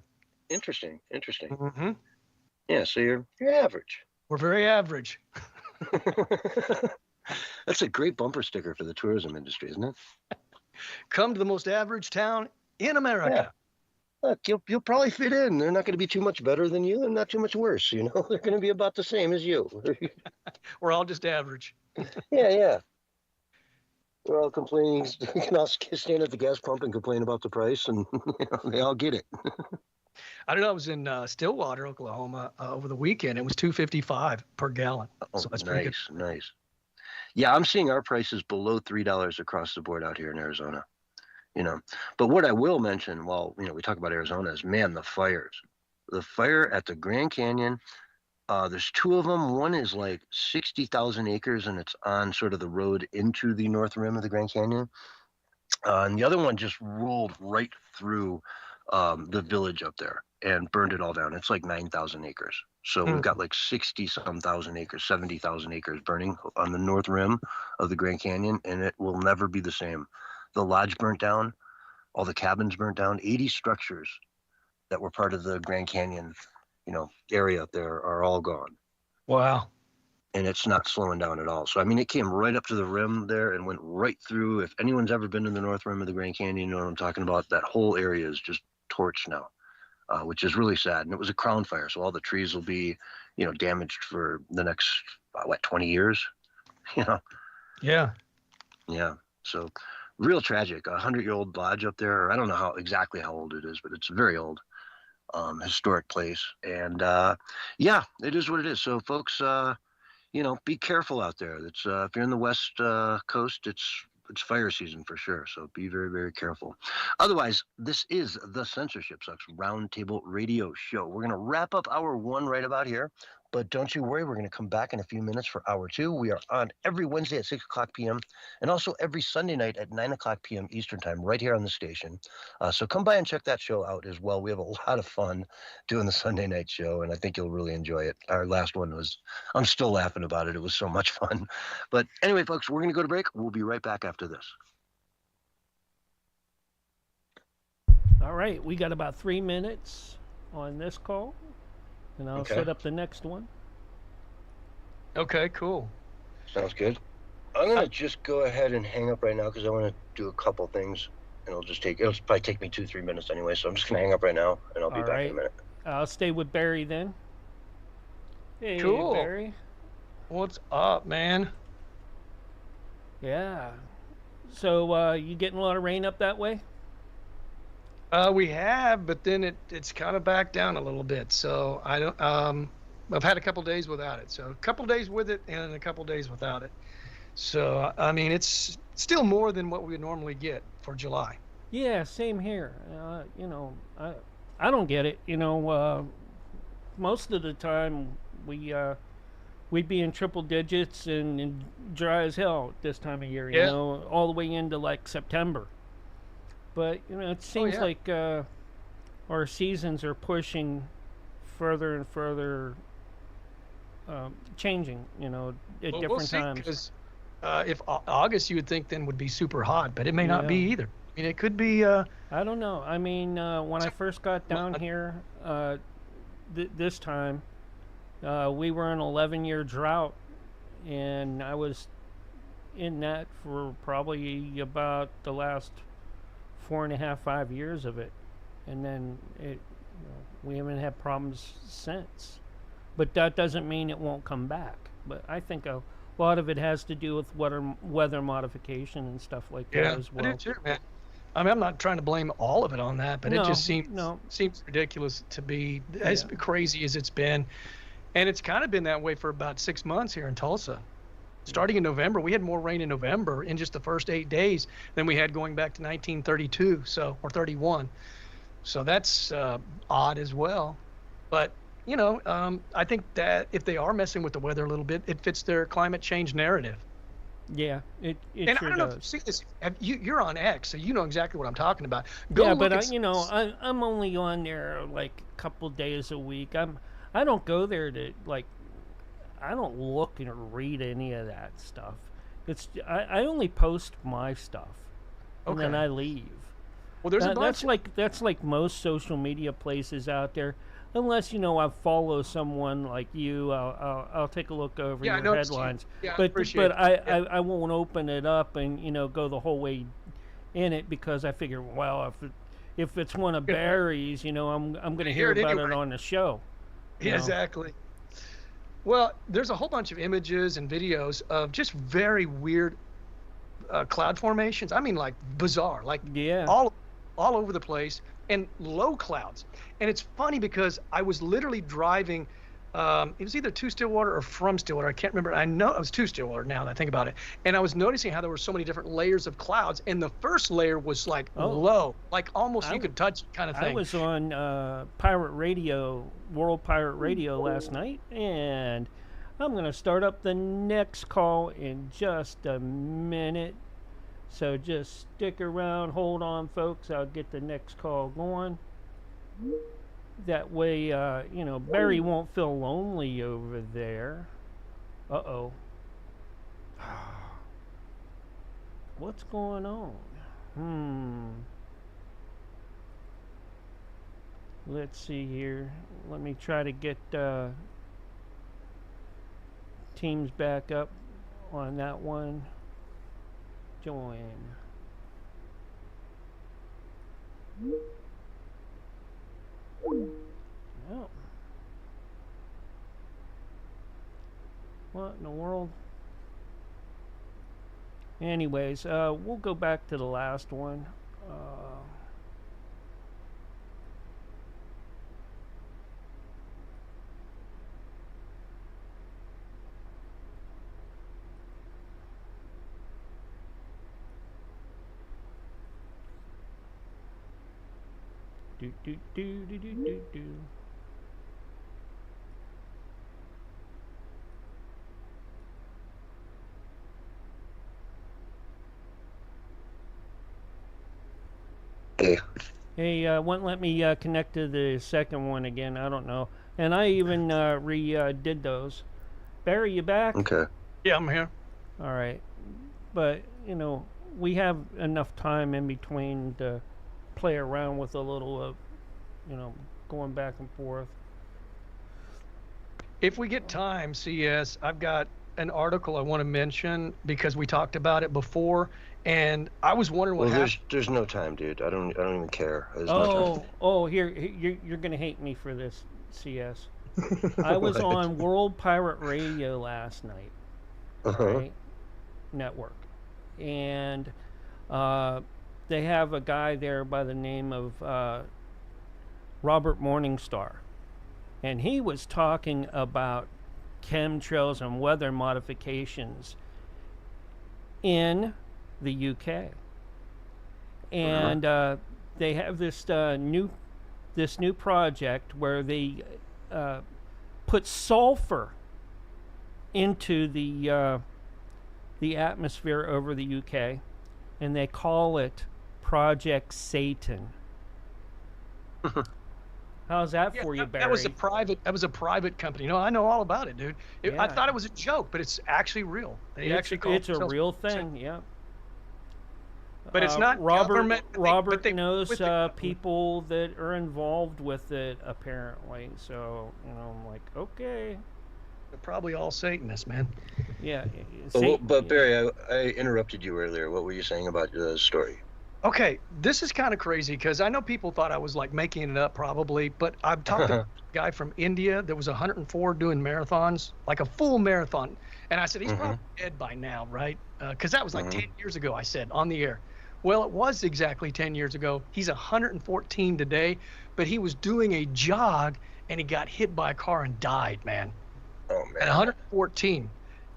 Interesting. Yeah, so you're average. We're very average. That's a great bumper sticker for the tourism industry, isn't it? Come to the most average town in America. Yeah. Look, you'll probably fit in. They're not going to be too much better than you and not too much worse, you know? They're going to be about the same as you. We're all just average. Yeah. They're all complaining. You can all stand at the gas pump and complain about the price, and they all get it. I don't know. I was in Stillwater, Oklahoma, over the weekend. It was $2.55 per gallon. Oh, So that's pretty good. Nice. Yeah, I'm seeing our prices below $3 across the board out here in Arizona. But what I will mention, while we talk about Arizona, is the fires. The fire at the Grand Canyon. There's two of them. One is like 60,000 acres, and it's on sort of the road into the north rim of the Grand Canyon. And the other one just rolled right through the village up there and burned it all down. It's like 9,000 acres. So we've got like 60-some thousand acres, 70,000 acres burning on the north rim of the Grand Canyon, and it will never be the same. The lodge burnt down, all the cabins burnt down, 80 structures that were part of the Grand Canyon, area up there are all gone. Wow. And it's not slowing down at all. So, it came right up to the rim there and went right through. If anyone's ever been to the north rim of the Grand Canyon, you know what I'm talking about. That whole area is just torched now, which is really sad. And it was a crown fire, so all the trees will be, damaged for the next, 20 years, Yeah. Yeah. So real tragic. 100-year-old lodge up there. I don't know exactly how old it is, but it's very old. Historic place. And it is what it is. So folks, be careful out there. It's if you're in the West Coast, it's fire season for sure. So be very, very careful. Otherwise, this is the Censorship Sucks Roundtable Radio Show. We're going to wrap up hour 1 right about here. But don't you worry, we're going to come back in a few minutes for hour 2. We are on every Wednesday at 6 o'clock p.m. and also every Sunday night at 9 o'clock p.m. Eastern Time right here on the station. So come by and check that show out as well. We have a lot of fun doing the Sunday night show, and I think you'll really enjoy it. Our last one I'm still laughing about it. It was so much fun. But anyway, folks, we're going to go to break. We'll be right back after this. All right, we got about 3 minutes on this call. And I'll set up the next one. Okay, cool. Sounds good. I'm going to just go ahead and hang up right now because I want to do a couple things. And it'll probably take me 2-3 minutes anyway. So I'm just going to hang up right now and I'll be back in a minute. I'll stay with Barry then. Hey, cool. Barry. What's up, man? Yeah. So you getting a lot of rain up that way? We have, but then it's kind of backed down a little bit. So I don't. I've had a couple days without it. So a couple days with it and a couple days without it. So it's still more than what we would normally get for July. Yeah, same here. I don't get it. Most of the time we'd be in triple digits and dry as hell this time of year. Yeah. All the way into like September. But it seems like our seasons are pushing further and further, changing. At different times. Because if August, you would think then would be super hot, but it may not be either. It could be. I don't know. When I first got down here, this time, we were in an 11-year drought, and I was in that for probably about the last 4.5-5 years of it, and then we haven't had problems since. But that doesn't mean it won't come back. But I think a lot of it has to do with weather modification and stuff like that as well. I do too, man. I'm not trying to blame all of it on that, but it just seems ridiculous to be as crazy as it's been, and it's kind of been that way for about 6 months here in Tulsa. Starting in November, we had more rain in November in just the first 8 days than we had going back to 1932, or 31. So that's odd as well. But I think that if they are messing with the weather a little bit, it fits their climate change narrative. Yeah, it and sure I don't know does. if you see this. You're on X, so you know exactly what I'm talking about. I'm only on there like a couple days a week. I don't go there to I don't look and read any of that stuff. I only post my stuff, and then I leave. Well, there's a bunch. That's like most social media places out there. Unless I follow someone like you, I'll take a look over your headlines. Yeah, but I won't open it up and go the whole way in it because I figure, well, if it's one of Barry's, I'm going to hear about it on the show. Yeah, exactly. Well, there's a whole bunch of images and videos of just very weird cloud formations. I mean, like bizarre, like Yeah. all over the place, and low clouds. And it's funny because I was literally driving. It was either to Stillwater or from Stillwater. I can't remember. I know it was to Stillwater now that I think about it. And I was noticing how there were so many different layers of clouds. And the first layer was like low, like almost you could touch kind of thing. I was on Pirate Radio, World Pirate Radio last night, and I'm going to start up the next call in just a minute. So just stick around, hold on, folks. I'll get the next call going. That way, you know, Barry won't feel lonely over there. Uh-oh. What's going on? Let's see here. Let me try to get teams back up on that one. Join. No. What in the world? Anyways, we'll go back to the last one. Do do do do do do do. Hey, won't let me connect to the second one again. I don't know. And I even did those. Barry, you back? Okay. Yeah, I'm here. All right. But, you know, we have enough time in between to play around with a little of, you know, going back and forth. If we get time, CS, I've got an article I want to mention because we talked about it before, and I was wondering what happened. There's no time, dude. I don't even care. There's no time. Here, you're gonna hate me for this, CS. I was on World Pirate Radio last night, right? Network, and they have a guy there by the name of Robert Morningstar, and he was talking about chemtrails and weather modifications in the UK, and they have this new project where they put sulfur into the atmosphere over the UK, and they call it Project Satan. How's that for you, Barry? That was a private company. No, I know all about it, dude. I thought it was a joke, but it's actually real. It's a real thing, yeah. But it's not government. Robert knows people that are involved with it, apparently. So, you know, I'm like, okay. They're probably all Satanists, man. Yeah. But Barry, I interrupted you earlier. What were you saying about the story? Okay, this is kind of crazy because I know people thought I was like making it up probably, but I've talked to a guy from India that was 104 doing marathons, like a full marathon. And I said, he's probably dead by now, right? Because that was like 10 years ago, I said, on the air. Well, it was exactly 10 years ago. He's 114 today, but he was doing a jog and he got hit by a car and died, man. Oh, man. At 114.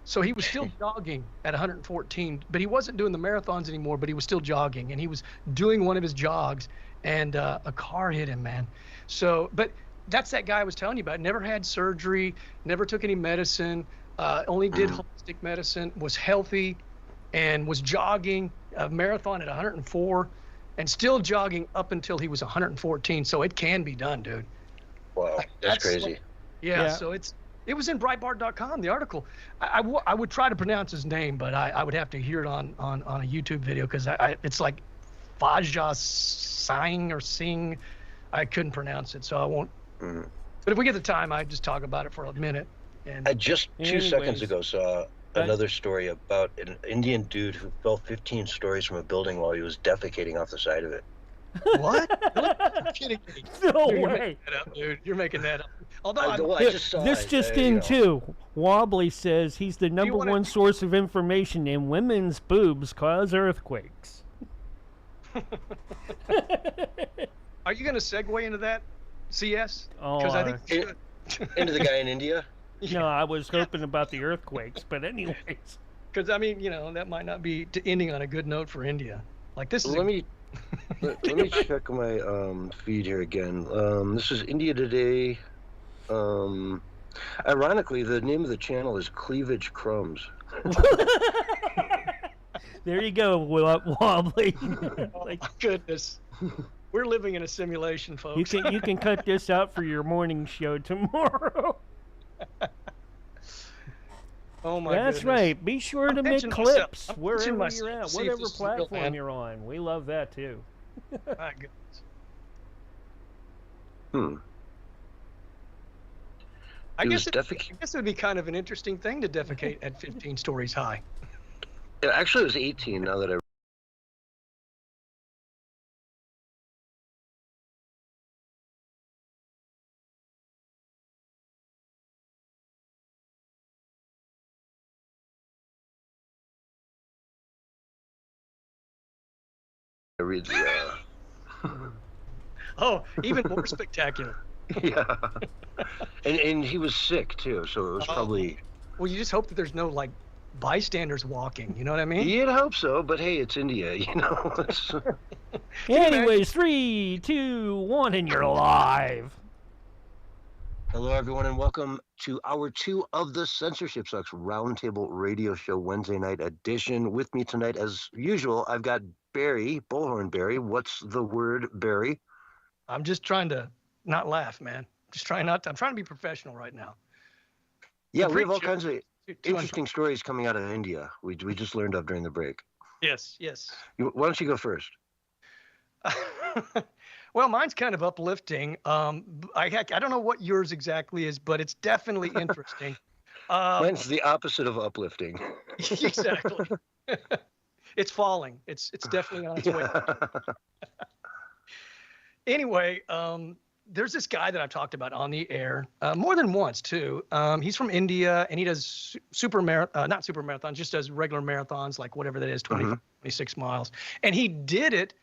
So he was still jogging at 114, but he wasn't doing the marathons anymore, but he was still jogging, and he was doing one of his jogs, and a car hit him, man. So, but that's that guy I was telling you about. Never had surgery, never took any medicine, only did holistic medicine, was healthy, and was jogging a marathon at 104, and still jogging up until he was 114. So it can be done, dude. Wow, that's crazy. Like, yeah, so it was in Breitbart.com, the article. I would try to pronounce his name, but I would have to hear it on a YouTube video because it's like Vaja Singh. I couldn't pronounce it, so I won't. But if we get the time, I'd just talk about it for a minute. And I just 2 seconds ago saw another story about an Indian dude who fell 15 stories from a building while he was defecating off the side of it. What? You're kidding me. No You're way. making that up, dude. You're making that up. Although I just saw This it. just You in know. too. Wobbly says he's the number wanna- one source of information in women's boobs cause earthquakes. Are you going to segue into that, CS? Oh, Because I think you should. Into the guy in India. No, I was hoping about the earthquakes, but anyways. Because I mean, that might not be ending on a good note for India. Like this is. Let me check my feed here again. This is India Today. Ironically, the name of the channel is Cleavage Crumbs. There you go, Wobbly. Like, goodness. We're living in a simulation, folks. You can cut this out for your morning show tomorrow. Oh my That's goodness. right. Be sure to make pinching clips myself. I'm wherever pinching you're myself at, to see if whatever this is real, platform man. you're on. We love that too. My goodness. I guess it would be kind of an interesting thing to defecate at 15 stories high. Yeah, actually, it was 18 now that I. Read the. Oh, even more spectacular. Yeah, and he was sick too, so it was probably. Well, you just hope that there's no like bystanders walking. You know what I mean? You'd hope so, but hey, it's India, you know. Anyways, 3, 2, 1, and you're live. Hello, everyone, and welcome to hour 2 of the Censorship Sucks Roundtable Radio Show Wednesday night edition. With me tonight, as usual, I've got Barry, Bullhorn Barry. What's the word, Barry? I'm just trying to not laugh, man. Just trying not to. I'm trying to be professional right now. Yeah, we have all kinds of interesting stories coming out of India. We just learned of during the break. Yes, yes. Why don't you go first? Well, mine's kind of uplifting. I don't know what yours exactly is, but it's definitely interesting. Mine's the opposite of uplifting. Exactly. It's falling. It's definitely on its way. Anyway, there's this guy that I've talked about on the air more than once too. He's from India and he does not super marathons, just does regular marathons, like whatever that is, 26 miles. And he did it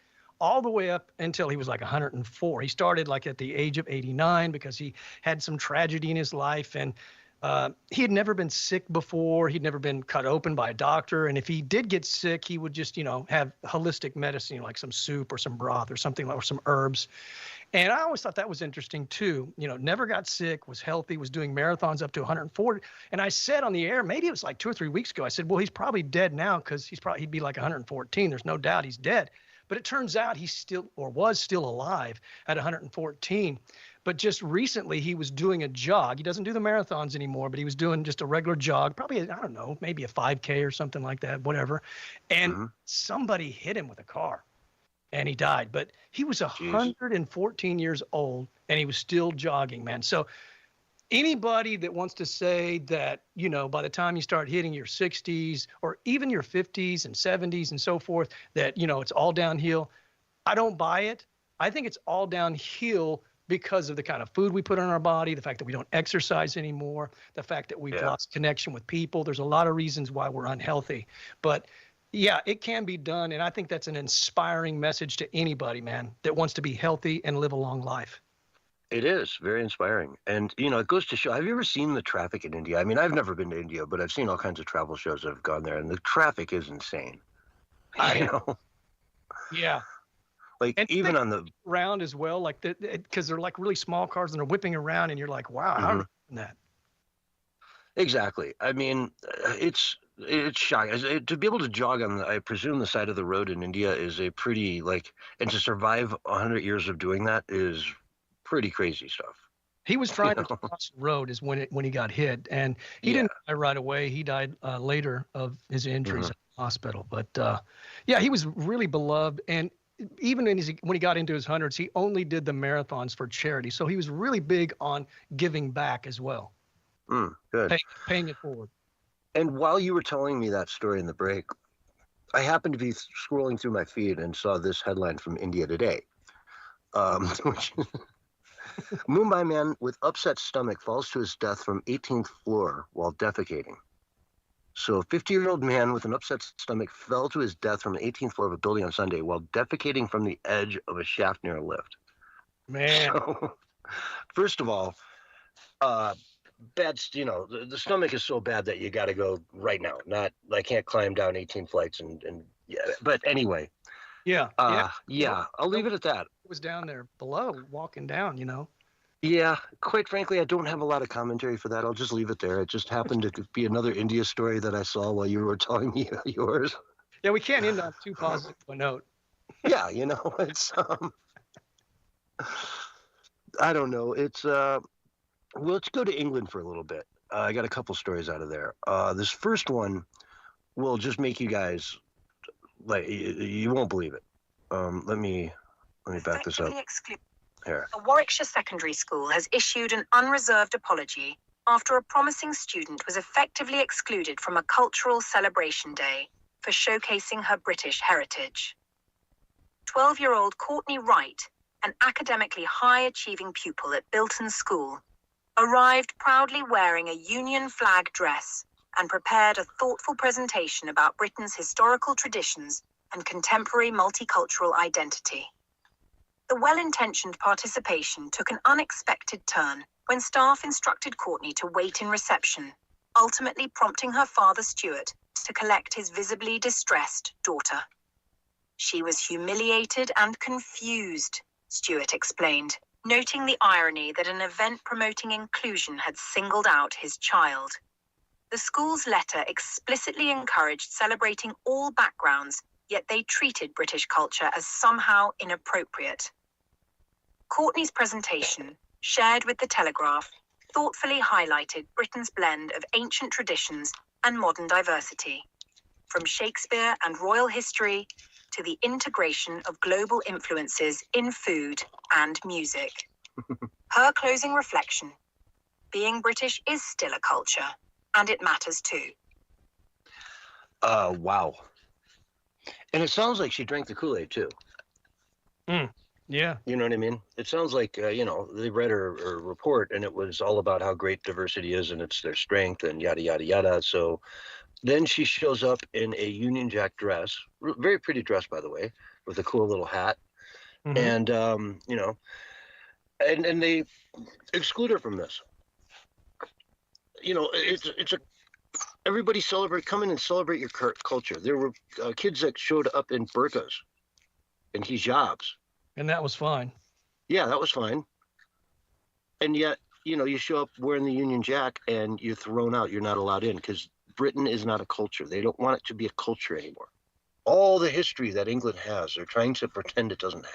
all the way up until he was like 104. He started like at the age of 89 because he had some tragedy in his life, and he had never been sick before. He'd never been cut open by a doctor. And if he did get sick, he would just, have holistic medicine, like some soup or some broth or something, or some herbs. And I always thought that was interesting too. Never got sick, was healthy, was doing marathons up to 140. And I said on the air, maybe it was like 2 or 3 weeks ago, I said, well, he's probably dead now because he'd be like 114. There's no doubt he's dead. But it turns out he was still alive at 114. But just recently he was doing a jog. He doesn't do the marathons anymore, but he was doing just a regular jog, probably, I don't know, maybe a 5K or something like that, whatever. And somebody hit him with a car and he died. But he was 114 years old and he was still jogging, man. So anybody that wants to say that, by the time you start hitting your 60s or even your 50s and 70s and so forth, that, it's all downhill, I don't buy it. I think it's all downhill because of the kind of food we put in our body, the fact that we don't exercise anymore, the fact that we've lost connection with people. There's a lot of reasons why we're unhealthy. But yeah, it can be done. And I think that's an inspiring message to anybody, man, that wants to be healthy and live a long life. It is very inspiring. And, it goes to show, have you ever seen the traffic in India? I mean, I've never been to India, but I've seen all kinds of travel shows that have gone there, and the traffic is insane. I know. Yeah. Like, and even on the round as well, like because they're like really small cars and they're whipping around and you're like, wow, how are they doing that? Exactly. I mean, it's shocking. To be able to jog on I presume the side of the road in India is a pretty, and to survive 100 years of doing that is pretty crazy stuff. He was trying to cross the road is when he got hit, and he didn't die right away. He died later of his injuries at the hospital. But he was really beloved, and even when he got into his hundreds, he only did the marathons for charity. So he was really big on giving back as well. Good. Paying it forward. And while you were telling me that story in the break, I happened to be scrolling through my feed and saw this headline from India Today. Which Mumbai man with upset stomach falls to his death from 18th floor while defecating. So a 50-year-old man with an upset stomach fell to his death from the 18th floor of a building on Sunday while defecating from the edge of a shaft near a lift. Man. So, first of all, bad, the stomach is so bad that you got to go right now. Not, I can't climb down 18 flights and yeah. But anyway. Yeah. Yeah. I'll leave it at that. Was down there below, walking down, Yeah, quite frankly, I don't have a lot of commentary for that. I'll just leave it there. It just happened to be another India story that I saw while you were telling me yours. Yeah, we can't end on too positive a note. Yeah, it's I don't know. It's well, let's go to England for a little bit. I got a couple stories out of there. This first one will just make you guys you won't believe it. Let me back this up. Here. A Warwickshire secondary school has issued an unreserved apology after a promising student was effectively excluded from a cultural celebration day for showcasing her British heritage. 12-year-old Courtney Wright, an academically high-achieving pupil at Bilton School, arrived proudly wearing a Union flag dress and prepared a thoughtful presentation about Britain's historical traditions and contemporary multicultural identity. The well-intentioned participation took an unexpected turn when staff instructed Courtney to wait in reception, ultimately prompting her father Stuart to collect his visibly distressed daughter. She was humiliated and confused, Stuart explained, noting the irony that an event promoting inclusion had singled out his child. The school's letter explicitly encouraged celebrating all backgrounds, yet they treated British culture as somehow inappropriate. Courtney's presentation, shared with The Telegraph, thoughtfully highlighted Britain's blend of ancient traditions and modern diversity, from Shakespeare and royal history to the integration of global influences in food and music. Her closing reflection: being British is still a culture, and it matters too. Wow. And it sounds like she drank the Kool-Aid too. Yeah. You know what I mean? It sounds like, they read her report and it was all about how great diversity is and it's their strength and yada, yada, yada. So then she shows up in a Union Jack dress, very pretty dress, by the way, with a cool little hat. And, and they exclude her from this. Everybody come in and celebrate your culture. There were kids that showed up in burqas and hijabs. And that was fine. Yeah, that was fine. And yet, you show up wearing the Union Jack and you're thrown out. You're not allowed in because Britain is not a culture. They don't want it to be a culture anymore. All the history that England has, they're trying to pretend it doesn't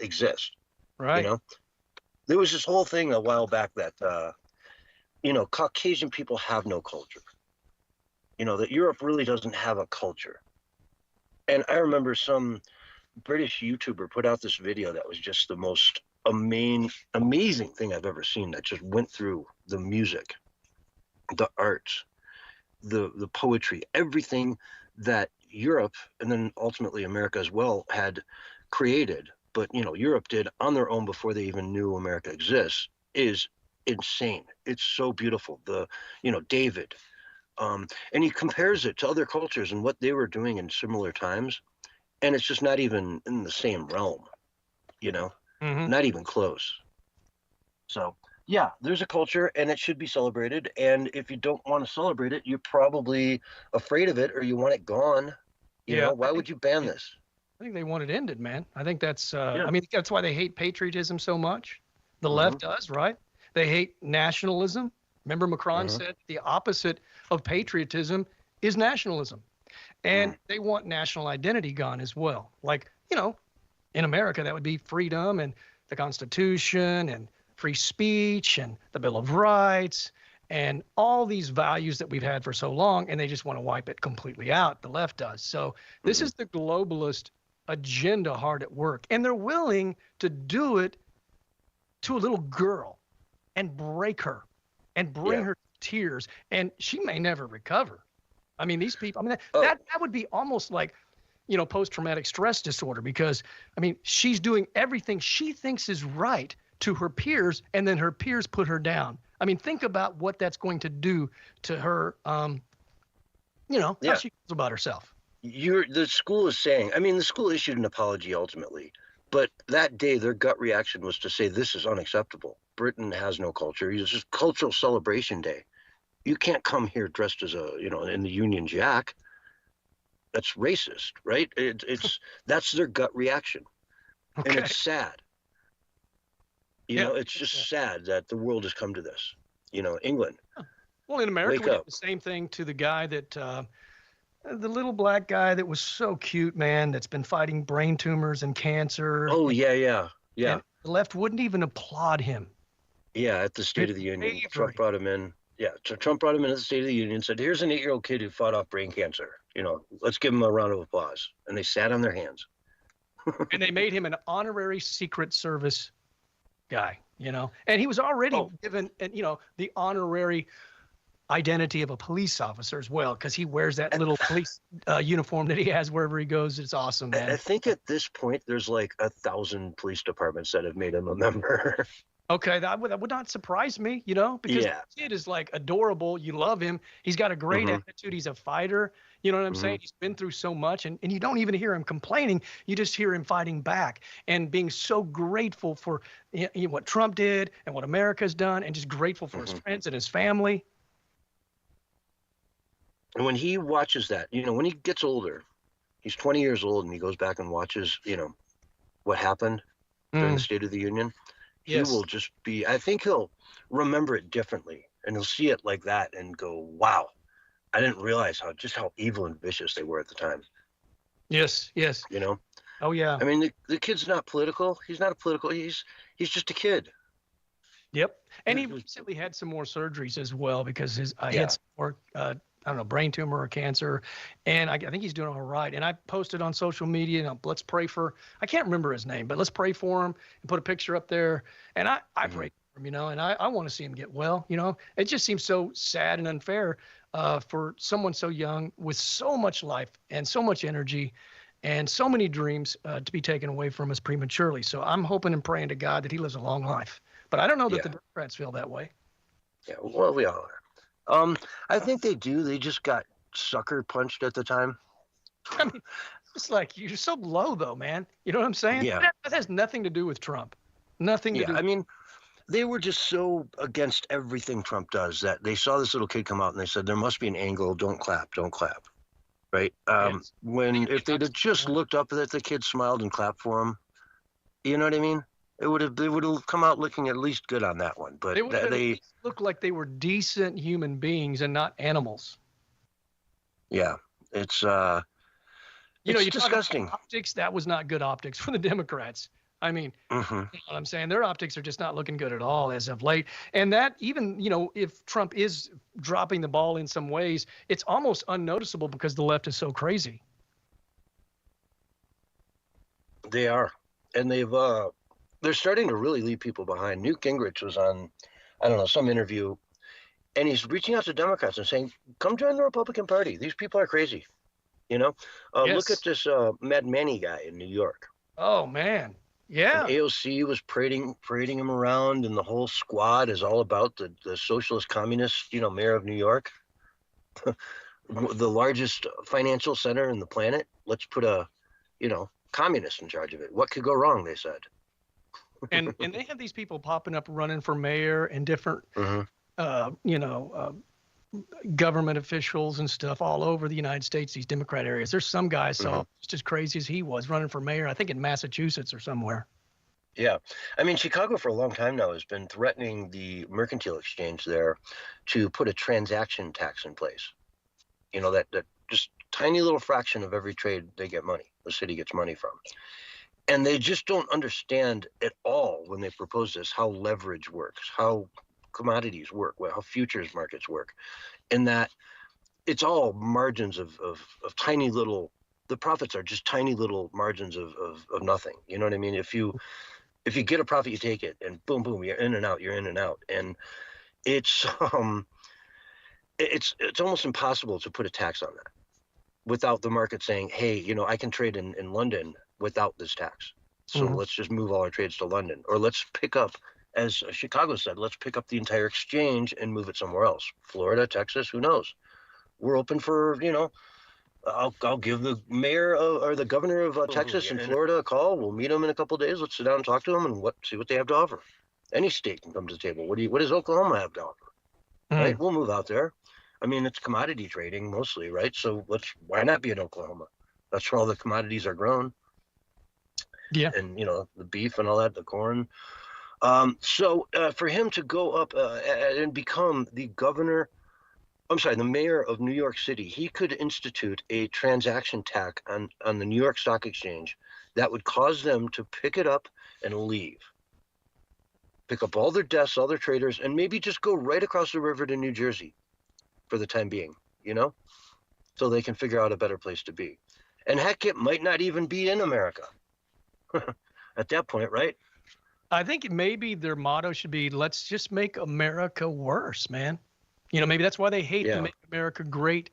exist. Right. There was this whole thing a while back that, Caucasian people have no culture. That Europe really doesn't have a culture. And I remember some British YouTuber put out this video that was just the most amazing thing I've ever seen, that just went through the music, the arts, the poetry, everything that Europe and then ultimately America as well had created, but Europe did on their own before they even knew America exists, is insane. It's so beautiful. David, and he compares it to other cultures and what they were doing in similar times. And it's just not even in the same realm, not even close. So, yeah, there's a culture and it should be celebrated. And if you don't want to celebrate it, you're probably afraid of it or you want it gone. Why would you ban this? I think they want it ended, man. I think that's, that's why they hate patriotism so much. The left does, right? They hate nationalism. Remember Macron said the opposite of patriotism is nationalism. And they want national identity gone as well. Like, in America, that would be freedom and the Constitution and free speech and the Bill of Rights and all these values that we've had for so long. And they just want to wipe it completely out. The left does. So this is the globalist agenda hard at work. And they're willing to do it to a little girl and break her and bring her to tears. And she may never recover. I mean, these people, that would be almost like, post-traumatic stress disorder, because, I mean, she's doing everything she thinks is right to her peers, and then her peers put her down. I mean, think about what that's going to do to her, how she feels about herself. The school is saying, I mean, the school issued an apology ultimately, but that day their gut reaction was to say this is unacceptable. Britain has no culture. It's just cultural celebration day. You can't come here dressed as in the Union Jack. That's racist, right? That's their gut reaction. Okay. And it's sad. It's just sad that the world has come to this. England. Well, in America, Wake we did up. the same thing to the guy that, the little black guy that was so cute, man, that's been fighting brain tumors and cancer. Oh, yeah. And the left wouldn't even applaud him. Yeah, at the State of the Union. Trump brought him in. Yeah, so Trump brought him into the State of the Union and said, here's an 8-year-old kid who fought off brain cancer. Let's give him a round of applause. And they sat on their hands. And they made him an honorary Secret Service guy, and he was already given, the honorary identity of a police officer as well, because he wears that little police uniform that he has wherever he goes. It's awesome, man. I think at this point, there's like 1,000 police departments that have made him a member. Okay, that would not surprise me, because the kid is like adorable. You love him. He's got a great attitude. He's a fighter. You know what I'm saying? He's been through so much, and you don't even hear him complaining. You just hear him fighting back and being so grateful for what Trump did and what America's done, and just grateful for his friends and his family. And when he watches that, when he gets older, he's 20 years old, and he goes back and watches, what happened during the State of the Union. He will just be, I think he'll remember it differently, and he'll see it like that and go, wow, I didn't realize how evil and vicious they were at the time. Yes. Oh, yeah. I mean, the kid's not political. He's not a political, he's just a kid. Yep. And he recently had some more surgeries as well, because he had some more, brain tumor or cancer. And I think he's doing all right. And I posted on social media, let's pray for, I can't remember his name, but let's pray for him and put a picture up there. And I pray for him, and I want to see him get well. It just seems so sad and unfair for someone so young with so much life and so much energy and so many dreams to be taken away from us prematurely. So I'm hoping and praying to God that he lives a long life. But I don't know that the Democrats feel that way. Yeah, well, we all are. I think they do. They just got sucker punched at the time. I mean, it's like, you're so low, though, man. You know what I'm saying? Yeah. That has nothing to do with Trump. Nothing to do. I mean, they were just so against everything Trump does that they saw this little kid come out and they said, there must be an angle. Don't clap. Right? If they'd have just looked up at the kid, smiled and clapped for him, you know what I mean? They would have come out looking at least good on that one. But they looked like they were decent human beings and not animals. Yeah, it's you disgusting. Optics, that was not good optics for the Democrats. I mean, you know what I'm saying? Their optics are just not looking good at all as of late. And that even, if Trump is dropping the ball in some ways, it's almost unnoticeable because the left is so crazy. They are. And they're starting to really leave people behind. Newt Gingrich was on, some interview, and he's reaching out to Democrats and saying, come join the Republican Party. These people are crazy. Look at this Mad Manny guy in New York. Oh, man. Yeah. And AOC was parading him around, and the whole squad is all about the socialist communist, mayor of New York. The largest financial center in the planet. Let's put a, communist in charge of it. What could go wrong, they said. and they have these people popping up running for mayor and different, government officials and stuff all over the United States, these Democrat areas. There's some guys just as crazy as he was running for mayor, I think in Massachusetts or somewhere. Yeah. I mean, Chicago for a long time now has been threatening the mercantile exchange there to put a transaction tax in place. That just tiny little fraction of every trade they get money, the city gets money from. And they just don't understand at all when they propose this, how leverage works, how commodities work, how futures markets work, in that it's all margins of tiny little, the profits are just tiny little margins of nothing. You know what I mean? If you get a profit, you take it, and boom, boom, you're in and out. And it's almost impossible to put a tax on that. without the market saying, hey, you know, I can trade in London without this tax. So let's just move all our trades to London. Or let's pick up, as Chicago said, let's pick up the entire exchange and move it somewhere else. Florida, Texas, who knows? We're open for, you know, I'll give the mayor or the governor of Texas and Florida a call. We'll meet them in a couple of days. Let's sit down and talk to them and see what they have to offer. Any state can come to the table. What does Oklahoma have to offer? Right? We'll move out there. I mean, it's commodity trading mostly, right? So why not be in Oklahoma? That's where all the commodities are grown. Yeah. And, you know, the beef and all that, the corn. So for him to go up and become the mayor of New York City, he could institute a transaction tax on the New York Stock Exchange that would cause them to pick it up and leave. Pick up all their desks, all their traders, and maybe just go right across the river to New Jersey for the time being, you know, so they can figure out a better place to be. And heck, it might not even be in America at that point, right? I think maybe their motto should be, let's just make America worse, man. You know, maybe that's why they hate the Make America Great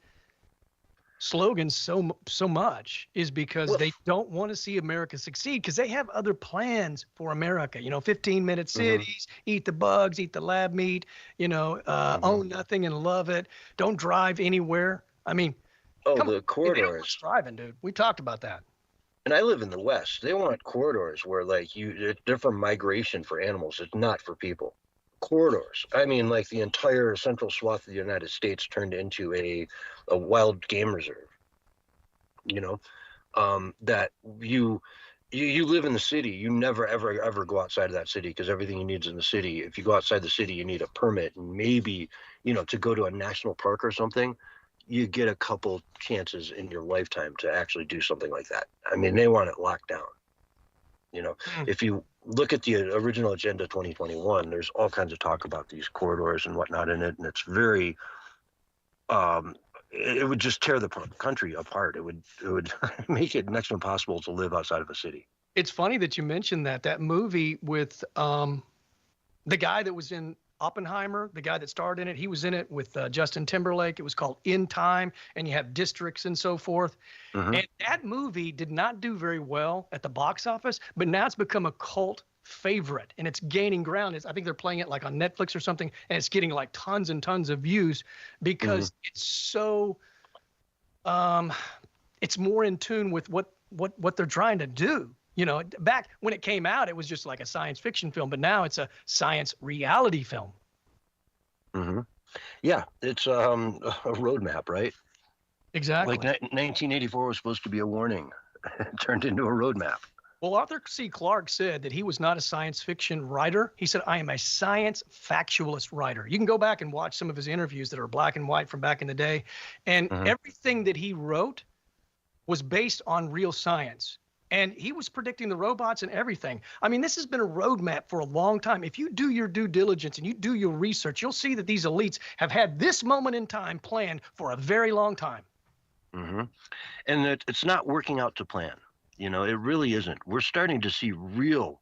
slogan so much, is because they don't want to see America succeed, because they have other plans for America. You know, 15-minute cities, eat the bugs, eat the lab meat, you know, own nothing and love it. Don't drive anywhere. I mean, the corridors. Driving, dude. We talked about that. And I live in the West. They want corridors where, like, they're for migration for animals. It's not for people. Corridors. I mean, like the entire central swath of the United States turned into a wild game reserve. You know, that you live in the city. You never ever go outside of that city, because everything you need is in the city. If you go outside the city, you need a permit, and maybe, you know, to go to a national park or something, you get a couple chances in your lifetime to actually do something like that. I mean, they want it locked down. You know, if you look at the original Agenda 2021, there's all kinds of talk about these corridors and whatnot in it. And it's very, it would just tear the country apart. It would make it next to impossible to live outside of a city. It's funny that you mentioned that movie with the guy that was in Oppenheimer, the guy that starred in it. He was in it with Justin Timberlake. It was called In Time, and you have districts and so forth. And that movie did not do very well at the box office, but now it's become a cult favorite, and it's gaining ground. I think they're playing it like on Netflix or something, and it's getting like tons and tons of views because it's so it's more in tune with what they're trying to do. You know, back when it came out, it was just like a science fiction film, but now it's a science reality film. Yeah, it's a roadmap, right? Exactly. Like 1984 was supposed to be a warning. It turned into a roadmap. Well, Arthur C. Clarke said that he was not a science fiction writer. He said, I am a science factualist writer. You can go back and watch some of his interviews that are black and white from back in the day. And everything that he wrote was based on real science. And he was predicting the robots and everything. I mean, this has been a roadmap for a long time. If you do your due diligence and you do your research, you'll see that these elites have had this moment in time planned for a very long time. And it's not working out to plan. You know, it really isn't. We're starting to see real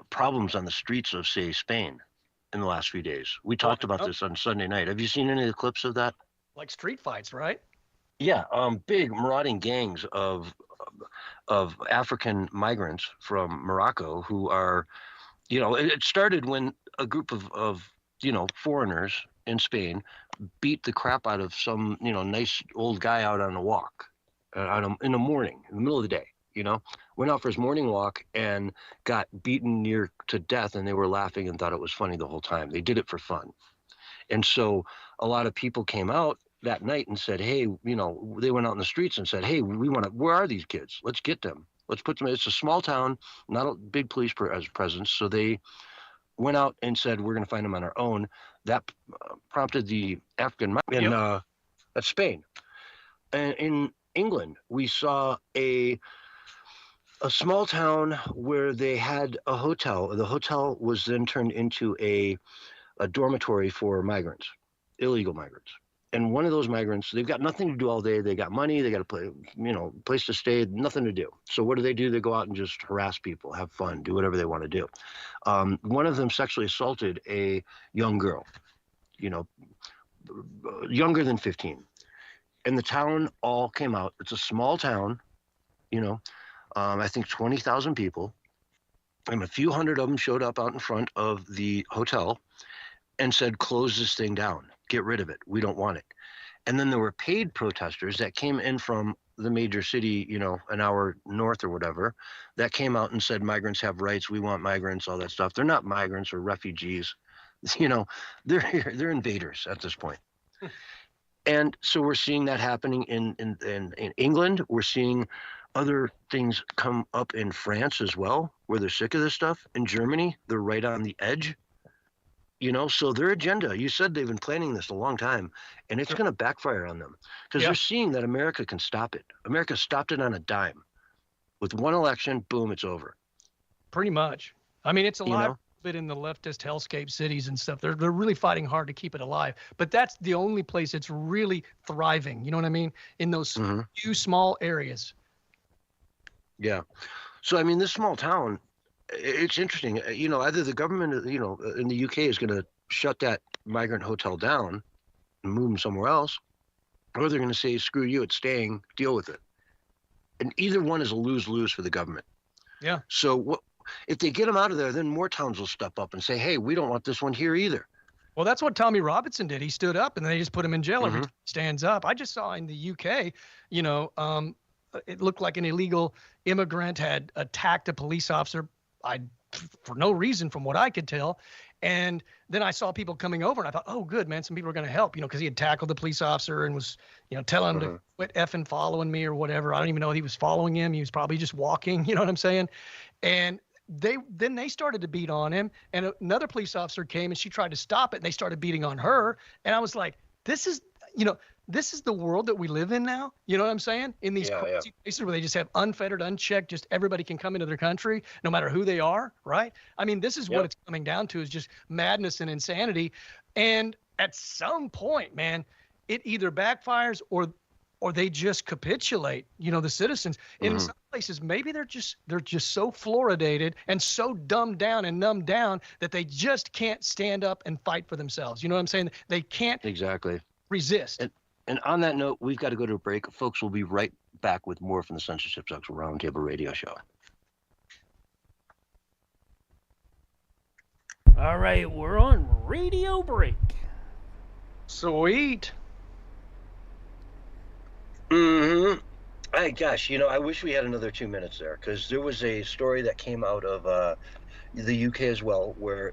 problems on the streets of, say, Spain in the last few days. We talked about this on Sunday night. Have you seen any of the clips of that? Like street fights, right? Yeah, big marauding gangs of African migrants from Morocco who are, you know, it started when a group of you know, foreigners in Spain beat the crap out of some, you know, nice old guy out on a walk in the morning, in the middle of the day, you know, went out for his morning walk and got beaten near to death, and they were laughing and thought it was funny the whole time. They did it for fun. And so a lot of people came out that night and said, hey, you know, they went out in the streets and said, hey, where are these kids? Let's get them. Let's put them. It's a small town, not a big police presence. So they went out and said, we're going to find them on our own. That prompted the African in that's Spain. And in England, we saw a small town where they had a hotel. The hotel was then turned into a dormitory for migrants, illegal migrants. And one of those migrants, they've got nothing to do all day. They got money. They got a place to stay, nothing to do. So what do? They go out and just harass people, have fun, do whatever they want to do. One of them sexually assaulted a young girl, you know, younger than 15. And the town all came out. It's a small town, you know, I think 20,000 people. And a few hundred of them showed up out in front of the hotel and said, close this thing down. Get rid of it. We don't want it. And then there were paid protesters that came in from the major city, you know, an hour north or whatever, that came out and said, migrants have rights. We want migrants, all that stuff. They're not migrants or refugees. You know, they're here, they're invaders at this point. And so we're seeing that happening in England. We're seeing other things come up in France as well, where they're sick of this stuff. In Germany, they're right on the edge. You know, so their agenda, you said they've been planning this a long time, and it's going to backfire on them because they're seeing that America can stop it. America stopped it on a dime. With one election, boom, it's over. Pretty much. I mean, it's alive a bit in the leftist hellscape cities and stuff. They're really fighting hard to keep it alive. But that's the only place it's really thriving. You know what I mean? In those few small areas. Yeah. So, I mean, this small town, it's interesting. You know, either the government, you know, in the UK is going to shut that migrant hotel down and move them somewhere else, or they're going to say, screw you, it's staying, deal with it. And either one is a lose-lose for the government. Yeah. So what if they get them out of there, then more towns will step up and say, hey, we don't want this one here either. Well, that's what Tommy Robinson did. He stood up and then they just put him in jail every time he stands up. I just saw in the UK, you know, it looked like an illegal immigrant had attacked a police officer for no reason from what I could tell. And then I saw people coming over and I thought, oh, good, man, some people are going to help, you know, because he had tackled the police officer and was, you know, telling him to quit effing following me or whatever. I don't even know if he was following him. He was probably just walking, you know what I'm saying? And then they started to beat on him, and another police officer came and she tried to stop it and they started beating on her. And I was like, this is the world that we live in now. You know what I'm saying? In these crazy places where they just have unfettered, unchecked, just everybody can come into their country, no matter who they are, right? I mean, this is what it's coming down to, is just madness and insanity. And at some point, man, it either backfires or they just capitulate, you know, the citizens. In some places, maybe they're just so fluoridated and so dumbed down and numbed down that they just can't stand up and fight for themselves. You know what I'm saying? They can't resist. And on that note, we've got to go to a break. Folks, we'll be right back with more from the Censorship Sucks Roundtable radio show. All right, we're on radio break. Sweet. Hey, gosh, you know, I wish we had another 2 minutes there, because there was a story that came out of the UK as well, where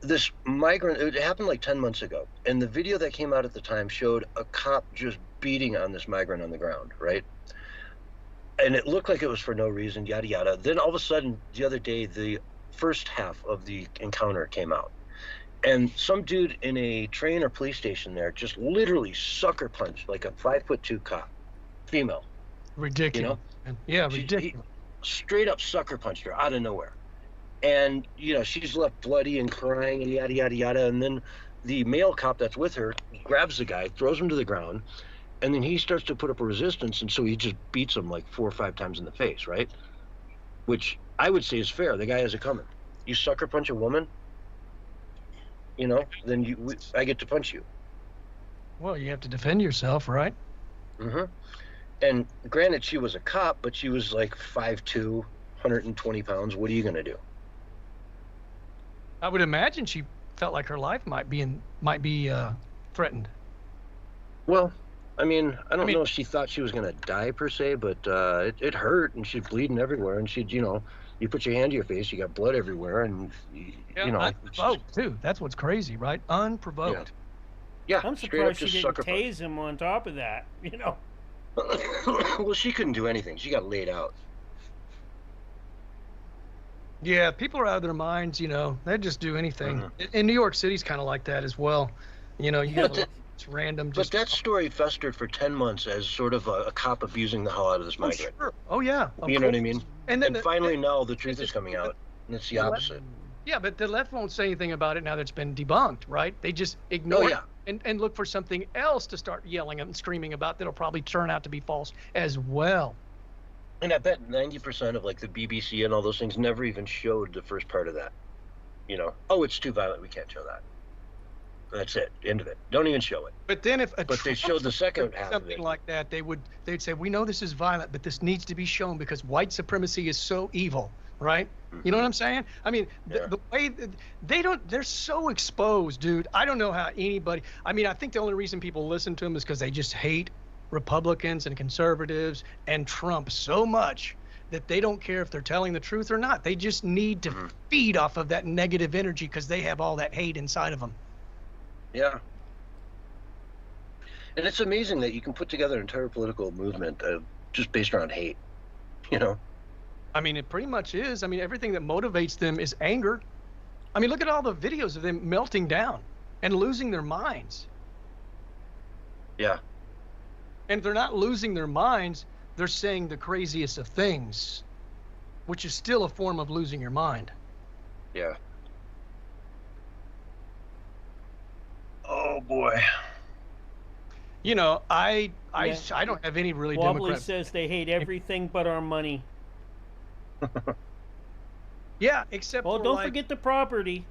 this migrant, it happened like 10 months ago, and the video that came out at the time showed a cop just beating on this migrant on the ground, right? And it looked like it was for no reason, yada, yada. Then all of a sudden, the other day, the first half of the encounter came out. And some dude in a train or police station there just literally sucker punched like a 5'2" cop, female. Ridiculous. You know? Yeah, ridiculous. He straight up sucker punched her out of nowhere. And, you know, she's left bloody and crying and yada, yada, yada. And then the male cop that's with her grabs the guy, throws him to the ground, and then he starts to put up a resistance. And so he just beats him like 4 or 5 times in the face, right? Which I would say is fair. The guy has it coming. You sucker punch a woman, you know, then I get to punch you. Well, you have to defend yourself, right? And granted, she was a cop, but she was like 5'2", 120 pounds. What are you going to do? I would imagine she felt like her life might be threatened. Well, I mean, I don't know if she thought she was going to die per se, but it hurt, and she's bleeding everywhere, and she'd, you know, you put your hand to your face, you got blood everywhere, and you know. Unprovoked too. That's what's crazy, right? Unprovoked. Yeah. I'm surprised she didn't tase him on top of that. You know. Well, she couldn't do anything. She got laid out. Yeah, people are out of their minds. You know, they just do anything. In New York City's kind of like that as well. You know, you got it's random. But that story festered for 10 months as sort of a cop abusing the hell out of this migrant. Sure. Oh yeah. You know what I mean? And finally now the truth is coming out, and it's the opposite. Yeah, but the left won't say anything about it now that it's been debunked, right? They just ignore it and look for something else to start yelling and screaming about that'll probably turn out to be false as well. And I bet 90% of like the BBC and all those things never even showed the first part of that. You know, oh, it's too violent, we can't show that. That's it. End of it. Don't even show it. But then if they showed the second half of something it. like that, they'd say, we know this is violent, but this needs to be shown because white supremacy is so evil, right? You know what I'm saying? I mean, the way they're so exposed, dude. I don't know how anybody. I mean, I think the only reason people listen to them is because they just hate Republicans and conservatives and Trump so much that they don't care if they're telling the truth or not. They just need to feed off of that negative energy because they have all that hate inside of them. Yeah. And it's amazing that you can put together an entire political movement just based around hate, you know? I mean, it pretty much is. I mean, everything that motivates them is anger. I mean, look at all the videos of them melting down and losing their minds. Yeah. And they're not losing their minds. They're saying the craziest of things, which is still a form of losing your mind. Yeah. Oh, boy. You know, I don't have any really Wobbly Democrat. says they hate everything but our money. Yeah, except well, for don't forget the property.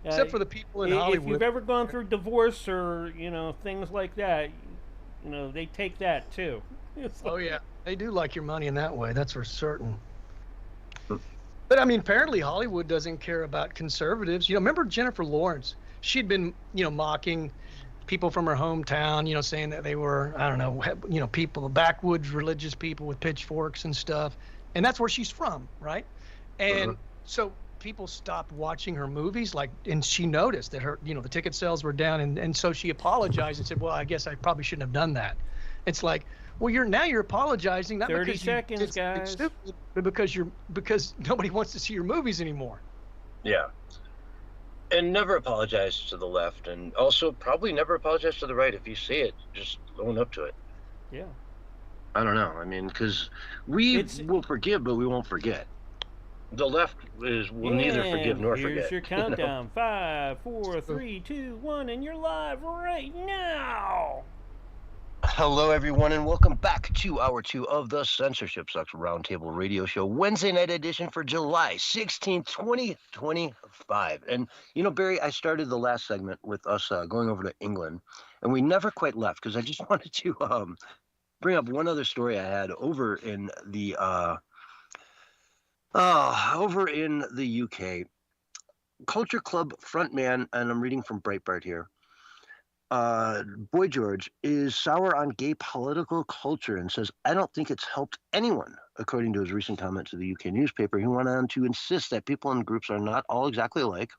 Except for the people in if Hollywood. If you've ever gone through divorce or things like that, they take that too. Oh yeah, they do like your money in that way. That's for certain. But I mean, apparently Hollywood doesn't care about conservatives. Remember Jennifer Lawrence? She'd been, mocking people from her hometown, saying that they were, I don't know, people, backwoods religious people with pitchforks and stuff. And that's where she's from, right? And so people stopped watching her movies, and she noticed that her, the ticket sales were down, and so she apologized and said, well, I guess I probably shouldn't have done that. It's like, well, you're apologizing not 30 because seconds, you did something guys. stupid, but because nobody wants to see your movies anymore. Yeah. And never apologize to the left, and also probably never apologize to the right. If you see it, just own up to it. Yeah. I don't know. I mean, because we will forgive, but we won't forget. The left will neither forgive nor forget. Here's your countdown. 5, 4, 3, 2, 1, and you're live right now. Hello, everyone, and welcome back to Hour 2 of the Censorship Sucks Roundtable Radio Show, Wednesday night edition for July 16th, 2025. And, Barry, I started the last segment with us going over to England, and we never quite left because I just wanted to bring up one other story I had over in the UK. Culture Club frontman, and I'm reading from Breitbart here, Boy George is sour on gay political culture and says, I don't think it's helped anyone. According to his recent comment to the UK newspaper, he went on to insist that people in groups are not all exactly alike.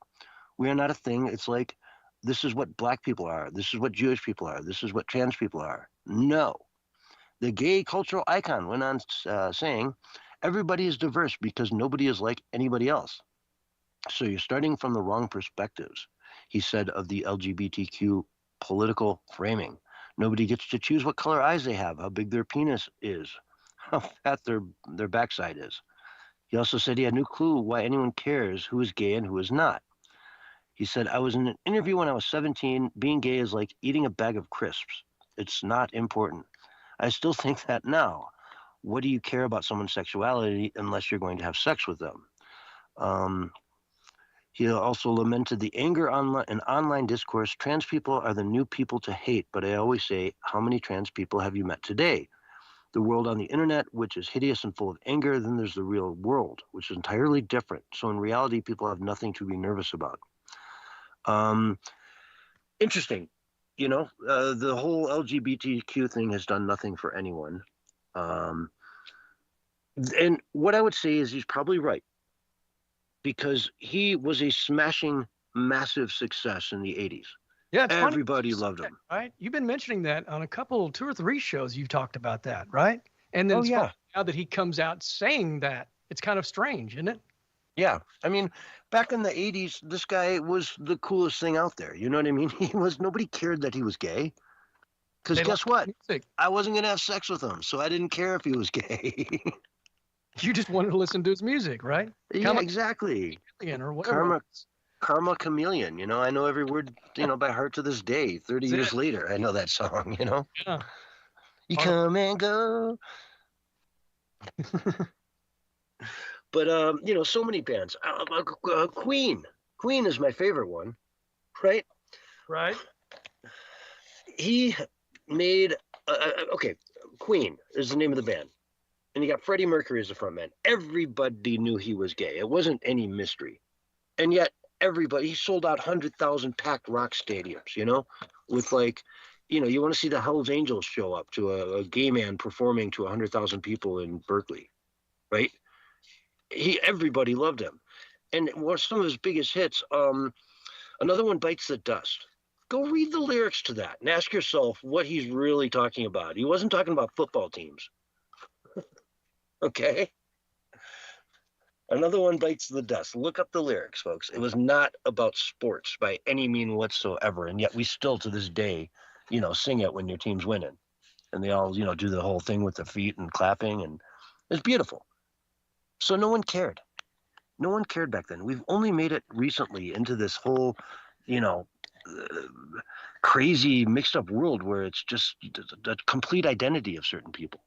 We are not a thing. It's like, this is what black people are. This is what Jewish people are. This is what trans people are. No. The gay cultural icon went on saying, everybody is diverse because nobody is like anybody else. So you're starting from the wrong perspectives, he said of the LGBTQ political framing. Nobody gets to choose what color eyes they have, how big their penis is, how fat their backside is. He also said he had no clue why anyone cares who is gay and who is not. He said, I was in an interview when I was 17. Being gay is like eating a bag of crisps. It's not important. I still think that now. What do you care about someone's sexuality unless you're going to have sex with them? He also lamented the anger in online discourse. Trans people are the new people to hate, but I always say, how many trans people have you met today? The world on the internet, which is hideous and full of anger, then there's the real world, which is entirely different. So in reality, people have nothing to be nervous about. Interesting. The whole LGBTQ thing has done nothing for anyone. And what I would say is he's probably right, because he was a smashing, massive success in the 80s. Yeah, it's everybody loved him. Right? You've been mentioning that on 2 or 3 shows. You've talked about that, right? And then it's funny now that he comes out saying that. It's kind of strange, isn't it? Yeah. I mean, back in the 80s, this guy was the coolest thing out there. You know what I mean? Nobody cared that he was gay. Because guess what? I wasn't going to have sex with him, so I didn't care if he was gay. You just wanted to listen to his music, right? Yeah, exactly. Or whatever. Karma Chameleon, I know every word, by heart to this day. 30 years later, I know that song, Yeah. You come and go. But, so many bands. Queen is my favorite one. right? Right. He made okay. Queen is the name of the band, and you got Freddie Mercury as the frontman. Everybody knew he was gay. It wasn't any mystery, and yet he sold out 100,000 packed rock stadiums. You know, with like, you want to see the Hells Angels show up to a gay man performing to 100,000 people in Berkeley, right? Everybody loved him, and some of his biggest hits. Another one, Bites the Dust. Go read the lyrics to that and ask yourself what he's really talking about. He wasn't talking about football teams. Okay? Another one, Bites the Dust. Look up the lyrics, folks. It was not about sports by any mean whatsoever. And yet we still, to this day, sing it when your team's winning. And they all, do the whole thing with the feet and clapping. And it's beautiful. So no one cared. No one cared back then. We've only made it recently into this whole, crazy mixed up world where it's just the complete identity of certain people.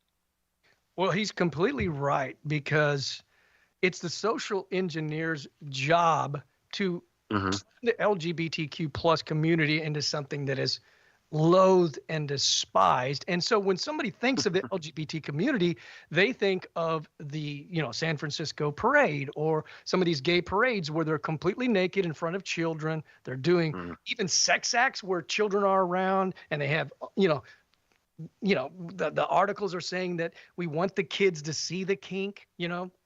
Well, he's completely right, because it's the social engineer's job to turn the LGBTQ plus community into something that is loathed and despised. And so when somebody thinks of the LGBT community, they think of the, San Francisco parade or some of these gay parades where they're completely naked in front of children. They're doing even sex acts where children are around, and they have, the articles are saying that we want the kids to see the kink,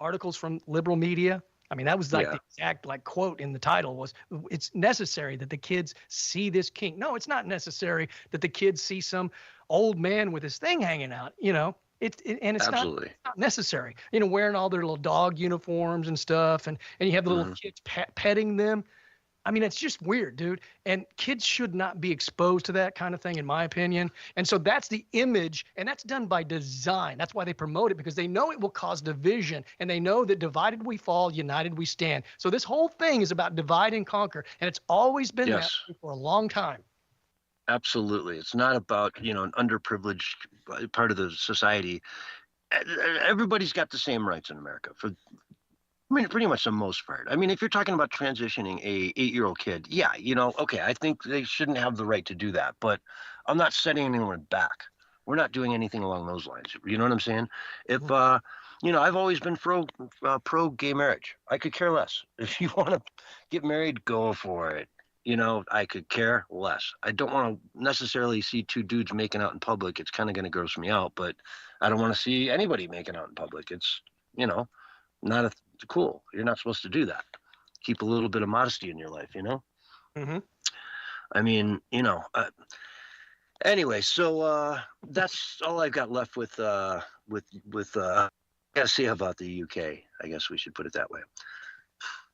articles from liberal media. I mean, that was like the exact quote in the title was, it's necessary that the kids see this kink. No, it's not necessary that the kids see some old man with his thing hanging out, it's Absolutely. not necessary, wearing all their little dog uniforms and stuff. And you have the little kids petting them. I mean, it's just weird, dude. And kids should not be exposed to that kind of thing, in my opinion. And so that's the image, and that's done by design. That's why they promote it, because they know it will cause division, and they know that divided we fall, united we stand. So this whole thing is about divide and conquer, and it's always been that way for a long time. Absolutely. It's not about, an underprivileged part of the society. Everybody's got the same rights in America pretty much the most part. I mean, if you're talking about transitioning a 8-year-old kid, okay, I think they shouldn't have the right to do that, but I'm not setting anyone back. We're not doing anything along those lines. You know what I'm saying? If, I've always been pro gay marriage. I could care less. If you want to get married, go for it. I could care less. I don't want to necessarily see two dudes making out in public. It's kind of going to gross me out, but I don't want to see anybody making out in public. It's, not cool. You're not supposed to do that. Keep a little bit of modesty in your life, I mean, anyway, so that's all I've got left with I gotta see about the UK. I guess we should put it that way.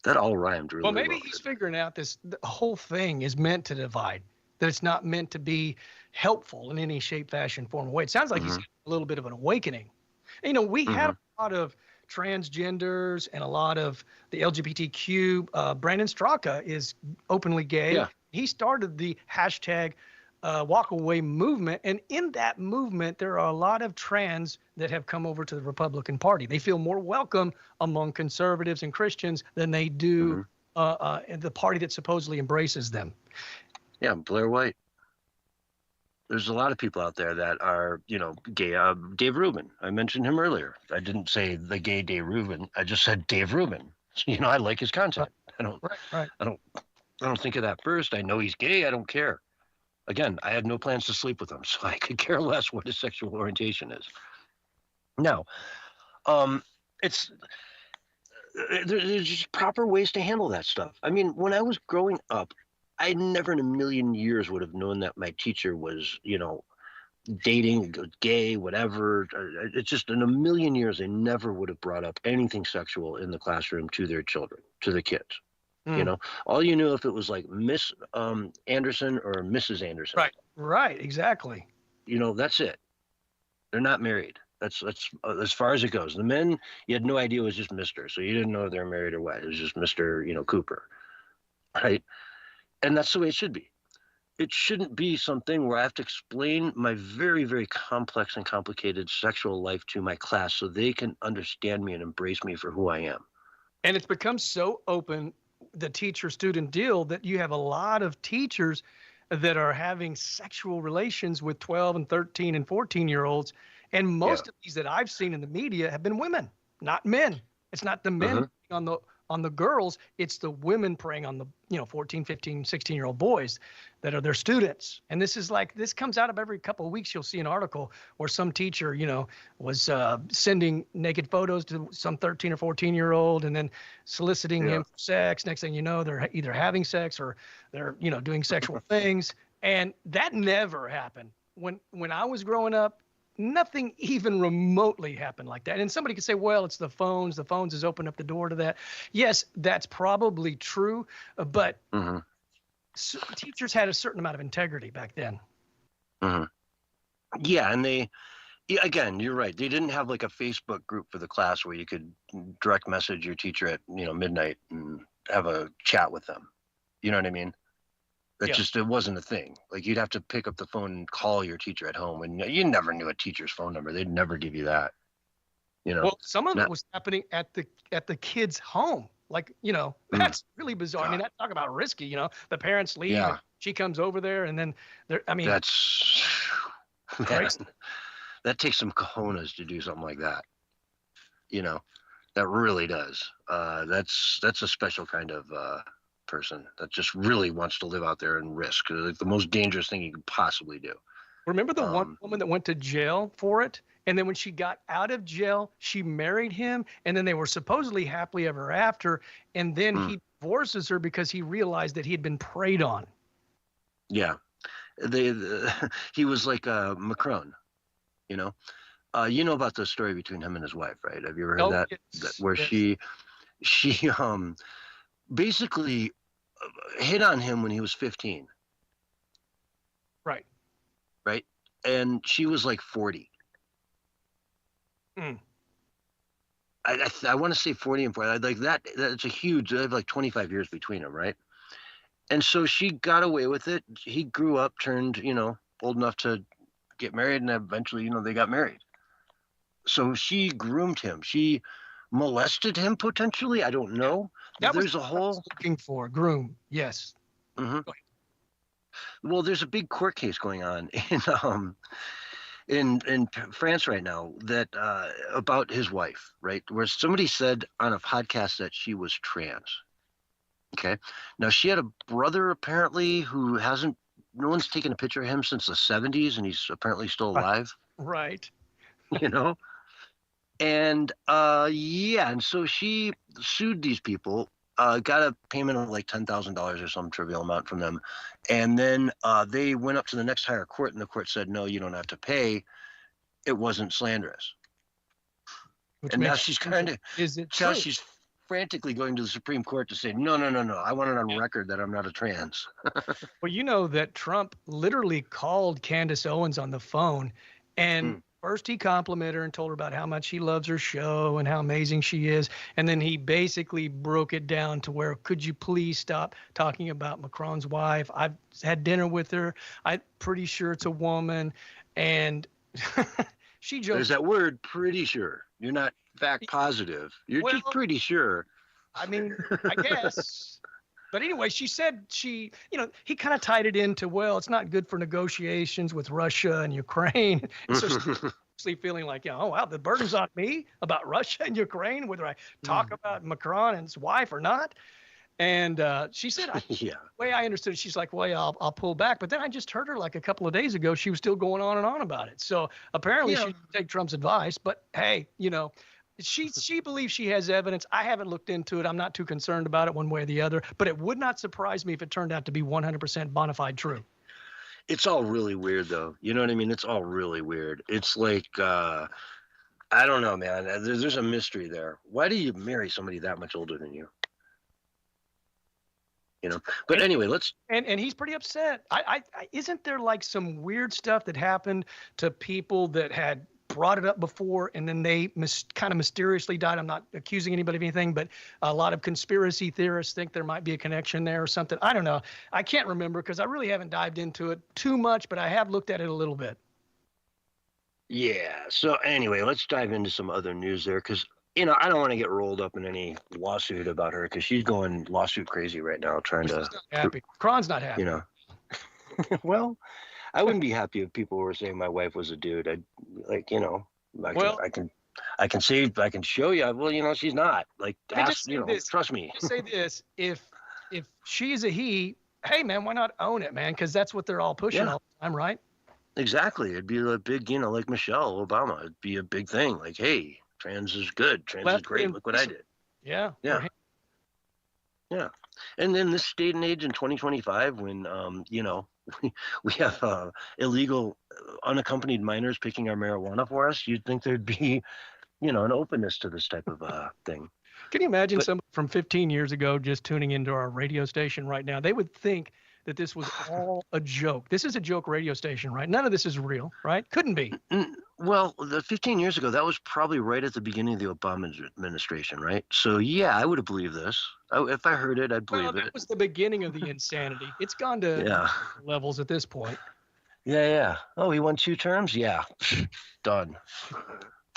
That all rhymed really well. Well, maybe he's figuring out the whole thing is meant to divide, that it's not meant to be helpful in any shape, fashion, form, or way. It sounds like he's a little bit of an awakening. We had a lot of transgenders and a lot of the LGBTQ. Brandon Straka is openly gay. Yeah. He started the hashtag walk away movement. And in that movement, there are a lot of trans that have come over to the Republican Party. They feel more welcome among conservatives and Christians than they do the party that supposedly embraces them. Yeah, Blair White. There's a lot of people out there that are, gay. Dave Rubin, I mentioned him earlier. I didn't say the gay Dave Rubin. I just said Dave Rubin. I like his content. I don't think of that first. I know he's gay. I don't care. Again, I had no plans to sleep with him, so I could care less what his sexual orientation is. Now, there's just proper ways to handle that stuff. I mean, when I was growing up, I never in a million years would have known that my teacher was, dating, gay, whatever. It's just in a million years, they never would have brought up anything sexual in the classroom to their children, to the kids. All you knew if it was like Miss Anderson or Mrs. Anderson. Right, exactly. That's it. They're not married. That's as far as it goes. The men, you had no idea it was just Mr. So you didn't know if they're married or what. It was just Mr. Cooper, right? And that's the way it should be. It shouldn't be something where I have to explain my very, very complex and complicated sexual life to my class so they can understand me and embrace me for who I am. And it's become so open the teacher-student deal that you have a lot of teachers that are having sexual relations with 12 and 13 and 14-year-olds. And most of these that I've seen in the media have been women, not men. It's not the men on the girls, it's the women preying on the 14, 15, 16-year-old boys that are their students. And this comes out of every couple of weeks. You'll see an article where some teacher was sending naked photos to some 13 or 14-year-old and then soliciting him for sex. Next thing you know, they're either having sex or they're doing sexual things. And that never happened when I was growing up. Nothing even remotely happened like that. And somebody could say, well, it's the phones. The phones has opened up the door to that. Yes, that's probably true. But teachers had a certain amount of integrity back then. Yeah, and again, you're right. They didn't have like a Facebook group for the class where you could direct message your teacher at midnight and have a chat with them. You know what I mean? It wasn't a thing. Like you'd have to pick up the phone and call your teacher at home, and you never knew a teacher's phone number. They'd never give you that. Well, some of it was happening at the kid's home. Like that's really bizarre. God. I mean, talk about risky. The parents leave. Yeah. She comes over there, and then that's that takes some cojones to do something like that. That really does. That's a special kind of person that just really wants to live out there and risk. Like the most dangerous thing you could possibly do. Remember the one woman that went to jail for it? And then when she got out of jail, she married him. And then they were supposedly happily ever after. And then he divorces her because he realized that he had been preyed on. Yeah. He was like Macron, you know about the story between him and his wife, right? Have you ever heard that? Where she basically hit on him when he was 15. Right. And she was like 40. I want to say 40 and 40. Like that's a huge, they have like 25 years between them, right? And so she got away with it. He grew up, turned, old enough to get married, and eventually, they got married. So she groomed him. She molested him potentially. I don't know. There's a whole looking for groom. Yes. Well, there's a big court case going on in France right now that about his wife, right? Where somebody said on a podcast that she was trans. Okay. Now she had a brother apparently who no one's taken a picture of him since the 70s, and he's apparently still alive. Right. And and so she sued these people, got a payment of like $10,000 or some trivial amount from them. And then they went up to the next higher court, and the court said, no, you don't have to pay. It wasn't slanderous. And now she's she's frantically going to the Supreme Court to say, no, I want it on record that I'm not a trans. Well, you know that Trump literally called Candace Owens on the phone, and first he complimented her and told her about how much he loves her show and how amazing she is. And then he basically broke it down to where, could you please stop talking about Macron's wife? I've had dinner with her. I'm pretty sure it's a woman. And she joked. There's that word, pretty sure. You're not fact positive. You're just pretty sure. I mean, I guess. But anyway, she said he kind of tied it into, well, it's not good for negotiations with Russia and Ukraine. And so she's feeling like, oh, wow, the burden's on me about Russia and Ukraine, whether I talk about Macron and his wife or not. And she said, the way I understood it, she's like, well, I'll pull back. But then I just heard her like a couple of days ago, she was still going on and on about it. So apparently she didn't take Trump's advice. But hey, she believes she has evidence. I haven't looked into it. I'm not too concerned about it one way or the other. But it would not surprise me if it turned out to be 100% bona fide true. It's all really weird, though. You know what I mean? It's all really weird. It's like, I don't know, man. There's a mystery there. Why do you marry somebody that much older than you? But anyway, and he's pretty upset. Isn't there like some weird stuff that happened to people that had brought it up before, and then they kind of mysteriously died? I'm not accusing anybody of anything, but a lot of conspiracy theorists think there might be a connection there or something. I don't know. I can't remember because I really haven't dived into it too much, but I have looked at it a little bit. Yeah. So anyway, let's dive into some other news there, because you know, I don't want to get rolled up in any lawsuit about her because she's going lawsuit crazy right now, trying to. She's not happy. Kron's not happy. You know. Well, I wouldn't be happy if people were saying my wife was a dude. I'd like, you know, I can show you. Well, you know, she's not. Like, ask, you know, trust me. Say this: if she's a he, hey man, why not own it, man? Because that's what they're all pushing all the time, right? Exactly. It'd be a big, you know, like Michelle Obama. It'd be a big thing. Like, hey, trans is good. Trans is great. Look what I did. Yeah. Yeah. Yeah. And in this state and age in 2025, when you know, we have illegal unaccompanied minors picking our marijuana for us, you'd think there'd be, you know, an openness to this type of thing. Can you imagine someone from 15 years ago just tuning into our radio station right now? They would think that this was all a joke. This is a joke radio station, right? None of this is real, right? Couldn't be. Well, the 15 years ago, that was probably right at the beginning of the Obama administration, right? So, yeah, I would have believed this. If I heard it, I'd believe it. That was the beginning of the insanity. It's gone to levels at this point. Yeah. Oh, he won 2 terms? Yeah. Done.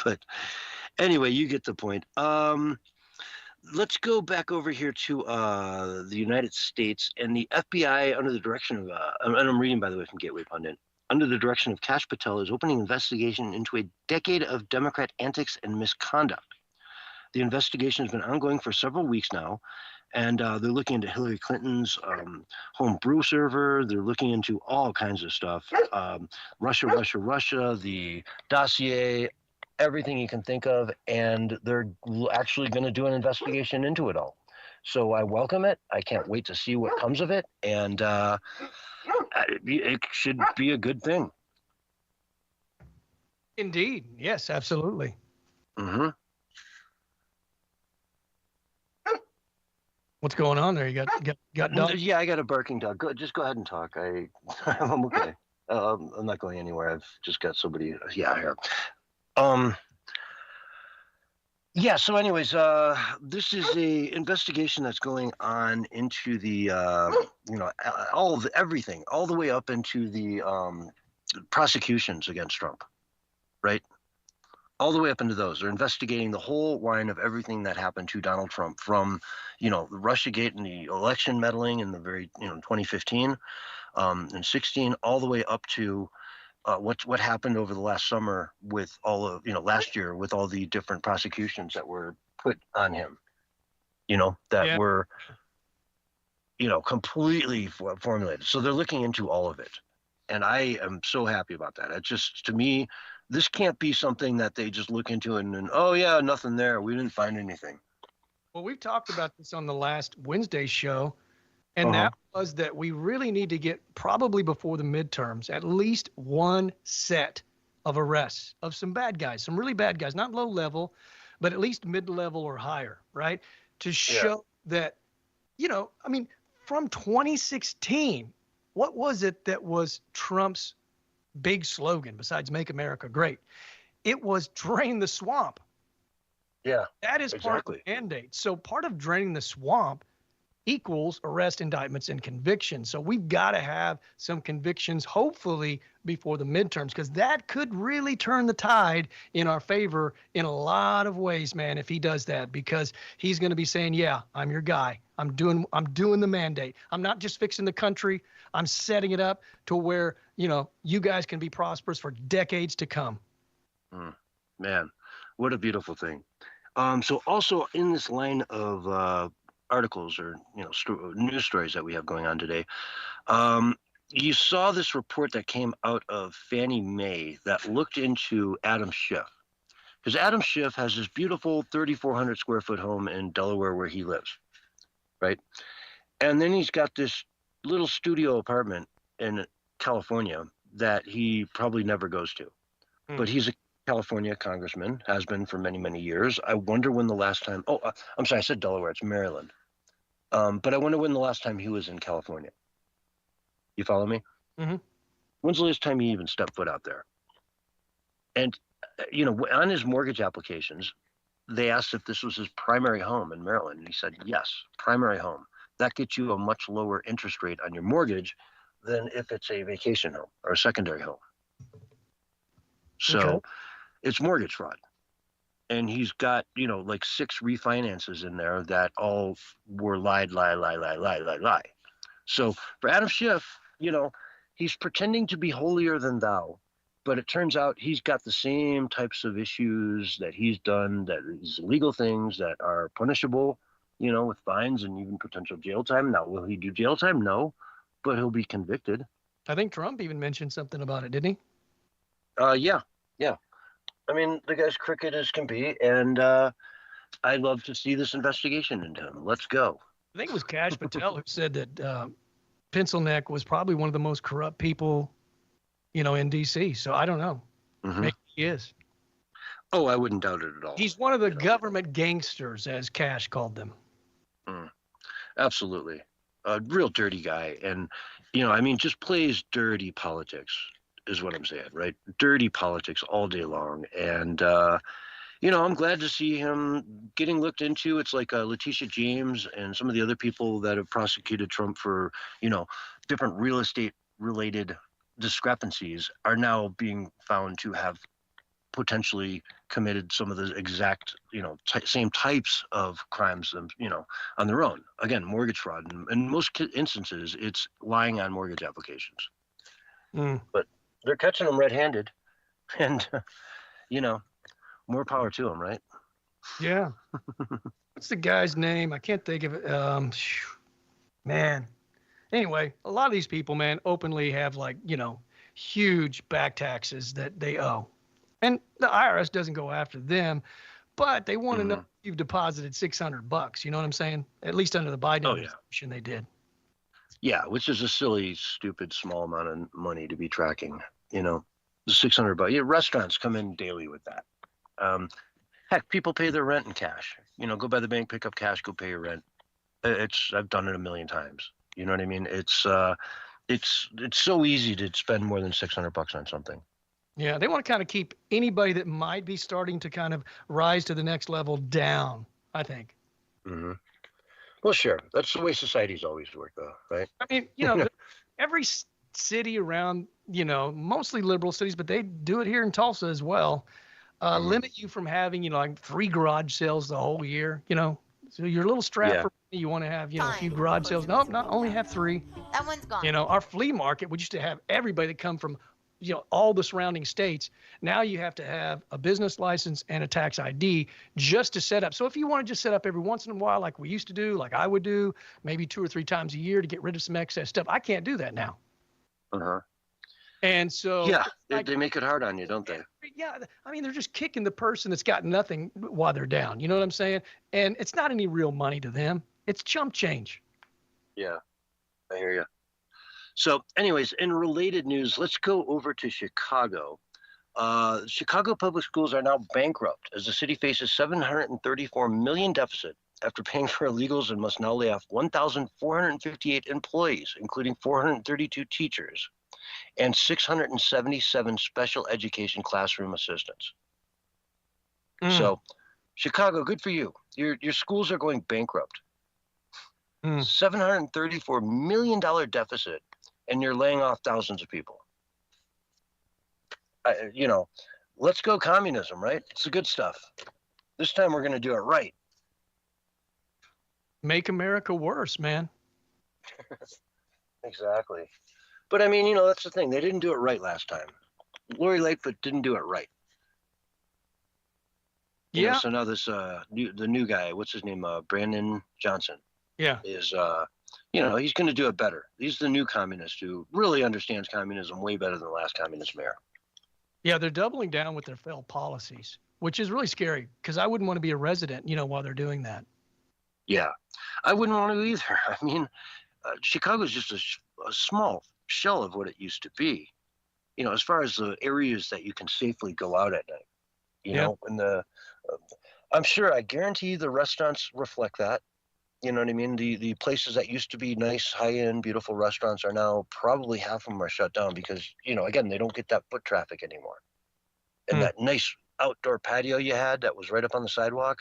But anyway, you get the point. Let's go back over here to the United States, and the FBI, under the direction of, and I'm reading, by the way, from Gateway Pundit, under the direction of Kash Patel, is opening investigation into a decade of Democrat antics and misconduct. The investigation has been ongoing for several weeks now, and they're looking into Hillary Clinton's home brew server. They're looking into all kinds of stuff. Russia, the dossier, everything you can think of, and they're actually going to do an investigation into it all. So I welcome it. I can't wait to see what comes of it, and it should be a good thing. Indeed. Yes, absolutely. Mm-hmm. What's going on there? You got dogs? Yeah, I got a barking dog. Just go ahead and talk. I'm okay. I'm not going anywhere. I've just got somebody. Yeah, here. Yeah. So, anyways, this is a investigation that's going on into the, you know, everything, all the way up into the prosecutions against Trump, right? All the way up into those. They're investigating the whole line of everything that happened to Donald Trump, from, you know, the Russiagate and the election meddling in the very, you know, 2015 and 16, all the way up to what happened over the last summer with all of, you know, last year with all the different prosecutions that were put on him, you know, that were, you know, completely formulated. So they're looking into all of it. And I am so happy about that. It just, to me, this can't be something that they just look into and oh yeah, nothing there. We didn't find anything. Well, we've talked about this on the last Wednesday show. And that was that we really need to get, probably before the midterms, at least one set of arrests of some bad guys, some really bad guys, not low level, but at least mid-level or higher, right? To show that, you know, I mean, from 2016, what was it that was Trump's big slogan besides Make America Great? It was drain the swamp. Yeah. That is part of the mandate. So part of draining the swamp equals arrest, indictments, and convictions. So we've got to have some convictions, hopefully, before the midterms, because that could really turn the tide in our favor in a lot of ways, man, if he does that, because he's going to be saying, yeah, I'm your guy. I'm doing the mandate. I'm not just fixing the country. I'm setting it up to where, you know, you guys can be prosperous for decades to come. Man, what a beautiful thing. So also in this line of articles or, you know, news stories that we have going on today, you saw this report that came out of Fannie Mae that looked into Adam Schiff, because Adam Schiff has this beautiful 3,400 square foot home in Delaware where he lives, right? And then he's got this little studio apartment in California that he probably never goes to, but he's a California congressman, has been for many, many years. I wonder when the last time, I'm sorry, I said Delaware, it's Maryland. But I wonder when the last time he was in California. You follow me? Mm-hmm. When's the last time he even stepped foot out there? And, you know, on his mortgage applications, they asked if this was his primary home in Maryland. And he said, yes, primary home. That gets you a much lower interest rate on your mortgage than if it's a vacation home or a secondary home. So it's mortgage fraud. and he's got, like 6 refinances in there that all were lie. So for Adam Schiff, he's pretending to be holier than thou, but it turns out he's got the same types of issues that he's done, that is illegal things that are punishable, with fines and even potential jail time. Now, will he do jail time? No, but he'll be convicted. I think Trump even mentioned something about it, didn't he? Yeah. I mean, the guy's crooked as can be, and I'd love to see this investigation into him. Let's go. I think it was Kash Patel who said that Pencil Neck was probably one of the most corrupt people, in D.C. So I don't know. Mm-hmm. Maybe he is. Oh, I wouldn't doubt it at all. He's one of the government gangsters, as Kash called them. Absolutely. A real dirty guy. And, just plays dirty politics is what I'm saying, right? Dirty politics all day long. And, I'm glad to see him getting looked into. It's like Letitia James and some of the other people that have prosecuted Trump for, different real estate related discrepancies are now being found to have potentially committed some of the exact, same types of crimes, on their own. Again, mortgage fraud. And in most instances, it's lying on mortgage applications. But they're catching them red-handed. And, more power to them, right? Yeah. What's the guy's name? I can't think of it. Man. Anyway, a lot of these people, man, openly have huge back taxes that they owe. And the IRS doesn't go after them, but they want to know if you've deposited $600. You know what I'm saying? At least under the Biden administration, they did. Yeah, which is a silly, stupid, small amount of money to be tracking. The $600. Yeah, restaurants come in daily with that. Heck, people pay their rent in cash. Go by the bank, pick up cash, go pay your rent. I've done it a million times. You know what I mean? It's so easy to spend more than $600 on something. Yeah, they want to kind of keep anybody that might be starting to kind of rise to the next level down, I think. Mm-hmm. Well, sure. That's the way society's always worked, though, right? I mean, every city around, mostly liberal cities, but they do it here in Tulsa as well. Limit you from having, like 3 garage sales the whole year, So you're a little strapped for money. You want to have, a few garage sales. Nope, not only have 3. That one's gone. Our flea market, we used to have everybody that come from, all the surrounding states. Now you have to have a business license and a tax ID just to set up. So if you want to just set up every once in a while, like we used to do, like I would do, maybe 2 or 3 times a year to get rid of some excess stuff, I can't do that now. Uh-huh. And so they make it hard on you, don't they? Yeah, I mean, they're just kicking the person that's got nothing while they're down. You know what I'm saying? And it's not any real money to them. It's chump change. Yeah, I hear you. So anyways, in related news, let's go over to Chicago. Chicago public schools are now bankrupt as the city faces $734 million deficit after paying for illegals and must now lay off 1,458 employees, including 432 teachers and 677 special education classroom assistants. So, Chicago, good for you. Your schools are going bankrupt. $734 million deficit, and you're laying off thousands of people. Let's go communism, right? It's the good stuff. This time we're going to do it right. Make America worse, man. Exactly. But I mean, that's the thing. They didn't do it right last time. Lori Lightfoot didn't do it right. So now this the new guy, what's his name? Brandon Johnson. Yeah. Is he's going to do it better. He's the new communist who really understands communism way better than the last communist mayor. Yeah, they're doubling down with their failed policies, which is really scary because I wouldn't want to be a resident, while they're doing that. Yeah, I wouldn't want to either. I mean, Chicago's just a small shell of what it used to be, as far as the areas that you can safely go out at night, and I guarantee the restaurants reflect that. You know what I mean? The places that used to be nice, high-end, beautiful restaurants are now probably half of them are shut down because, again, they don't get that foot traffic anymore. And that nice outdoor patio you had that was right up on the sidewalk,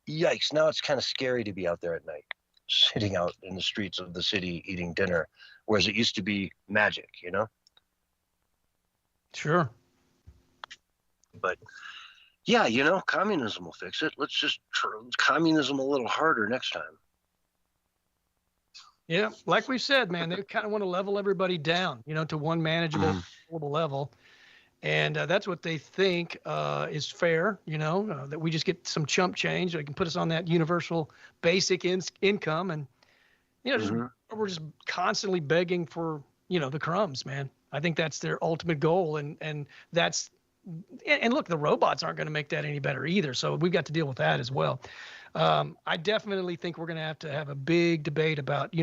yikes, now it's kind of scary to be out there at night, sitting out in the streets of the city eating dinner, whereas it used to be magic, Sure. But Yeah, communism will fix it. Let's just communism a little harder next time. Yeah, like we said, man, they kind of want to level everybody down, to one manageable level. And that's what they think is fair, that we just get some chump change. They can put us on that universal basic income. And, we're just constantly begging for, the crumbs, man. I think that's their ultimate goal. And that's, and look, the robots aren't going to make that any better either. So we've got to deal with that as well. I definitely think we're going to have a big debate about,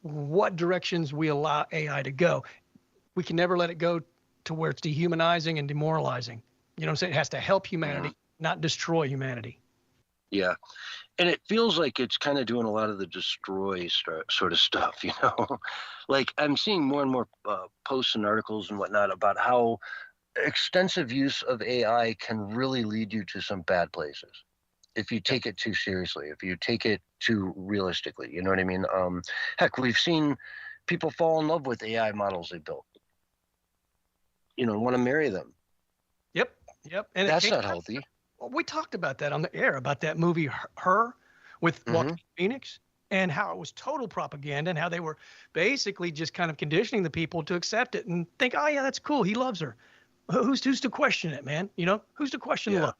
what directions we allow AI to go. We can never let it go to where it's dehumanizing and demoralizing. You know what I'm saying? It has to help humanity, not destroy humanity. Yeah. And it feels like it's kind of doing a lot of the destroy sort of stuff, Like I'm seeing more and more posts and articles and whatnot about how extensive use of AI can really lead you to some bad places if you take it too seriously, if you take it too realistically. You know what I mean? Heck, we've seen people fall in love with AI models they built. Want to marry them. Yep. And that's not healthy. Well, we talked about that on the air, about that movie Her with Joaquin Phoenix, and how it was total propaganda and how they were basically just kind of conditioning the people to accept it and think, oh yeah, that's cool, he loves her. Who's to question it, man? Who's to question love?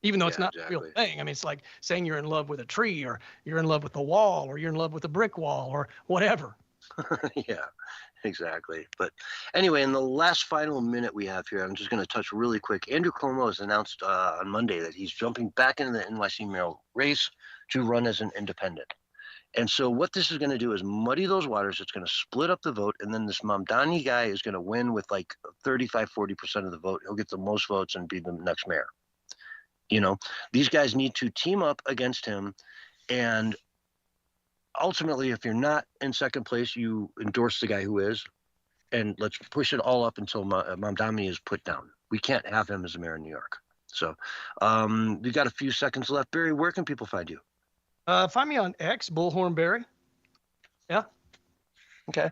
Even though it's not a real thing. I mean, it's like saying you're in love with a tree, or you're in love with a wall, or you're in love with a brick wall, or whatever. Yeah, exactly. But anyway, in the last final minute we have here, I'm just going to touch really quick. Andrew Cuomo has announced on Monday that he's jumping back into the NYC mayoral race to run as an independent. And so what this is going to do is muddy those waters. It's going to split up the vote. And then this Mamdani guy is going to win with like 35-40% of the vote. He'll get the most votes and be the next mayor. These guys need to team up against him. And ultimately, if you're not in second place, you endorse the guy who is. And let's push it all up until Mamdani is put down. We can't have him as a mayor in New York. So we've got a few seconds left. Barry, where can people find you? Find me on X, Bullhorn Barry. Yeah. Okay.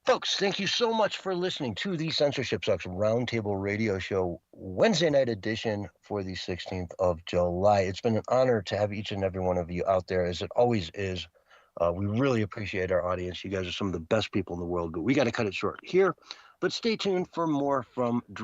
Folks, thank you so much for listening to the Censorship Sucks Roundtable Radio Show, Wednesday night edition for the 16th of July. It's been an honor to have each and every one of you out there, as it always is. We really appreciate our audience. You guys are some of the best people in the world, but we got to cut it short here. But stay tuned for more from Drake.